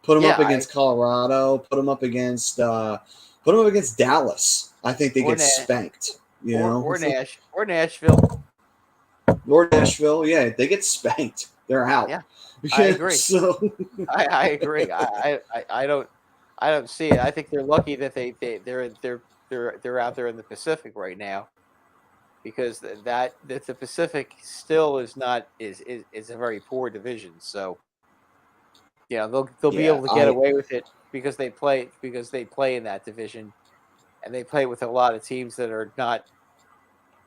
Put them up against Colorado. Put them up against Dallas. I think they get spanked. Or Nashville. Or Nashville, yeah, they get spanked. They're out. Yeah, I agree. So I agree. I don't see it. I think they're lucky that they're out there in the Pacific right now, because that the Pacific still is not is a very poor division. So they'll be yeah, able to get away with it because they play in that division, and they play with a lot of teams that are not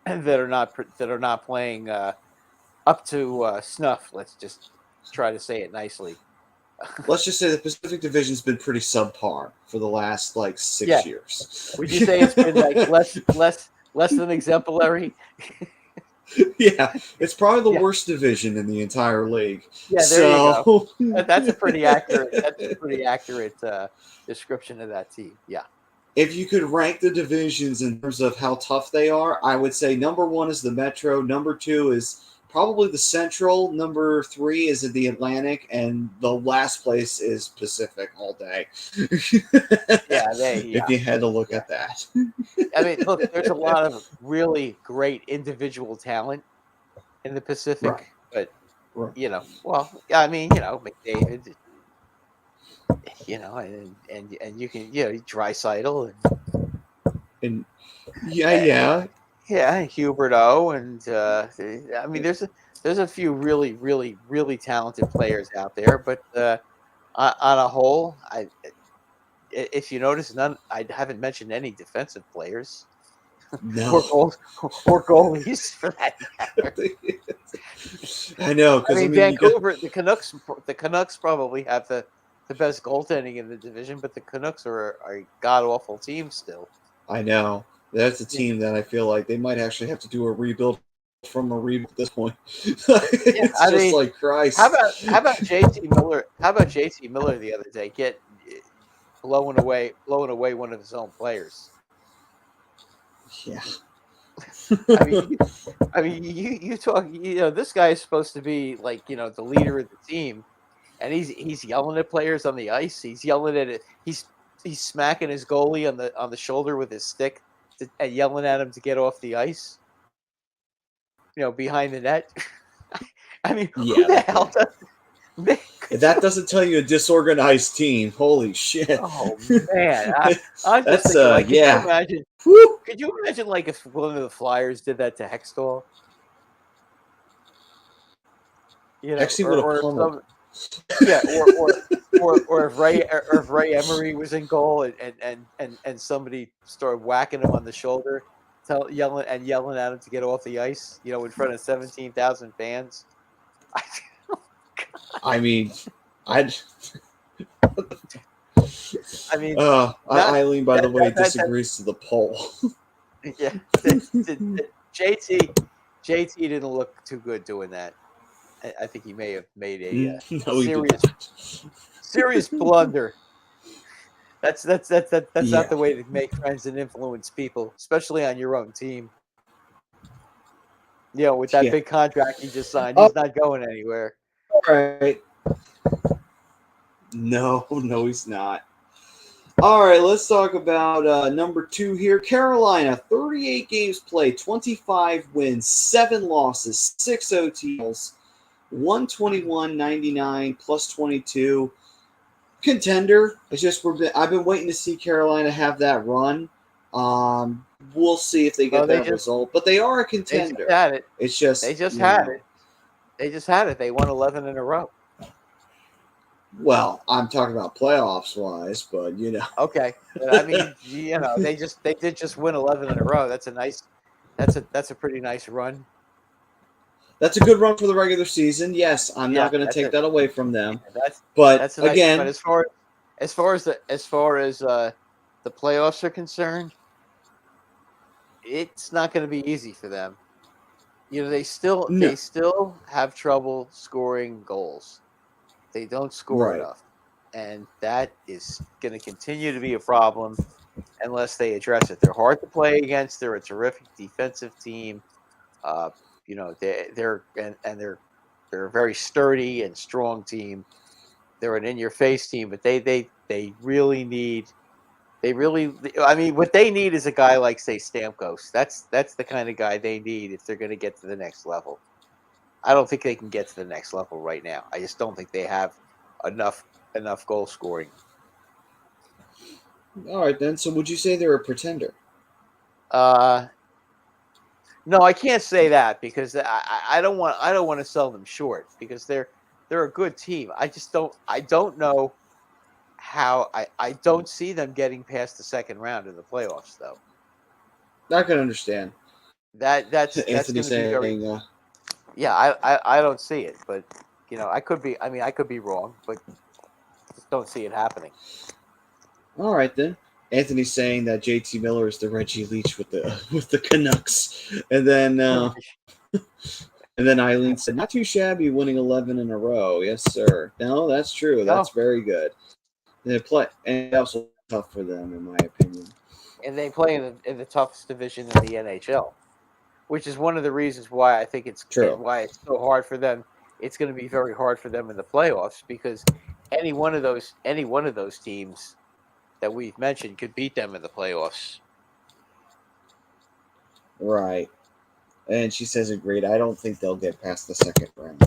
that are not playing up to snuff. Let's just try to say it nicely. let's just say the Pacific Division's been pretty subpar for the last like 6 Yeah. years. Would you say it's been like less than exemplary? Yeah, it's probably the Yeah. worst division in the entire league. Yeah, there you go. That's a pretty accurate. That's a pretty accurate description of that team. Yeah. If you could rank the divisions in terms of how tough they are, I would say number 1 is the Metro, number 2 is probably the Central, number 3 is the Atlantic, and the last place is Pacific all day. Yeah, If you had to look at that. I mean, look, there's a lot of really great individual talent in the Pacific, Right. but Right. I mean, McDavid, and you can, Draisaitl And yeah. and Hubert O, and I mean, there's a few really, really, really talented players out there, but on a whole, if you notice, I haven't mentioned any defensive players. No. or goalies for that matter. I know, because Vancouver, the Canucks probably have the best goaltending in the division, but the Canucks are a god awful team still. I know. That's a team that I feel like they might actually have to do a rebuild from a rebuild at this point. It's like Christ. How about JT Miller? How about JT Miller the other day blowing away one of his own players? Yeah. I mean, you talk. This guy is supposed to be like the leader of the team, and he's yelling at players on the ice. He's yelling at it. He's smacking his goalie on the shoulder with his stick and yelling at him to get off the ice. Behind the net. I mean, who the hell does? If that doesn't tell you a disorganized team, holy shit! Oh man, I'm just That's thinking, yeah. Could you imagine like if one of the Flyers did that to Hextall? Actually, would have pummeled. Yeah, or if Ray Emery was in goal and somebody started whacking him on the shoulder, yelling at him to get off the ice, in front of 17,000 fans. I mean, Eileen, by the way, disagrees to the poll. Yeah, JT didn't look too good doing that. I think he may have made a serious blunder. That's not the way to make friends and influence people, especially on your own team. With that big contract he just signed, he's not going anywhere. All right. No, he's not. All right, let's talk about number 2 here. Carolina, 38 games played, 25 wins, 7 losses, 6 OTs, 121.99 plus 22. Contender. I've been waiting to see Carolina have that run. We'll see if they get that result, but they are a contender. They just had it. It's just they just had it. They just had it. They won 11 in a row. Well, I'm talking about playoffs wise, but Okay, I mean, they did just win 11 in a row. That's a pretty nice run. That's a good run for the regular season. Yes, I'm not going to take that away from them. But again, as far as the playoffs are concerned, it's not going to be easy for them. They still have trouble scoring goals. They don't score enough, and that is going to continue to be a problem unless they address it. They're hard to play against. They're a terrific defensive team. They're a very sturdy and strong team. They're an in-your-face team, but they really need They really, I mean, what they need is a guy like, say, Stamkos. That's the kind of guy they need if they're going to get to the next level. I don't think they can get to the next level right now. I just don't think they have enough goal scoring. All right, then. So would you say they're a pretender? No, I can't say that because I don't want to sell them short because they're a good team. I don't know how I don't see them getting past the second round of the playoffs though. I can understand. That's Anthony going to be very. saying, Yeah, I don't see it, but I could be. I mean, I could be wrong, but just don't see it happening. all right, then. Anthony's saying that JT Miller is the Reggie Leach with the Canucks, and then Eileen said, "Not too shabby, winning 11 in a row." Yes, sir. No, that's true. That's very good. They play, and also tough for them, in my opinion. And they play in the toughest division in the NHL, which is one of the reasons why I think it's True. why it's so hard for them. It's going to be very hard for them in the playoffs because any one of those teams that we've mentioned could beat them in the playoffs. Right. And she says, agreed. I don't think they'll get past the second round.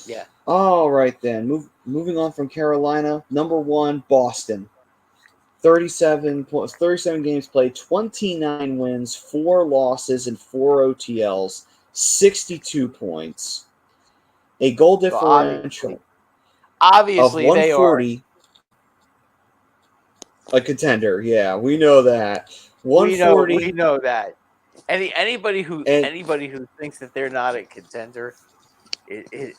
Yeah. All right, then. Moving on from Carolina. Number 1, Boston. 37 games played, 29 wins, 4 losses, and 4 OTLs, 62 points. A goal differential obviously of they are 140. A contender, yeah, we know that. 140. We know that. Anybody who thinks that they're not a contender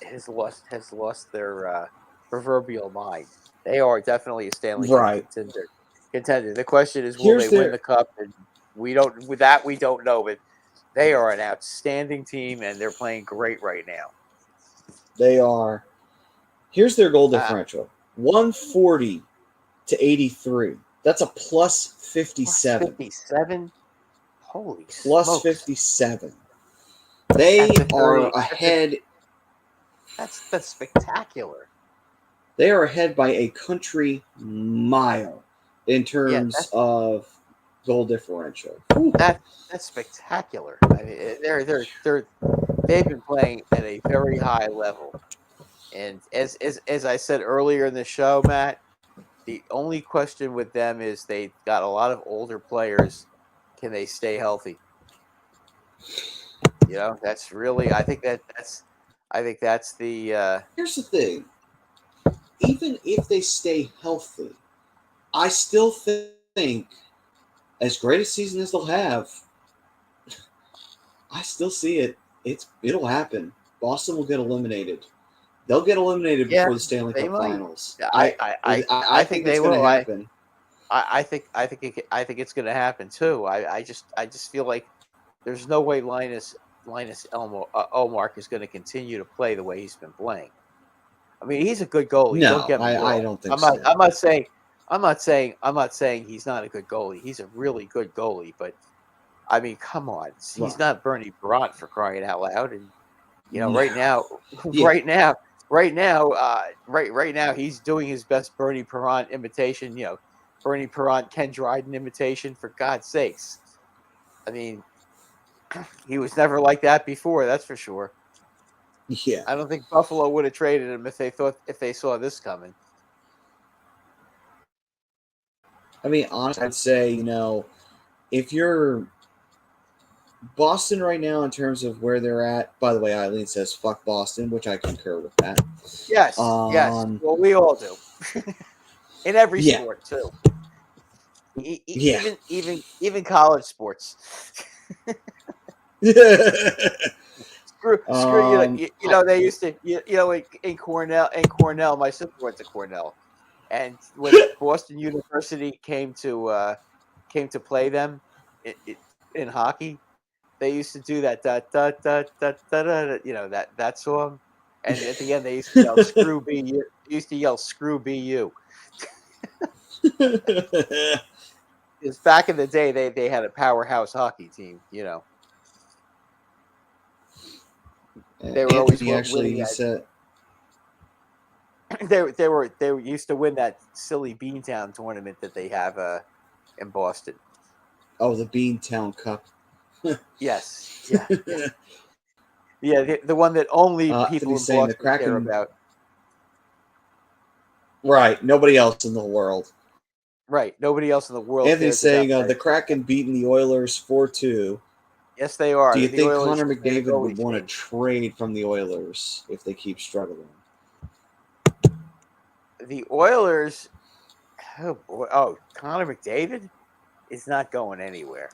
has lost their proverbial mind. They are definitely a Stanley Cup contender. The question is, will they win the cup? And we don't know, but they are an outstanding team and they're playing great right now. They are. Here's their goal differential: 140 to 83. That's a plus 57. 57? Holy plus smokes. 57. They are ahead. That's spectacular. They are ahead by a country mile in terms of goal differential. That's spectacular. I mean, they've been playing at a very high level, and as I said earlier in the show, Matt, the only question with them is they got a lot of older players. Can they stay healthy? That's really. I think that's the. Here's the thing. Even if they stay healthy, I still think, as great a season as they'll have, I still see it. It'll happen. Boston will get eliminated. They'll get eliminated before the Stanley Cup Finals. I think they will happen. I think it's going to happen too. I just feel like there's no way Linus Ullmark is going to continue to play the way he's been playing. I mean, he's a good goalie. No, don't get me wrong. I don't think so. I'm not saying he's not a good goalie. He's a really good goalie, but I mean, come on, he's not Bernie Brant for crying out loud. And right now, he's doing his best Bernie Parent imitation. Bernie Parent, Ken Dryden imitation. For God's sakes, I mean, he was never like that before. That's for sure. Yeah, I don't think Buffalo would have traded him if they saw this coming. I mean, honestly, I'd say if you're Boston right now in terms of where they're at. By the way, Eileen says "fuck Boston," which I concur with that. Yes, yes. Well, we all do. In every sport too. Even college sports. Screw. They used to. In Cornell. My sister went to Cornell, and when Boston University came to play them in hockey, they used to do that that song, and at the end they used to yell "Screw BU." Used to yell "Screw BU." Because back in the day, they had a powerhouse hockey team. They were always winning. They used to win that silly Beantown tournament that they have in Boston. Oh, the Beantown Cup. Yes. Yeah. Yeah, the one that only people in saying Boston care about. Right. Nobody else in the world. Right. Nobody else in the world Anthony's cares saying about the Kraken beating the Oilers 4-2. Yes, they are. Do you The think Oilers Connor just made a McDavid would goalie want to change. trade from the Oilers if they keep struggling? The Oilers. Oh boy! Oh, Connor McDavid is not going anywhere.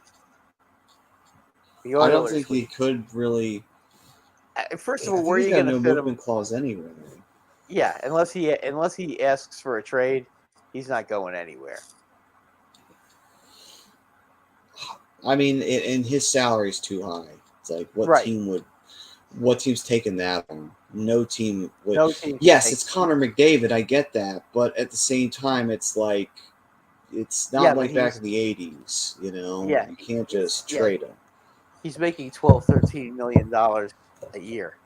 The Oilers. I don't think he could really. First of I all, think where are he's you got going to no fit movement him? clause anyway. Yeah, unless he asks for a trade, he's not going anywhere. I mean, and his salary's too high. It's like what team's taking that on? No team would. No team. Yes, it's Connor McDavid. I get that, but at the same time, it's like it's not like back in the '80s. You know, Yeah, you can't just trade him. He's making $12-13 million a year.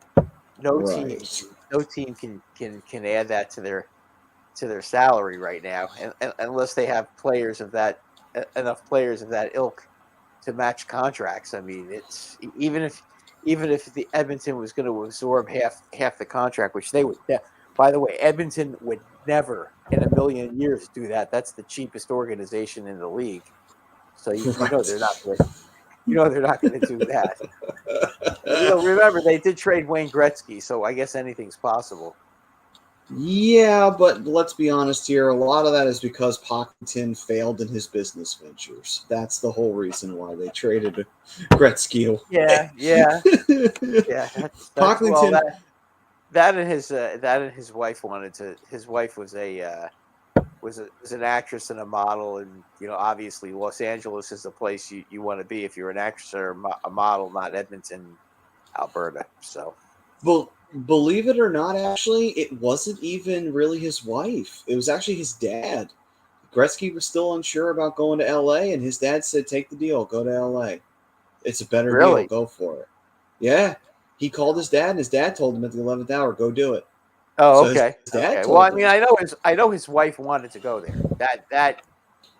No team can add that to their salary right now, and unless they have enough players of that ilk to match contracts. I mean, it's even if the Edmonton was going to absorb half the contract, which they would. By the way, Edmonton would never in a million years do that. That's the cheapest organization in the league, so you know they're not going. You know they're not going to do that. Remember they did trade Wayne Gretzky, so I guess anything's possible. Yeah, but let's be honest here. A lot of that is because Pocklington failed in his business ventures. That's the whole reason why they traded Gretzky away. Yeah. That's Pocklington. Well, that and his wife wanted to. His wife was was an actress and a model, and obviously Los Angeles is the place you want to be if you're an actress or a model, not Edmonton, Alberta. So, well, believe it or not, actually, it wasn't even really his wife. It was actually his dad. Gretzky was still unsure about going to L.A., and his dad said, "Take the deal, go to L.A. It's a better deal, go for it." Yeah, he called his dad, and his dad told him at the 11th hour, "Go do it." Oh, so okay. His dad okay. Well, I him. mean, I know his wife wanted to go there.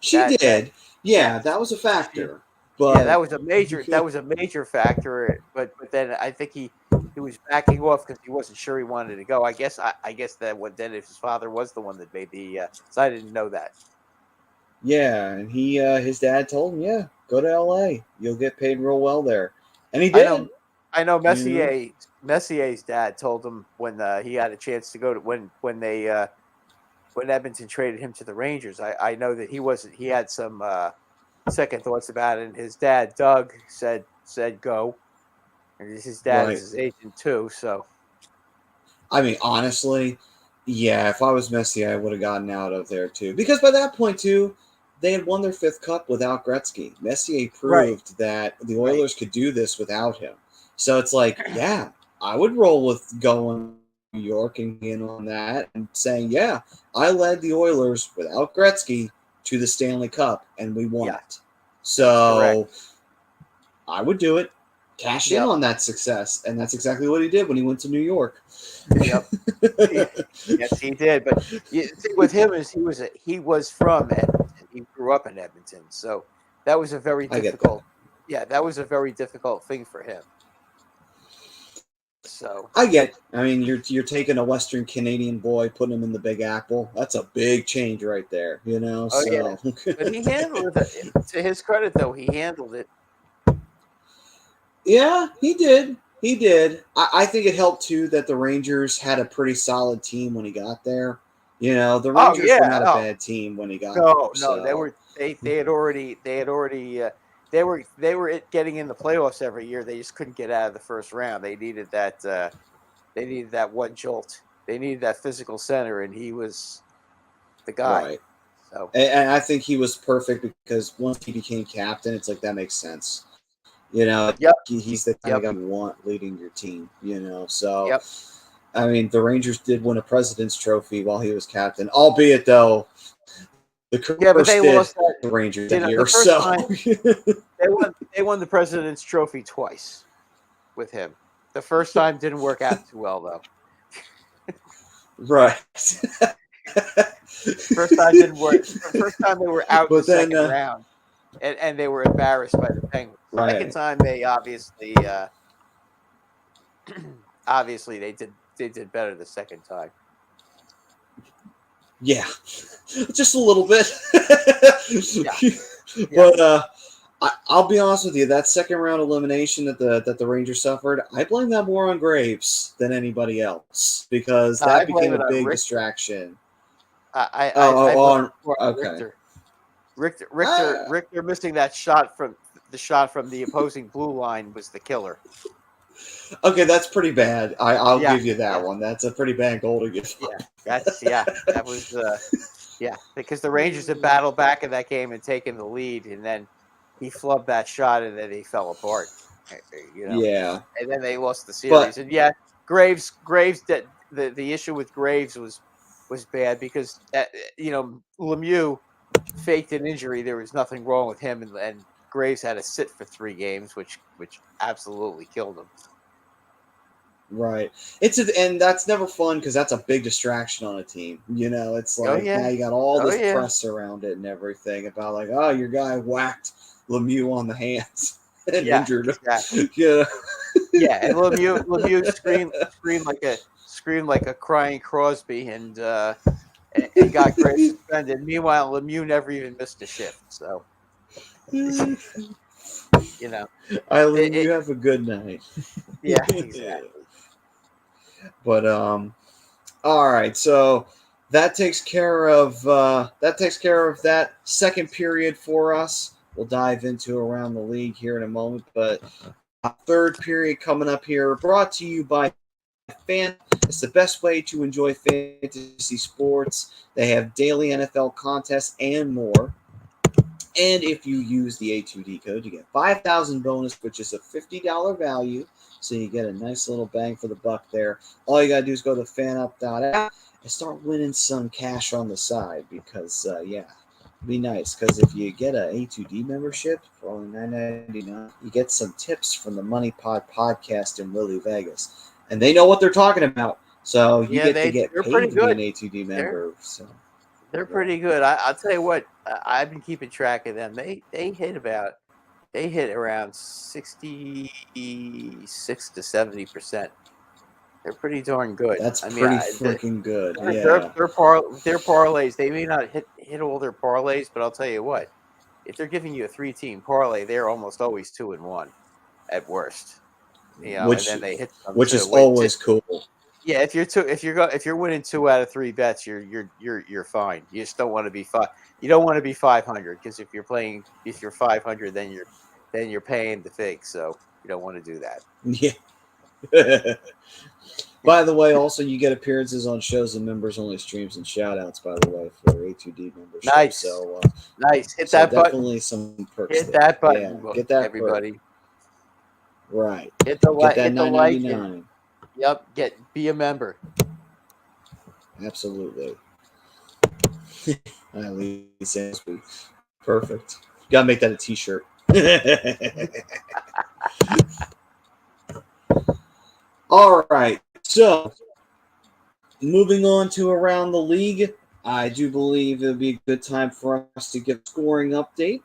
She did. Yeah, that was a factor. But that was a major factor. But then I think he was backing off because he wasn't sure he wanted to go. I guess that then if his father was the one that made the, so I didn't know that. Yeah, and his dad told him, "Yeah, go to L.A. You'll get paid real well there," and he did. I know Messier's dad told him when he had a chance to go to when Edmonton traded him to the Rangers. I know that he had some second thoughts about it, and his dad Doug said go, and his dad is his agent too. So, I mean, honestly, yeah, if I was Messier, I would have gotten out of there too, because by that point too, they had won their 5th cup without Gretzky. Messier proved that the Oilers could do this without him. So it's like, yeah, I would roll with going to New York and in on that and saying, yeah, I led the Oilers without Gretzky to the Stanley Cup, and we won it. So I would do it, cash in on that success, and that's exactly what he did when he went to New York. Yep. Yes, he did. But the thing with him is he was from Edmonton. He grew up in Edmonton, so that was a very difficult. That was a very difficult thing for him. So I mean, you're taking a Western Canadian boy, putting him in the Big Apple. That's a big change right there, Yeah. But he handled it. To his credit, though, he handled it. Yeah, he did. He did. I think it helped too that the Rangers had a pretty solid team when he got there. The Rangers were not a bad team when he got there. No, they were. They were getting in the playoffs every year. They just couldn't get out of the first round. They needed that. They needed that one jolt. They needed that physical center, and he was the guy. Right. So, and I think he was perfect because once he became captain, it's like that makes sense. He's the kind of guy you want leading your team. So. I mean, the Rangers did win a President's Trophy while he was captain, albeit though. But they lost the Rangers that year. They won the President's Trophy twice with him. The first time didn't work out too well, though. Right. First time didn't work. First time they were out in the But then, second round, and they were embarrassed by the Penguins. Right. Second time, they obviously they did better the second time. Yeah, just a little bit. Yeah. But I'll be honest with you, that second round elimination that the Rangers suffered, I blame that more on Graves than anybody else because I that blame became it a on big Richter. distraction. I blame it more on Okay. Richter missing that shot from the opposing blue line was the killer. Okay, that's pretty bad. I'll Yeah, give you that yeah. one. That's a pretty bad goal to give. That was because the Rangers had battled back in that game and taken the lead, and then he flubbed that shot, and then he fell apart. Yeah, and then they lost the series. But- And Graves that the issue with Graves was bad because Lemieux faked an injury. There was nothing wrong with him, and Graves had to sit for 3 games, which absolutely killed him. right. And that's never fun because that's a big distraction on a team. It's like now you got all this press around it and everything about like, oh, your guy whacked Lemieux on the hands and injured him. Exactly. Yeah. And Lemieux screamed like a crying Crosby and got Graves suspended. Meanwhile, Lemieux never even missed a shift. So Eileen, you have a good night. Yeah, exactly. But all right, so that takes care of that second period for us. We'll dive into around the league here in a moment, but third period coming up here, brought to you by Fan. It's the best way to enjoy fantasy sports. They have daily NFL contests and more. And if you use the A2D code, you get 5,000 bonus, which is a $50 value. So you get a nice little bang for the buck there. All you got to do is go to fanup.app and start winning some cash on the side because, it'd be nice. Because if you get an A2D membership for only $9.99, you get some tips from the Money Pod podcast in Willie Vegas. And they know what they're talking about. So you get to get paid to be an A2D member. They're pretty good. I'll tell you what, I've been keeping track of them. They hit around 66 to 70%. They're pretty darn good. That's pretty freaking good. Yeah. Their parlays, they may not hit all their parlays, but I'll tell you what, if they're giving you a 3-team parlay, they're almost always 2-1 at worst. And then they hit some which is always cool. Yeah, if you're winning 2 out of 3 bets, you're fine. You just don't want to be You don't want to be 500 because if you're 500, then you're paying the fig. So you don't want to do that. Yeah. By the way, also you get appearances on shows and members only streams and shout outs, by the way, for A2D membership. Nice. So nice. Hit that button. Definitely some perks. Hit that button. Yeah, get that everybody. Perk. Right. Hit the like. Get that $9.99. Yep. Be a member. Absolutely. Perfect. Gotta make that a t-shirt. All right. So moving on to around the league, I do believe it would be a good time for us to give a scoring update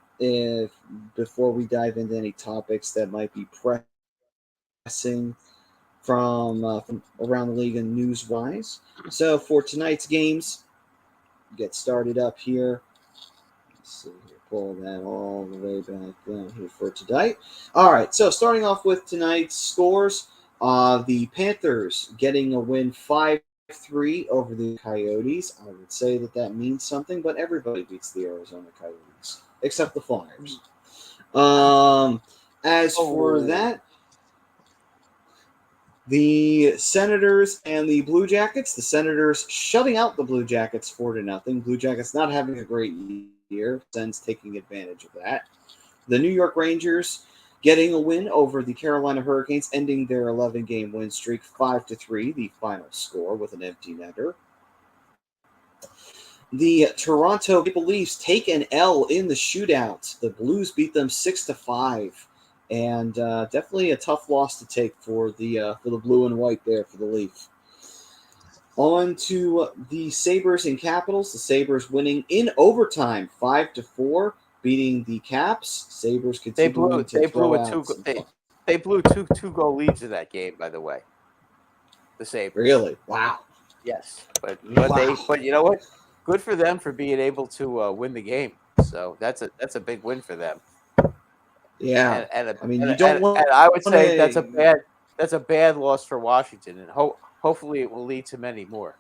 before we dive into any topics that might be pressing from around the league and news-wise. So for tonight's games, get started up here. Let's see here, pull that all the way back down here for tonight. All right, so starting off with tonight's scores, the Panthers getting a win 5-3 over the Coyotes. I would say that means something, but everybody beats the Arizona Coyotes, except the Flyers. As for that, the Senators and the Blue Jackets. The Senators shutting out the Blue Jackets 4-0. Blue Jackets not having a great year. Sens taking advantage of that. The New York Rangers getting a win over the Carolina Hurricanes, ending their 11-game win streak 5-3, the final score with an empty netter. The Toronto Maple Leafs take an L in the shootout. The Blues beat them 6-5. And definitely a tough loss to take for the blue and white there for the Leaf. On to the Sabres and Capitals. The Sabres winning in overtime, 5-4, beating the Caps. Sabres continuing to throw out. They blew two goal leads in that game, by the way. The Sabres. Really? Wow. Yes, but Wow. but you know what? Good for them for being able to win the game. So that's a big win for them. Yeah. And I would say that's a bad loss for Washington, and hopefully it will lead to many more.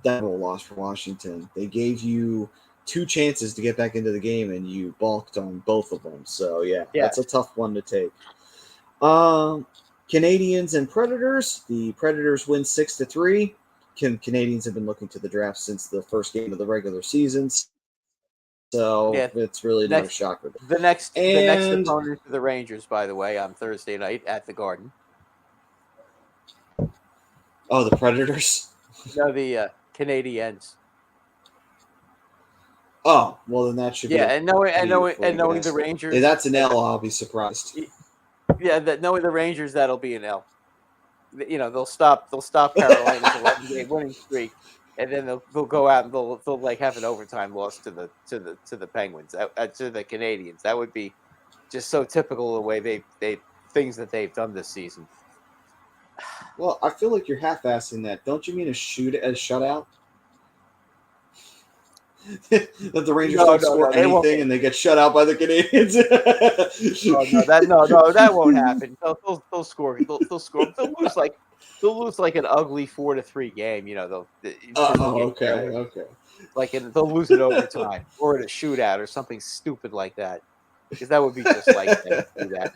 Double loss for Washington. They gave you 2 chances to get back into the game, and you balked on both of them. So that's a tough one to take. Canadians and Predators. The Predators win 6-3. Canadians have been looking to the draft since the first game of the regular season. So it's really not a shocker. The next opponent for the Rangers, by the way, on Thursday night at the Garden. Oh, the Predators? No, the Canadiens. Oh, well then that should be. Yeah, and knowing the Rangers. If that's an L, I'll be surprised. Yeah, knowing the Rangers, that'll be an L. You know, they'll stop Carolina's 11-game winning streak, and then they'll go out and they'll like have an overtime loss to the Penguins, to the Canadians. That would be just so typical of the way they things that they've done this season. Well, I feel like you're half-assing that. Don't you mean a shutout? That the Rangers don't score anything and they get shut out by the Canadians. That won't happen. They'll score. They'll score. They'll lose like an ugly 4-3 game. You know, okay. Like they'll lose it overtime or in a shootout or something stupid like that. Because that would be just like them to do that.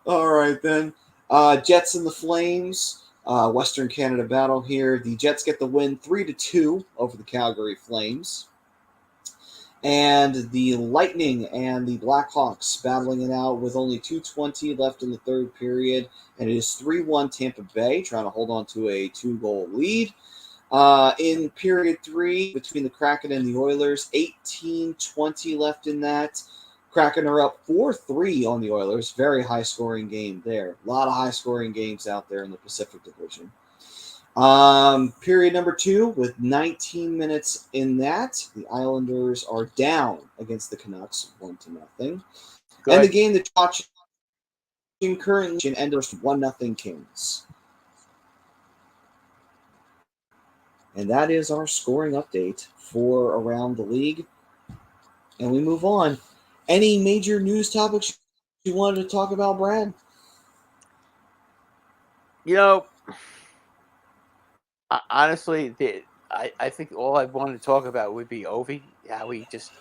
All right then. Jets and the Flames. Western Canada battle here. The Jets get the win 3-2 over the Calgary Flames. And the Lightning and the Blackhawks battling it out with only 2:20 left in the third period. And it is 3-1 Tampa Bay, trying to hold on to a 2-goal lead. In period 3, between the Kraken and the Oilers, 18:20 left in that. Kraken are up 4-3 on the Oilers. Very high-scoring game there. A lot of high-scoring games out there in the Pacific Division. Period number 2, with 19 minutes in that, the Islanders are down against the Canucks 1-0. Good. And the game that you're watching currently in Enders 1-0 Kings. And that is our scoring update for around the league. And we move on. Any major news topics you wanted to talk about, Brad? You know, honestly, I think all I wanted to talk about would be Ovi, how he just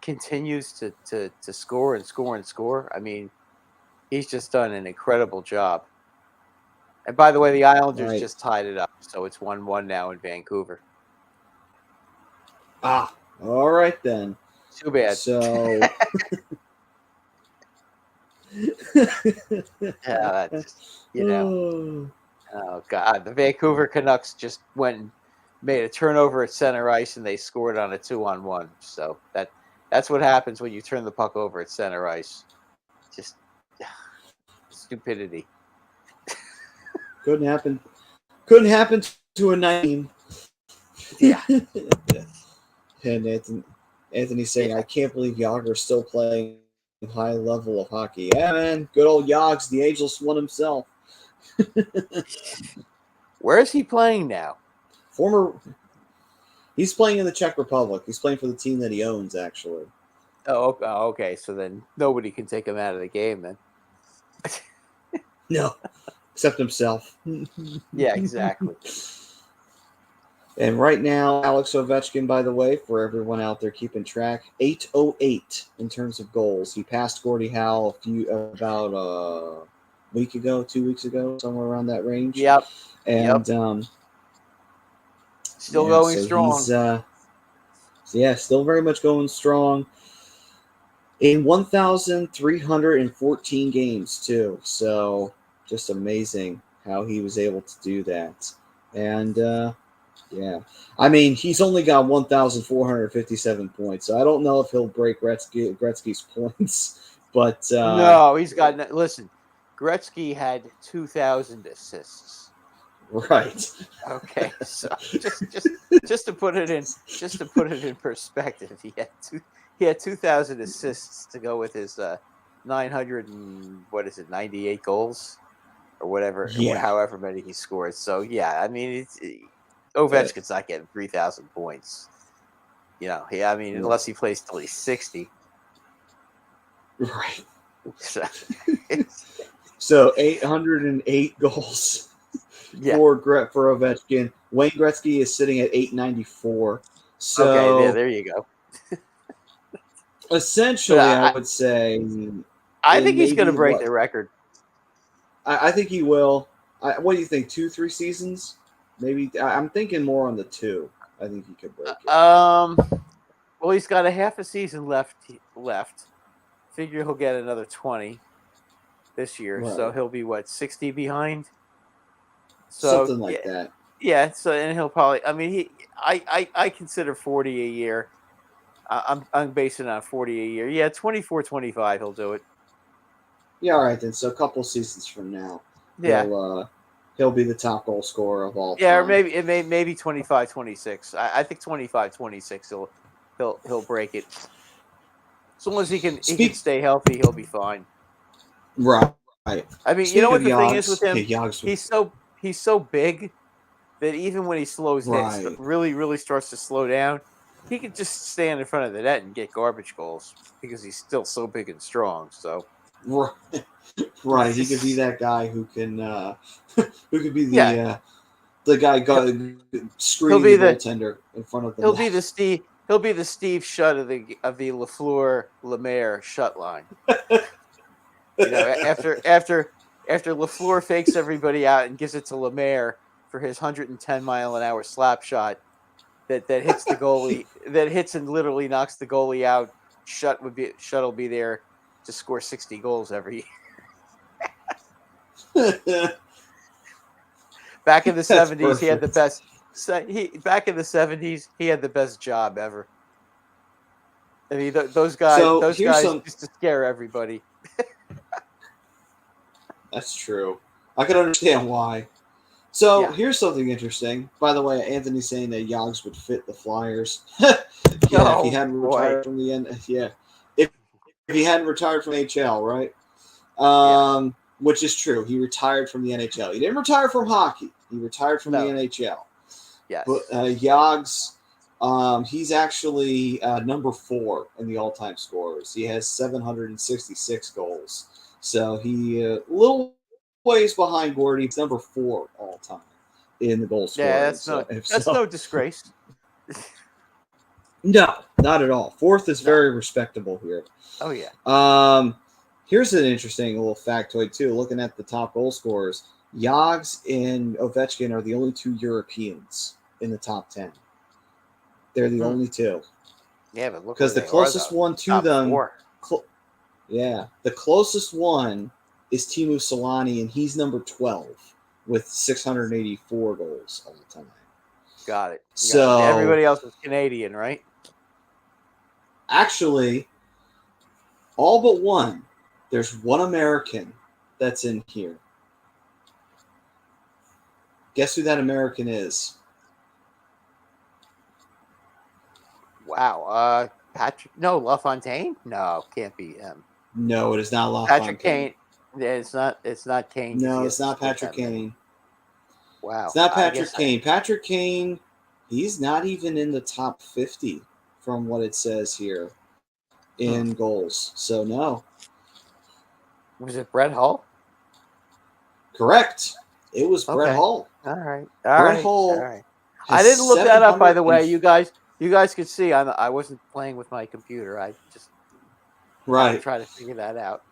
continues to score and score and score. I mean, he's just done an incredible job. And by the way, the Islanders just tied it up, so it's 1-1 now in Vancouver. All right then. Too bad. So, that's, you know, oh God, the Vancouver Canucks just went and made a turnover at center ice, and they scored on a 2-on-1. So that's what happens when you turn the puck over at center ice. Just stupidity. Couldn't happen. Couldn't happen to a 19. Yeah. And Anthony's saying, I can't believe Yager's still playing high level of hockey. Yeah, man. Good old Yogs, the ageless one himself. Where is he playing now? He's playing in the Czech Republic. He's playing for the team that he owns, actually. Oh, okay. So then nobody can take him out of the game then. No, except himself. Yeah, exactly. And right now, Alex Ovechkin, by the way, for everyone out there keeping track, 808 in terms of goals. He passed Gordie Howe about a week ago, 2 weeks ago, somewhere around that range. Yep. And still going strong. Still very much going strong. In 1,314 games, too. So just amazing how he was able to do that. And yeah, I mean, he's only got 1,457 points, so I don't know if he'll break Gretzky's points. But no, he's got. Listen, Gretzky had 2,000 assists. Right. Okay, so just to put it in perspective, he had 2,000 assists to go with his 98 goals or whatever, Yeah. however many he scored. So yeah, I mean, Ovechkin's not getting 3,000 points. Unless he plays till he's 60. Right. So, So 808 goals for Ovechkin. Wayne Gretzky is sitting at 894. So okay, there you go. essentially, I would say I think he's going to break the record. I think he will. What do you think? 2-3 seasons? Maybe. I'm thinking more on the 2. I think he could break it. Well, he's got a half a season left. Figure he'll get another 20 this year, Right. so he'll be 60 behind. So something like that. Yeah. So and he'll probably. I mean, I consider 40 a year. I'm basing it on 40 a year. Yeah, 24, 25. He'll do it. Yeah. All right then. So a couple seasons from now. Yeah. He'll be the top goal scorer of all time. Yeah, or maybe 25, 26. I think 25, 26. He'll break it. As long as he can stay healthy, he'll be fine. Right. I mean, Speaking you know what of the thing Yogs, is with him? He's so big that even when he slows down, really, really starts to slow down, he can just stand in front of the net and get garbage goals because he's still so big and strong. So right. He could be that guy who can who could be the guy screening the goaltender in front of the net. He'll be the Steve Shutt of the Lafleur Lemaire Shutt line. After Lafleur fakes everybody out and gives it to Lemaire for his 110-mile-an-hour slap shot that hits the goalie, that hits and literally knocks the goalie out. Shutt will be there to score 60 goals every year. Back in the 70s, perfect. He had the best. Back in the 70s, he had the best job ever. I mean, those guys used to scare everybody. That's true. I can understand why. So here's something interesting. By the way, Anthony's saying that Yogs would fit the Flyers. If he hadn't retired from the end. Yeah, if he hadn't retired from NHL, right? Which is true. He retired from the NHL. He didn't retire from hockey. He retired from the NHL. Yes. But Yogs, he's actually number 4 in the all-time scorers. He has 766 goals. So he a little ways behind Gordy. He's number 4 all-time in the goal scoring. Yeah, that's no disgrace. No, not at all. 4th is very respectable here. Oh, yeah. Here's an interesting little factoid, too. Looking at the top goal scorers, Yogs and Ovechkin are the only 2 Europeans in the top 10. They're the only 2. Yeah, but look, because the closest one to them, the closest one is Teemu Selanne, and he's number 12 with 684 goals all the time. Got it. So everybody else is Canadian, right? Actually, all but one. There's one American that's in here. Guess who that American is? Wow. Patrick? No, LaFontaine? No, can't be him. No, it is not LaFontaine. Patrick Kane. It's not Kane. No, it's not Patrick Kane. Wow. It's not Patrick Kane. Patrick Kane, he's not even in the top 50 from what it says here in goals. So, no. Was it Brett Hull? Correct. It was Brett Hull. All right. Brett Hull. All right. I didn't look that up, by the way. You guys could see I wasn't playing with my computer. I just try to figure that out.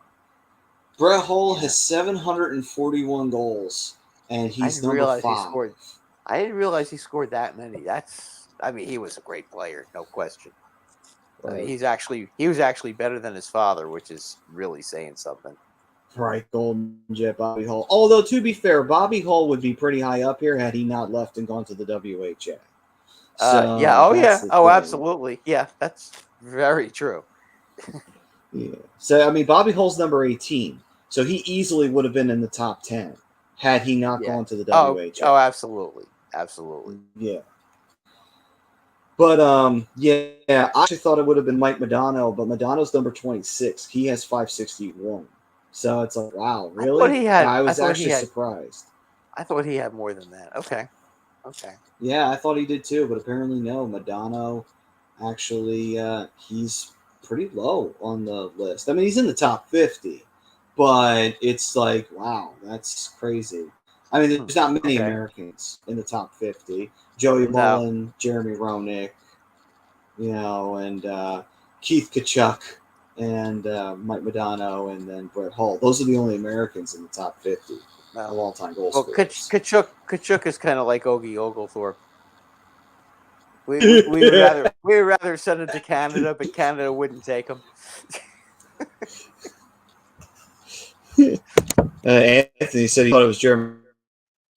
Brett Hull has 741 goals, and he's number 5. I didn't realize he scored that many. He was a great player, no question. Right. I mean, he was actually better than his father, which is really saying something. Right, Golden Jet Bobby Hull. Although, to be fair, Bobby Hull would be pretty high up here had he not left and gone to the WHA. Absolutely. Yeah, that's very true. Yeah. So, Bobby Hull's number 18. So he easily would have been in the top 10 had he not gone to the WHL. Oh, absolutely. Absolutely. Yeah. But, yeah, I actually thought it would have been Mike Modano, but Modano's number 26. He has 561. So it's like, wow, really? I was actually surprised. I thought he had more than that. Okay. Yeah, I thought he did too, but apparently no. Modano, actually, he's pretty low on the list. I mean, he's in the top 50, but it's like, wow, that's crazy. I mean, there's not many Americans in the top 50. Joey Mullen, Jeremy Roenick, and Keith Tkachuk, and Mike Modano, and then Brett Hull. Those are the only Americans in the top 50 of all-time goal scorers. Tkachuk is kind of like Ogie Oglethorpe. We would rather send him to Canada, but Canada wouldn't take him. Anthony said he thought it was Jeremy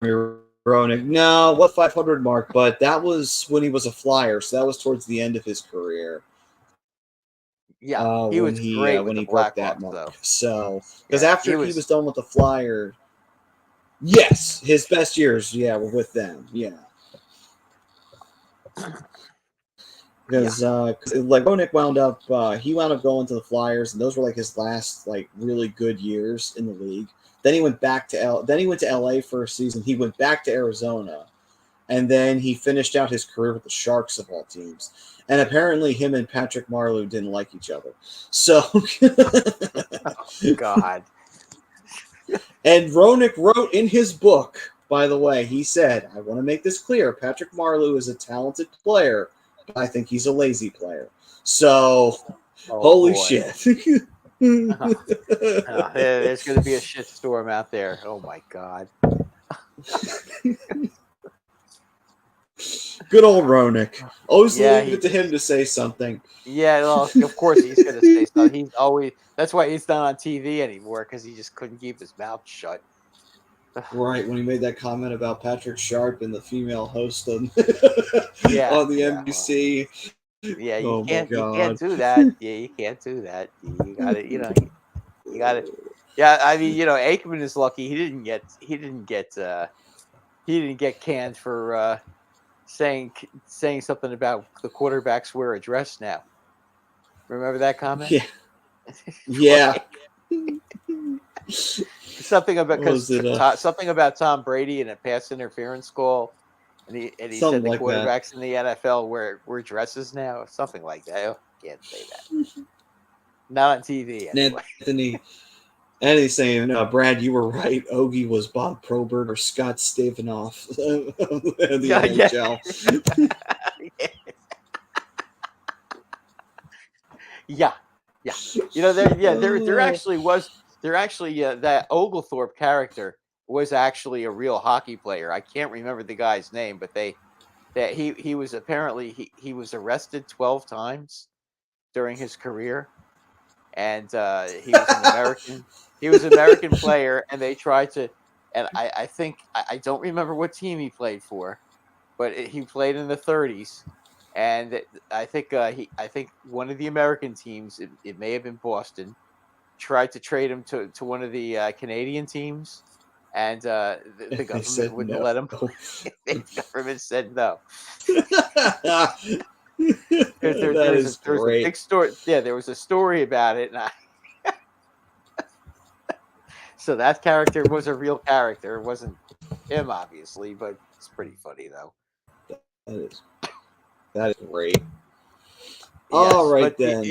Roenick. No, what 500 mark? But that was when he was a Flyer, so that was towards the end of his career. Yeah, he was great when he broke that mark. Though. So, because after he was done with the Flyer, yes, his best years, were with them. Yeah. Because like Roenick wound up going to the Flyers, and those were like his last like really good years in the league. Then he went back to LA for a season. He went back to Arizona, and then he finished out his career with the Sharks of all teams. And apparently, him and Patrick Marleau didn't like each other. So, oh, God. And Roenick wrote in his book, by the way, he said, "I want to make this clear. Patrick Marleau is a talented player, but I think he's a lazy player." So, holy shit. There's going to be a shitstorm out there. Oh, my God. Good old Roenick. Always leave it to him to say something. Yeah, well, of course he's going to say something. That's why he's not on TV anymore, because he just couldn't keep his mouth shut. Right, when he made that comment about Patrick Sharp and the female host on the NBC. Yeah, you can't do that. Yeah, you can't do that. You got it. You got it. Yeah, I mean, Aikman is lucky. He didn't get canned for saying something about the quarterbacks wear a dress now. Remember that comment? Yeah. Yeah. Something about Tom Brady and a pass interference call, and he said the quarterbacks in the NFL wear dresses now, something like that. I can't say that. Not on TV anyway. Anthony's saying, Brad, you were right. Ogie was Bob Probert or Scott Stavinoff of the NHL. Yeah. There actually that Oglethorpe character was actually a real hockey player. I can't remember the guy's name, but he was apparently he was arrested 12 times during his career, and he was an American. He was an American player, and they tried to. And I think I don't remember what team he played for, but he played in the 30s, and I think one of the American teams, it may have been Boston, tried to trade him to one of the Canadian teams, and the government wouldn't let him. The government said no. There was a big story. Yeah, there was a story about it, and so that character was a real character. It wasn't him, obviously, but it's pretty funny though. That is great. Yes, all right then.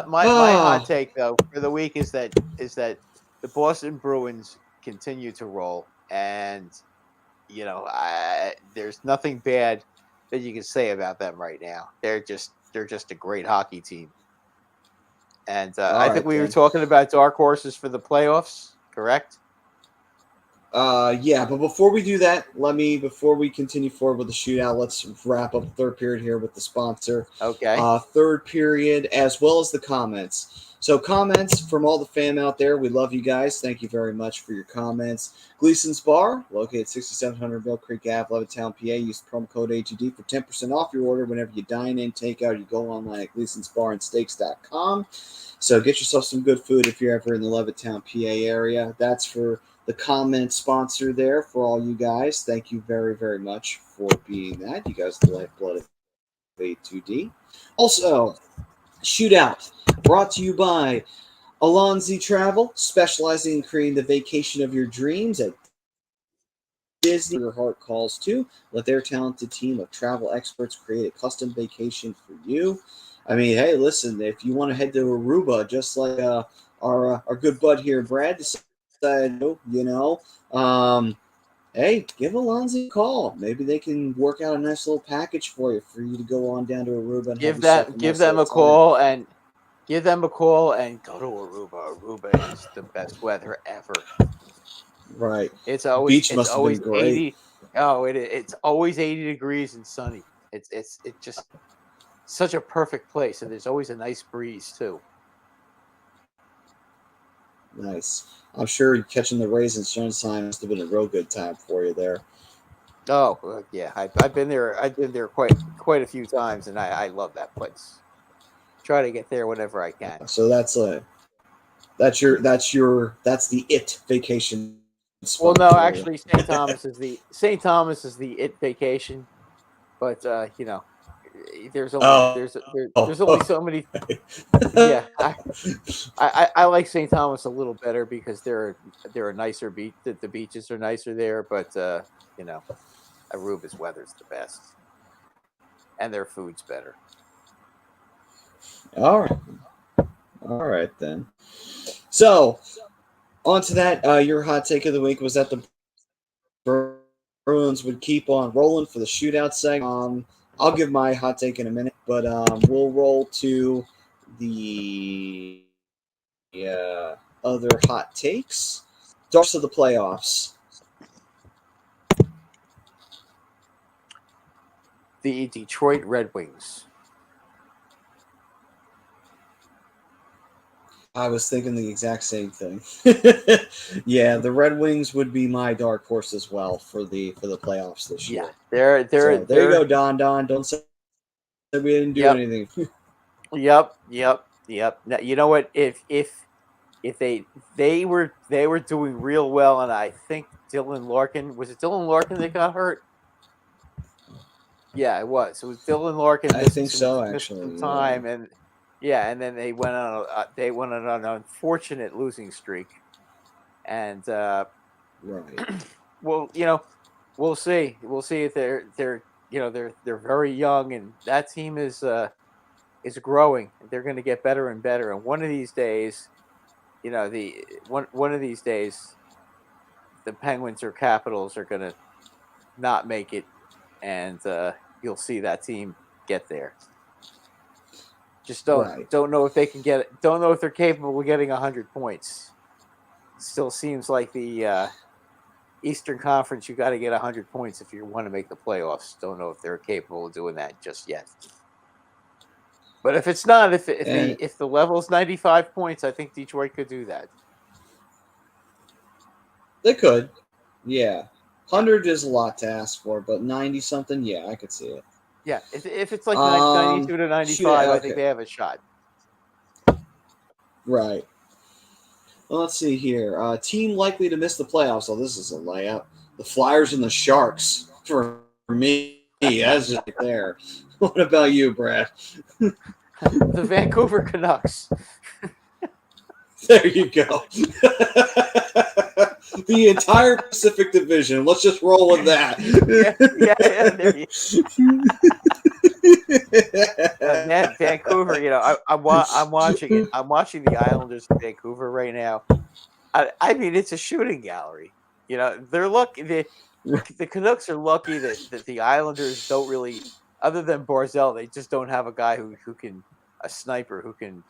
My hot take though for the week is that the Boston Bruins continue to roll, and there's nothing bad that you can say about them right now. They're just a great hockey team. And I think we were talking about dark horses for the playoffs, correct? Yeah, but before we do that, before we continue forward with the shootout, let's wrap up the third period here with the sponsor. Okay. Third period, as well as the comments. So comments from all the fam out there. We love you guys. Thank you very much for your comments. Gleason's Bar, located 6700 Mill Creek Ave, Levittown, PA. Use the promo code AGD for 10% off your order whenever you dine in, take out, you go online at Gleason'sBarandSteaks.com. So get yourself some good food if you're ever in the Levittown, PA area. That's for the comment sponsor there for all you guys. Thank you very, very much for being that. You guys are the lifeblood of A2D. Also, Shootout, brought to you by Alonzi Travel, specializing in creating the vacation of your dreams at Disney. Your heart calls to. Let their talented team of travel experts create a custom vacation for you. I mean, hey, listen, if you want to head to Aruba, just like our good bud here, Brad, decided, hey, give Alonzi a call. Maybe they can work out a nice little package for you to go on down to Aruba and Give them a call and go to Aruba. Aruba is the best weather ever. Right. It's always Beach must have been great. 80. Oh, it's always 80 degrees and sunny. It's just such a perfect place, and there's always a nice breeze too. Nice. I'm sure catching the rays and sunshine must have been a real good time for you there. Oh yeah, I've been there. I've been there quite a few times, and I love that place. Try to get there whenever I can. So that's the it vacation Well, spot no, for actually, you. St. Thomas is the it vacation, but there's only there's only so many. Yeah, I like St. Thomas a little better because they're a nicer beach. The beaches are nicer there, but Aruba's weather's the best, and their food's better. All right then. So, on to that. Your hot take of the week was that the Bruins would keep on rolling for the shootout segment. I'll give my hot take in a minute, but we'll roll to the other hot takes. Starts of the playoffs. The Detroit Red Wings. I was thinking the exact same thing. Yeah, the Red Wings would be my dark horse as well for the playoffs this year. Yeah, there you go, Don. Don't say we didn't do anything. Yep. Now, you know what? If they were doing real well, and I think Dylan Larkin that got hurt? Yeah, it was. It was Dylan Larkin. I think so, actually. Some time, and then they went on an unfortunate losing streak, and right. Well, we'll see. We'll see if they're very young, and that team is growing. They're going to get better and better, and one of these days, one of these days, the Penguins or Capitals are going to not make it, and you'll see that team get there. Just don't know if they can get it. Don't know if they're capable of getting 100 points. Still seems like the Eastern Conference, you got to get 100 points if you want to make the playoffs. Don't know if they're capable of doing that just yet. But if it's not, if the level is 95 points, I think Detroit could do that. They could, yeah. 100 is a lot to ask for, but 90 something, yeah, I could see it. Yeah, if it's like 92 to 95, I think they have a shot. Right. Well, let's see here. Team likely to miss the playoffs. Oh, this is a layup. The Flyers and the Sharks for me. That's just there. What about you, Brad? The Vancouver Canucks. There you go. The entire Pacific Division. Let's just roll with that. Yeah, there you go. Vancouver, I'm watching it. I'm watching the Islanders in Vancouver right now. I mean, it's a shooting gallery. They're lucky. The Canucks are lucky that the Islanders don't really, other than Barzell, they just don't have a guy who can, a sniper who can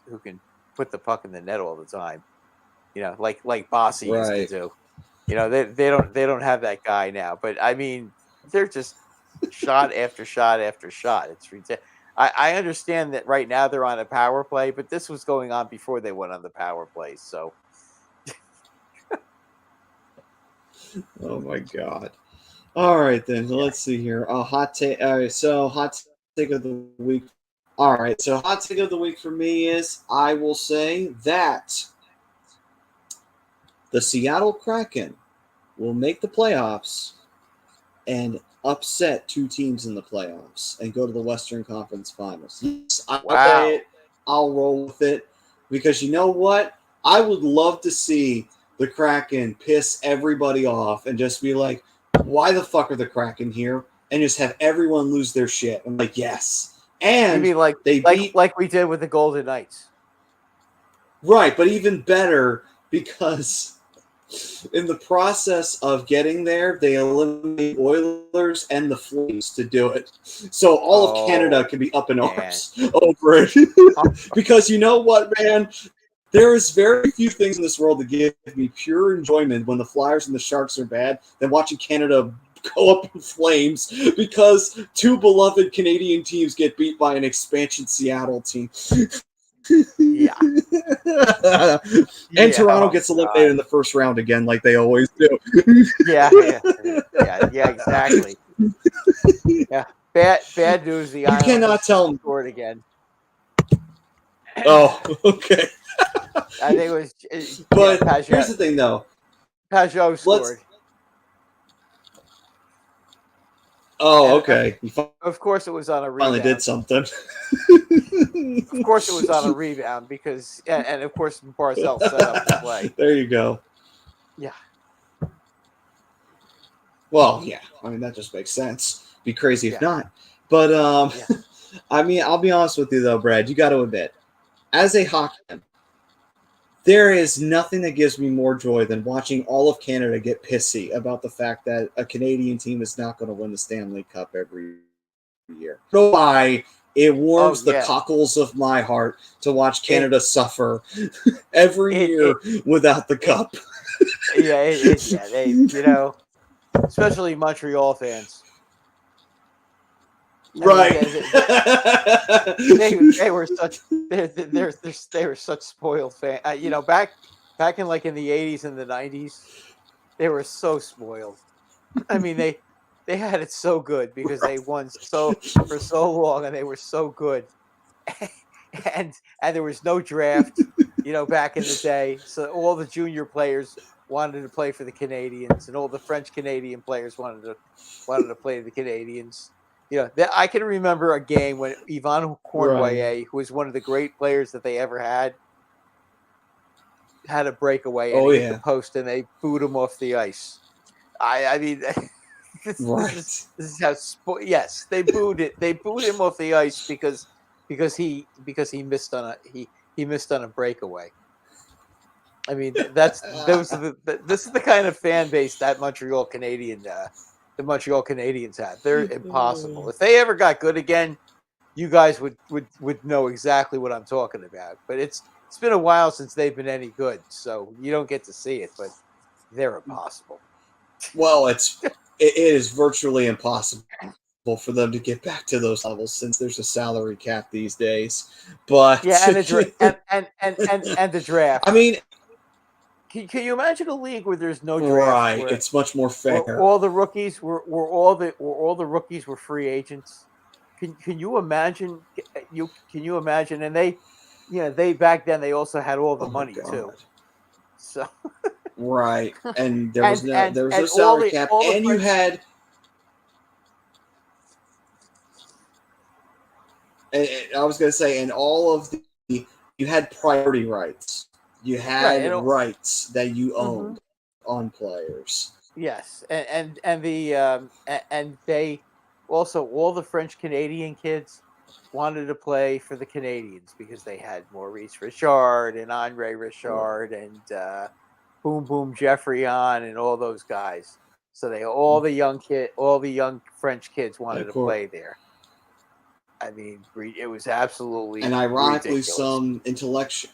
put the puck in the net all the time. Like Bossy used to do. They don't have that guy now. But I mean, they're just shot after shot after shot. It's ridiculous. I understand that right now they're on a power play, but this was going on before they went on the power play. So, Oh my god. All right then. So let's see here. Hot take. All right. So hot take of the week. All right. So hot take of the week for me is I will say that the Seattle Kraken will make the playoffs and upset two teams in the playoffs and go to the Western Conference Finals. Yes, I'll say it. I'll roll with it because you know what? I would love to see the Kraken piss everybody off and just be like, why the fuck are the Kraken here? And just have everyone lose their shit. I'm like, yes. And maybe like they beat, like we did with the Golden Knights. right, but even better because in the process of getting there, they eliminate Oilers and the Flames to do it. So all of Canada can be up in arms over it. Because you know what, man? There is very few things in this world that give me pure enjoyment when the Flyers and the Sharks are bad than watching Canada go up in flames because two beloved Canadian teams get beat by an expansion Seattle team. Yeah. And Toronto gets eliminated in the first round again, like they always do. Yeah, exactly. Yeah, bad news. The Islanders cannot tell me. scored again. Oh, okay. I think it was. But here's the thing, though. Pajot scored. Oh, okay. Of course, it was on a rebound. Finally did something. Of course, it was on a rebound because, and of course, Barzal set up the play. There you go. Yeah. Well, yeah. I mean, that just makes sense. Be crazy if not. But I mean, I'll be honest with you though, Brad. You got to admit, as a hockey fan, there is nothing that gives me more joy than watching all of Canada get pissy about the fact that a Canadian team is not going to win the Stanley Cup every year. So why it warms the cockles of my heart to watch Canada suffer every year without the cup. They, you know, especially Montreal fans. Right. They were such they were such spoiled fans. You know, back in like in the 80s and the 90s, they were so spoiled. I mean, they had it so good because they won for so long and they were so good. And there was no draft, you know, back in the day. So all the junior players wanted to play for the Canadians and all the French Canadian players wanted to play the Canadians. You know, I can remember a game when Yvan Cournoyer, who was one of the great players that they ever had a breakaway and hit the post, and they booed him off the ice. I mean, this is how. Yes, they booed it. They booed him off the ice because he missed on a breakaway. I mean, this is the kind of fan base that the Montreal Canadiens had. They're impossible. If they ever got good again, you guys would know exactly what I'm talking about. But it's been a while since they've been any good, so you don't get to see it. But they're impossible. Well, it is virtually impossible for them to get back to those levels since there's a salary cap these days. But and the draft. I mean, can you imagine a league where there's no draft? Right, it's much more fair. All the rookies were free agents. Can you imagine? Can you imagine? And they back then they also had all the money too. So right, and there was no salary cap, and you had. And I was going to say, and all of you had priority rights. You had rights that you owned on players. Yes, and they also all the French Canadian kids wanted to play for the Canadians because they had Maurice Richard and Andre Richard and Boom Boom Geoffrion and all those guys. So all the young French kids wanted to play there. I mean, it was absolutely and ironically ridiculous. some intellectual.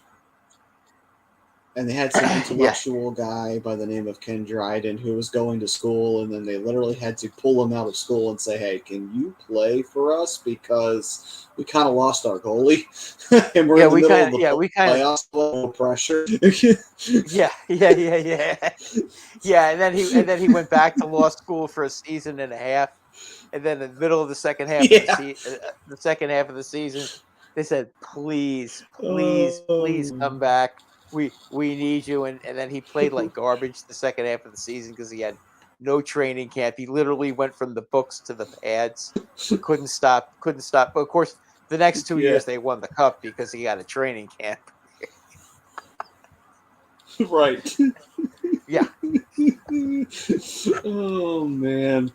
And they had some intellectual guy by the name of Ken Dryden who was going to school, and then they literally had to pull him out of school and say, "Hey, can you play for us? Because we kind of lost our goalie, and we're in the middle of the playoffs, no pressure." Yeah. And then he went back to law school for a season and a half, and then in the middle of the second half of the season, they said, "Please come back. We need you." And then he played like garbage the second half of the season because he had no training camp. He literally went from the books to the pads. Couldn't stop. But of course, the next 2 years they won the cup because he had a training camp. Right. Yeah. Oh man.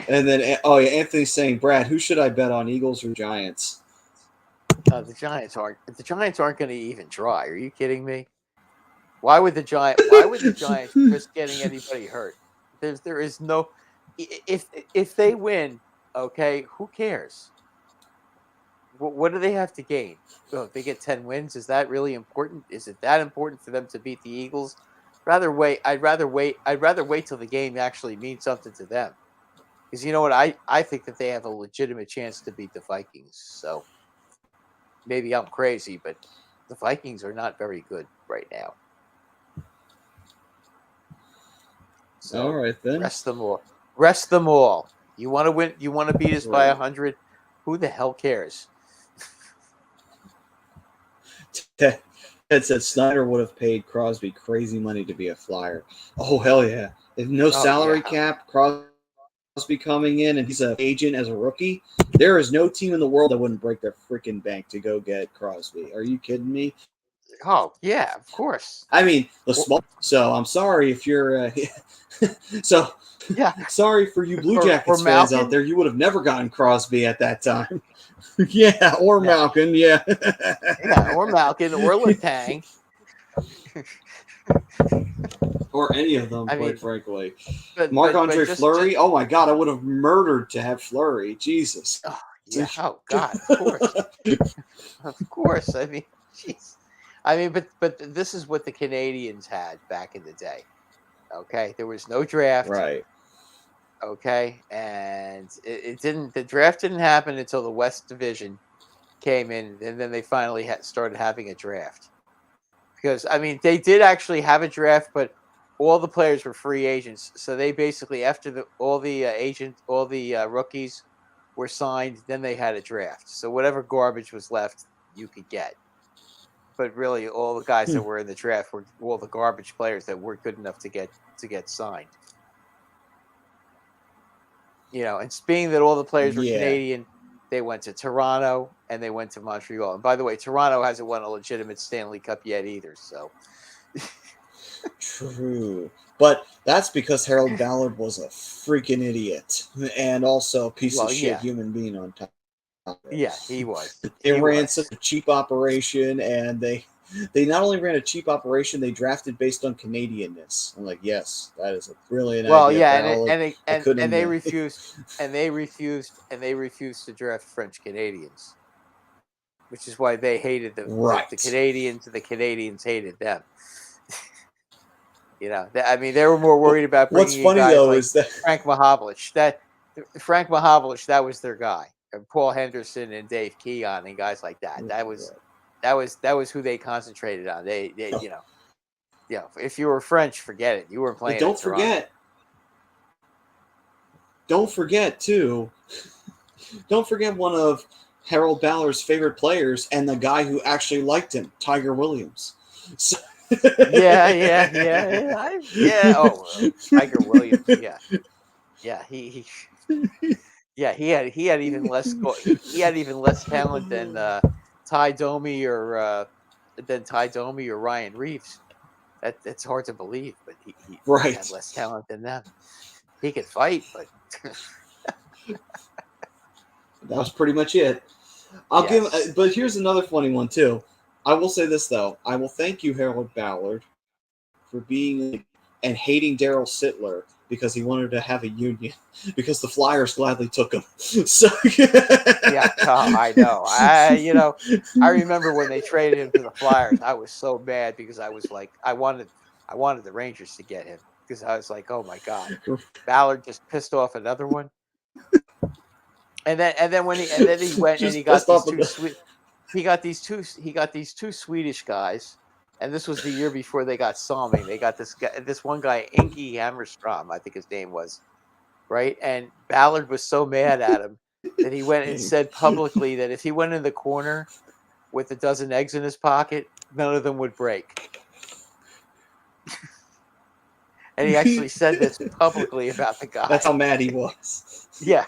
And then Anthony's saying, "Brad, who should I bet on, Eagles or Giants?" The Giants aren't going to even try. Are you kidding me? Why would the Giants risk getting anybody hurt? There is no. If they win, okay, who cares? What do they have to gain? Well, if they get 10 wins, is that really important? Is it that important for them to beat the Eagles? I'd rather wait till the game actually means something to them. Because you know what? I think that they have a legitimate chance to beat the Vikings. So maybe I'm crazy, but the Vikings are not very good right now. So all right, then. Rest them all. You want to win? You want to beat us by 100? Who the hell cares? Ted said Snyder would have paid Crosby crazy money to be a Flyer. Oh, hell yeah. If no salary cap, Crosby coming in and he's an agent as a rookie, there is no team in the world that wouldn't break their freaking bank to go get Crosby. Are you kidding me? Oh, yeah, of course. I mean, so I'm sorry if you're sorry for you Blue Jackets fans out there. You would have never gotten Crosby at that time. Yeah, or Malkin, yeah. Yeah, or Malkin, or Letang. Or any of them, quite frankly. Marc-Andre Fleury, oh my God, I would have murdered to have Fleury. Jesus. Oh, yeah. Oh, God, of course. Of course. I mean, jeez. I mean, but this is what the Canadians had back in the day. Okay? There was no draft. Right. Okay, and the draft didn't happen until the West Division came in, and then they finally started having a draft. Because I mean, they did actually have a draft, but all the players were free agents. So they basically, after all the rookies were signed, then they had a draft. So whatever garbage was left, you could get. But really, all the guys that were in the draft were all the garbage players that weren't good enough to get signed. You know, and being that all the players were Canadian, they went to Toronto and they went to Montreal. And by the way, Toronto hasn't won a legitimate Stanley Cup yet either. So true, but that's because Harold Ballard was a freaking idiot and also a piece of shit human being on top of it. Yeah, he was. They ran such a cheap operation, and they not only ran a cheap operation, they drafted based on Canadianness. I'm like, yes, that is a brilliant idea. And they refused to draft French Canadians, which is why they hated them. Right. The Canadians hated them. You know, I mean, they were more worried about bringing. What's funny though is that Frank Mahovlich. That was their guy. And Paul Henderson and Dave Keon and guys like that. That was who they concentrated on. They you know, if you were French, forget it. You weren't playing. Don't forget too. Don't forget one of Harold Ballard's favorite players and the guy who actually liked him, Tiger Williams. So, yeah. Oh, Tiger Williams. Yeah. He had even less. He had even less talent than Ty Domi or Ryan Reeves. That's hard to believe, but he had less talent than them. He could fight, but that was pretty much it. But here's another funny one too. I will say this though. I will thank you, Harold Ballard, for being and hating Daryl Sittler because he wanted to have a union because the Flyers gladly took him. So Yeah, I know. I remember when they traded him to the Flyers. I was so mad because I was like, I wanted the Rangers to get him because I was like, oh my God, Ballard just pissed off another one. And then when he went and he got these two Swedish guys, and this was the year before they got Salming. They got this one guy, Inky Hammerstrom, I think his name was, right? And Ballard was so mad at him that he went and said publicly that if he went in the corner with a dozen eggs in his pocket, none of them would break. And he actually said this publicly about the guy. That's how mad he was. Yeah.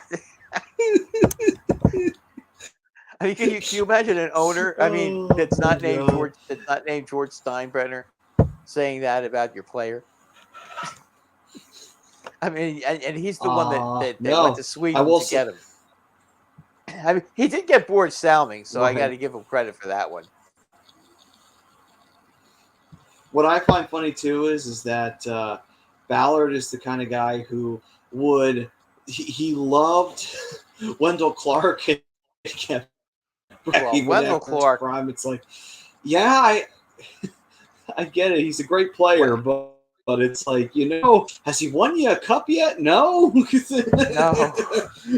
I mean, can you imagine an owner? I mean, that's not named George Steinbrenner saying that about your player. I mean, and he's the one that went to Sweden to get him. I mean, he did get bored Salming, so I got to give him credit for that one. What I find funny too is that Ballard is the kind of guy who would he loved Wendell Clark and kept Wendell Clark. Prime. It's like, yeah, I get it. He's a great player, but it's like, has he won you a cup yet? No.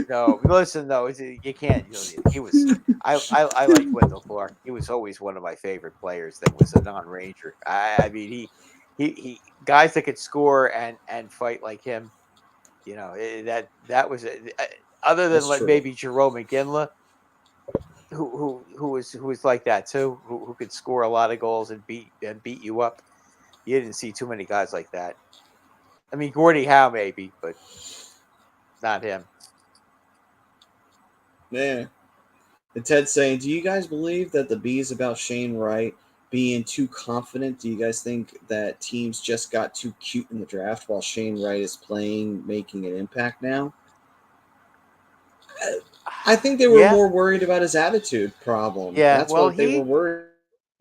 No. Listen, though, you can't. He was. I liked Wendell Clark. He was always one of my favorite players. That was a non-Ranger. I mean, he guys that could score and fight like him. That was other than maybe Jerome McGinley, who was like that too, who could score a lot of goals and beat you up. You didn't see too many guys like that. I mean, Gordie Howe maybe, but not him. Man. And Ted's saying, do you guys believe that the B is about Shane Wright being too confident? Do you guys think that teams just got too cute in the draft while Shane Wright is playing, making an impact now? I think they were more worried about his attitude problem. Yeah, that's what they were worried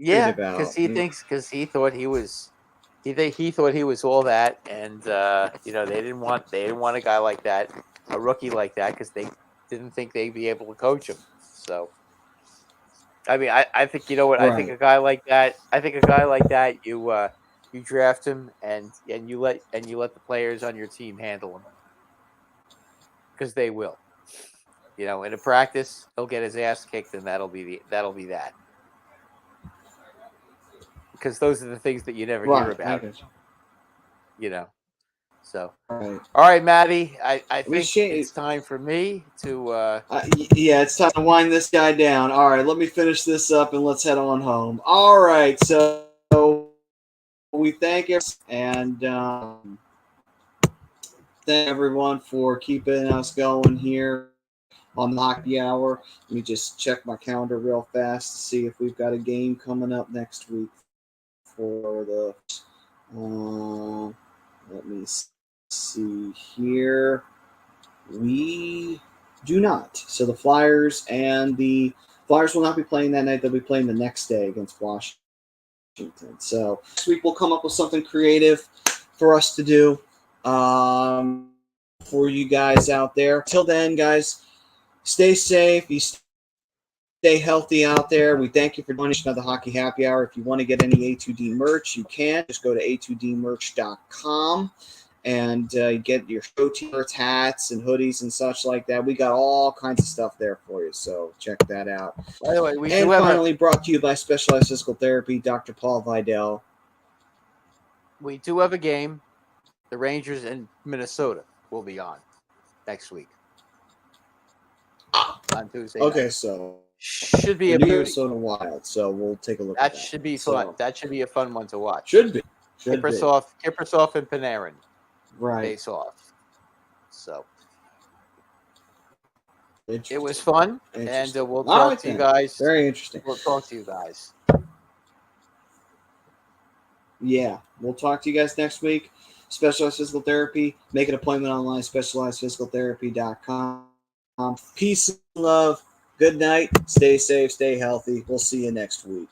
about. Because he thought he was. He thought he was all that, and they didn't want a guy like that, a rookie like that, because they didn't think they'd be able to coach him. So, I mean, I think what I think a guy like that. I think a guy like that, you draft him and you let the players on your team handle him, because they will. In a practice, he'll get his ass kicked, and that'll be that. Because those are the things that you never hear about. So. All right, Maddie. I think it's time for me to. It's time to wind this guy down. All right, let me finish this up and let's head on home. All right, so we thank everyone and thank everyone for keeping us going here on the Hockey Hour. Let me just check my calendar real fast to see if we've got a game coming up next week. For the let me see here. We do not. So the Flyers will not be playing that night. They'll be playing the next day against Washington. So next week we'll come up with something creative for us to do for you guys out there. Till then, guys, stay safe. Stay healthy out there. We thank you for joining us on the Hockey Happy Hour. If you want to get any A2D merch, you can. Just go to a2dmerch.com and get your show t-shirts, hats, and hoodies and such like that. We got all kinds of stuff there for you, so check that out. By the way, finally brought to you by Specialized Physical Therapy, Dr. Paul Vidal. We do have a game. The Rangers in Minnesota will be on next week. On Tuesday. Okay, night. So should be a beauty. Minnesota Wild, so we'll take a look at that. That should be fun. So, that should be a fun one to watch. Should be. Kiprusoff and Panarin. Right. Face off. So it was fun, and we'll talk to you guys. Very interesting. We'll talk to you guys. Yeah, we'll talk to you guys next week. Specialized Physical Therapy. Make an appointment online, specializedphysicaltherapy.com. Peace and love. Good night. Stay safe. Stay healthy. We'll see you next week.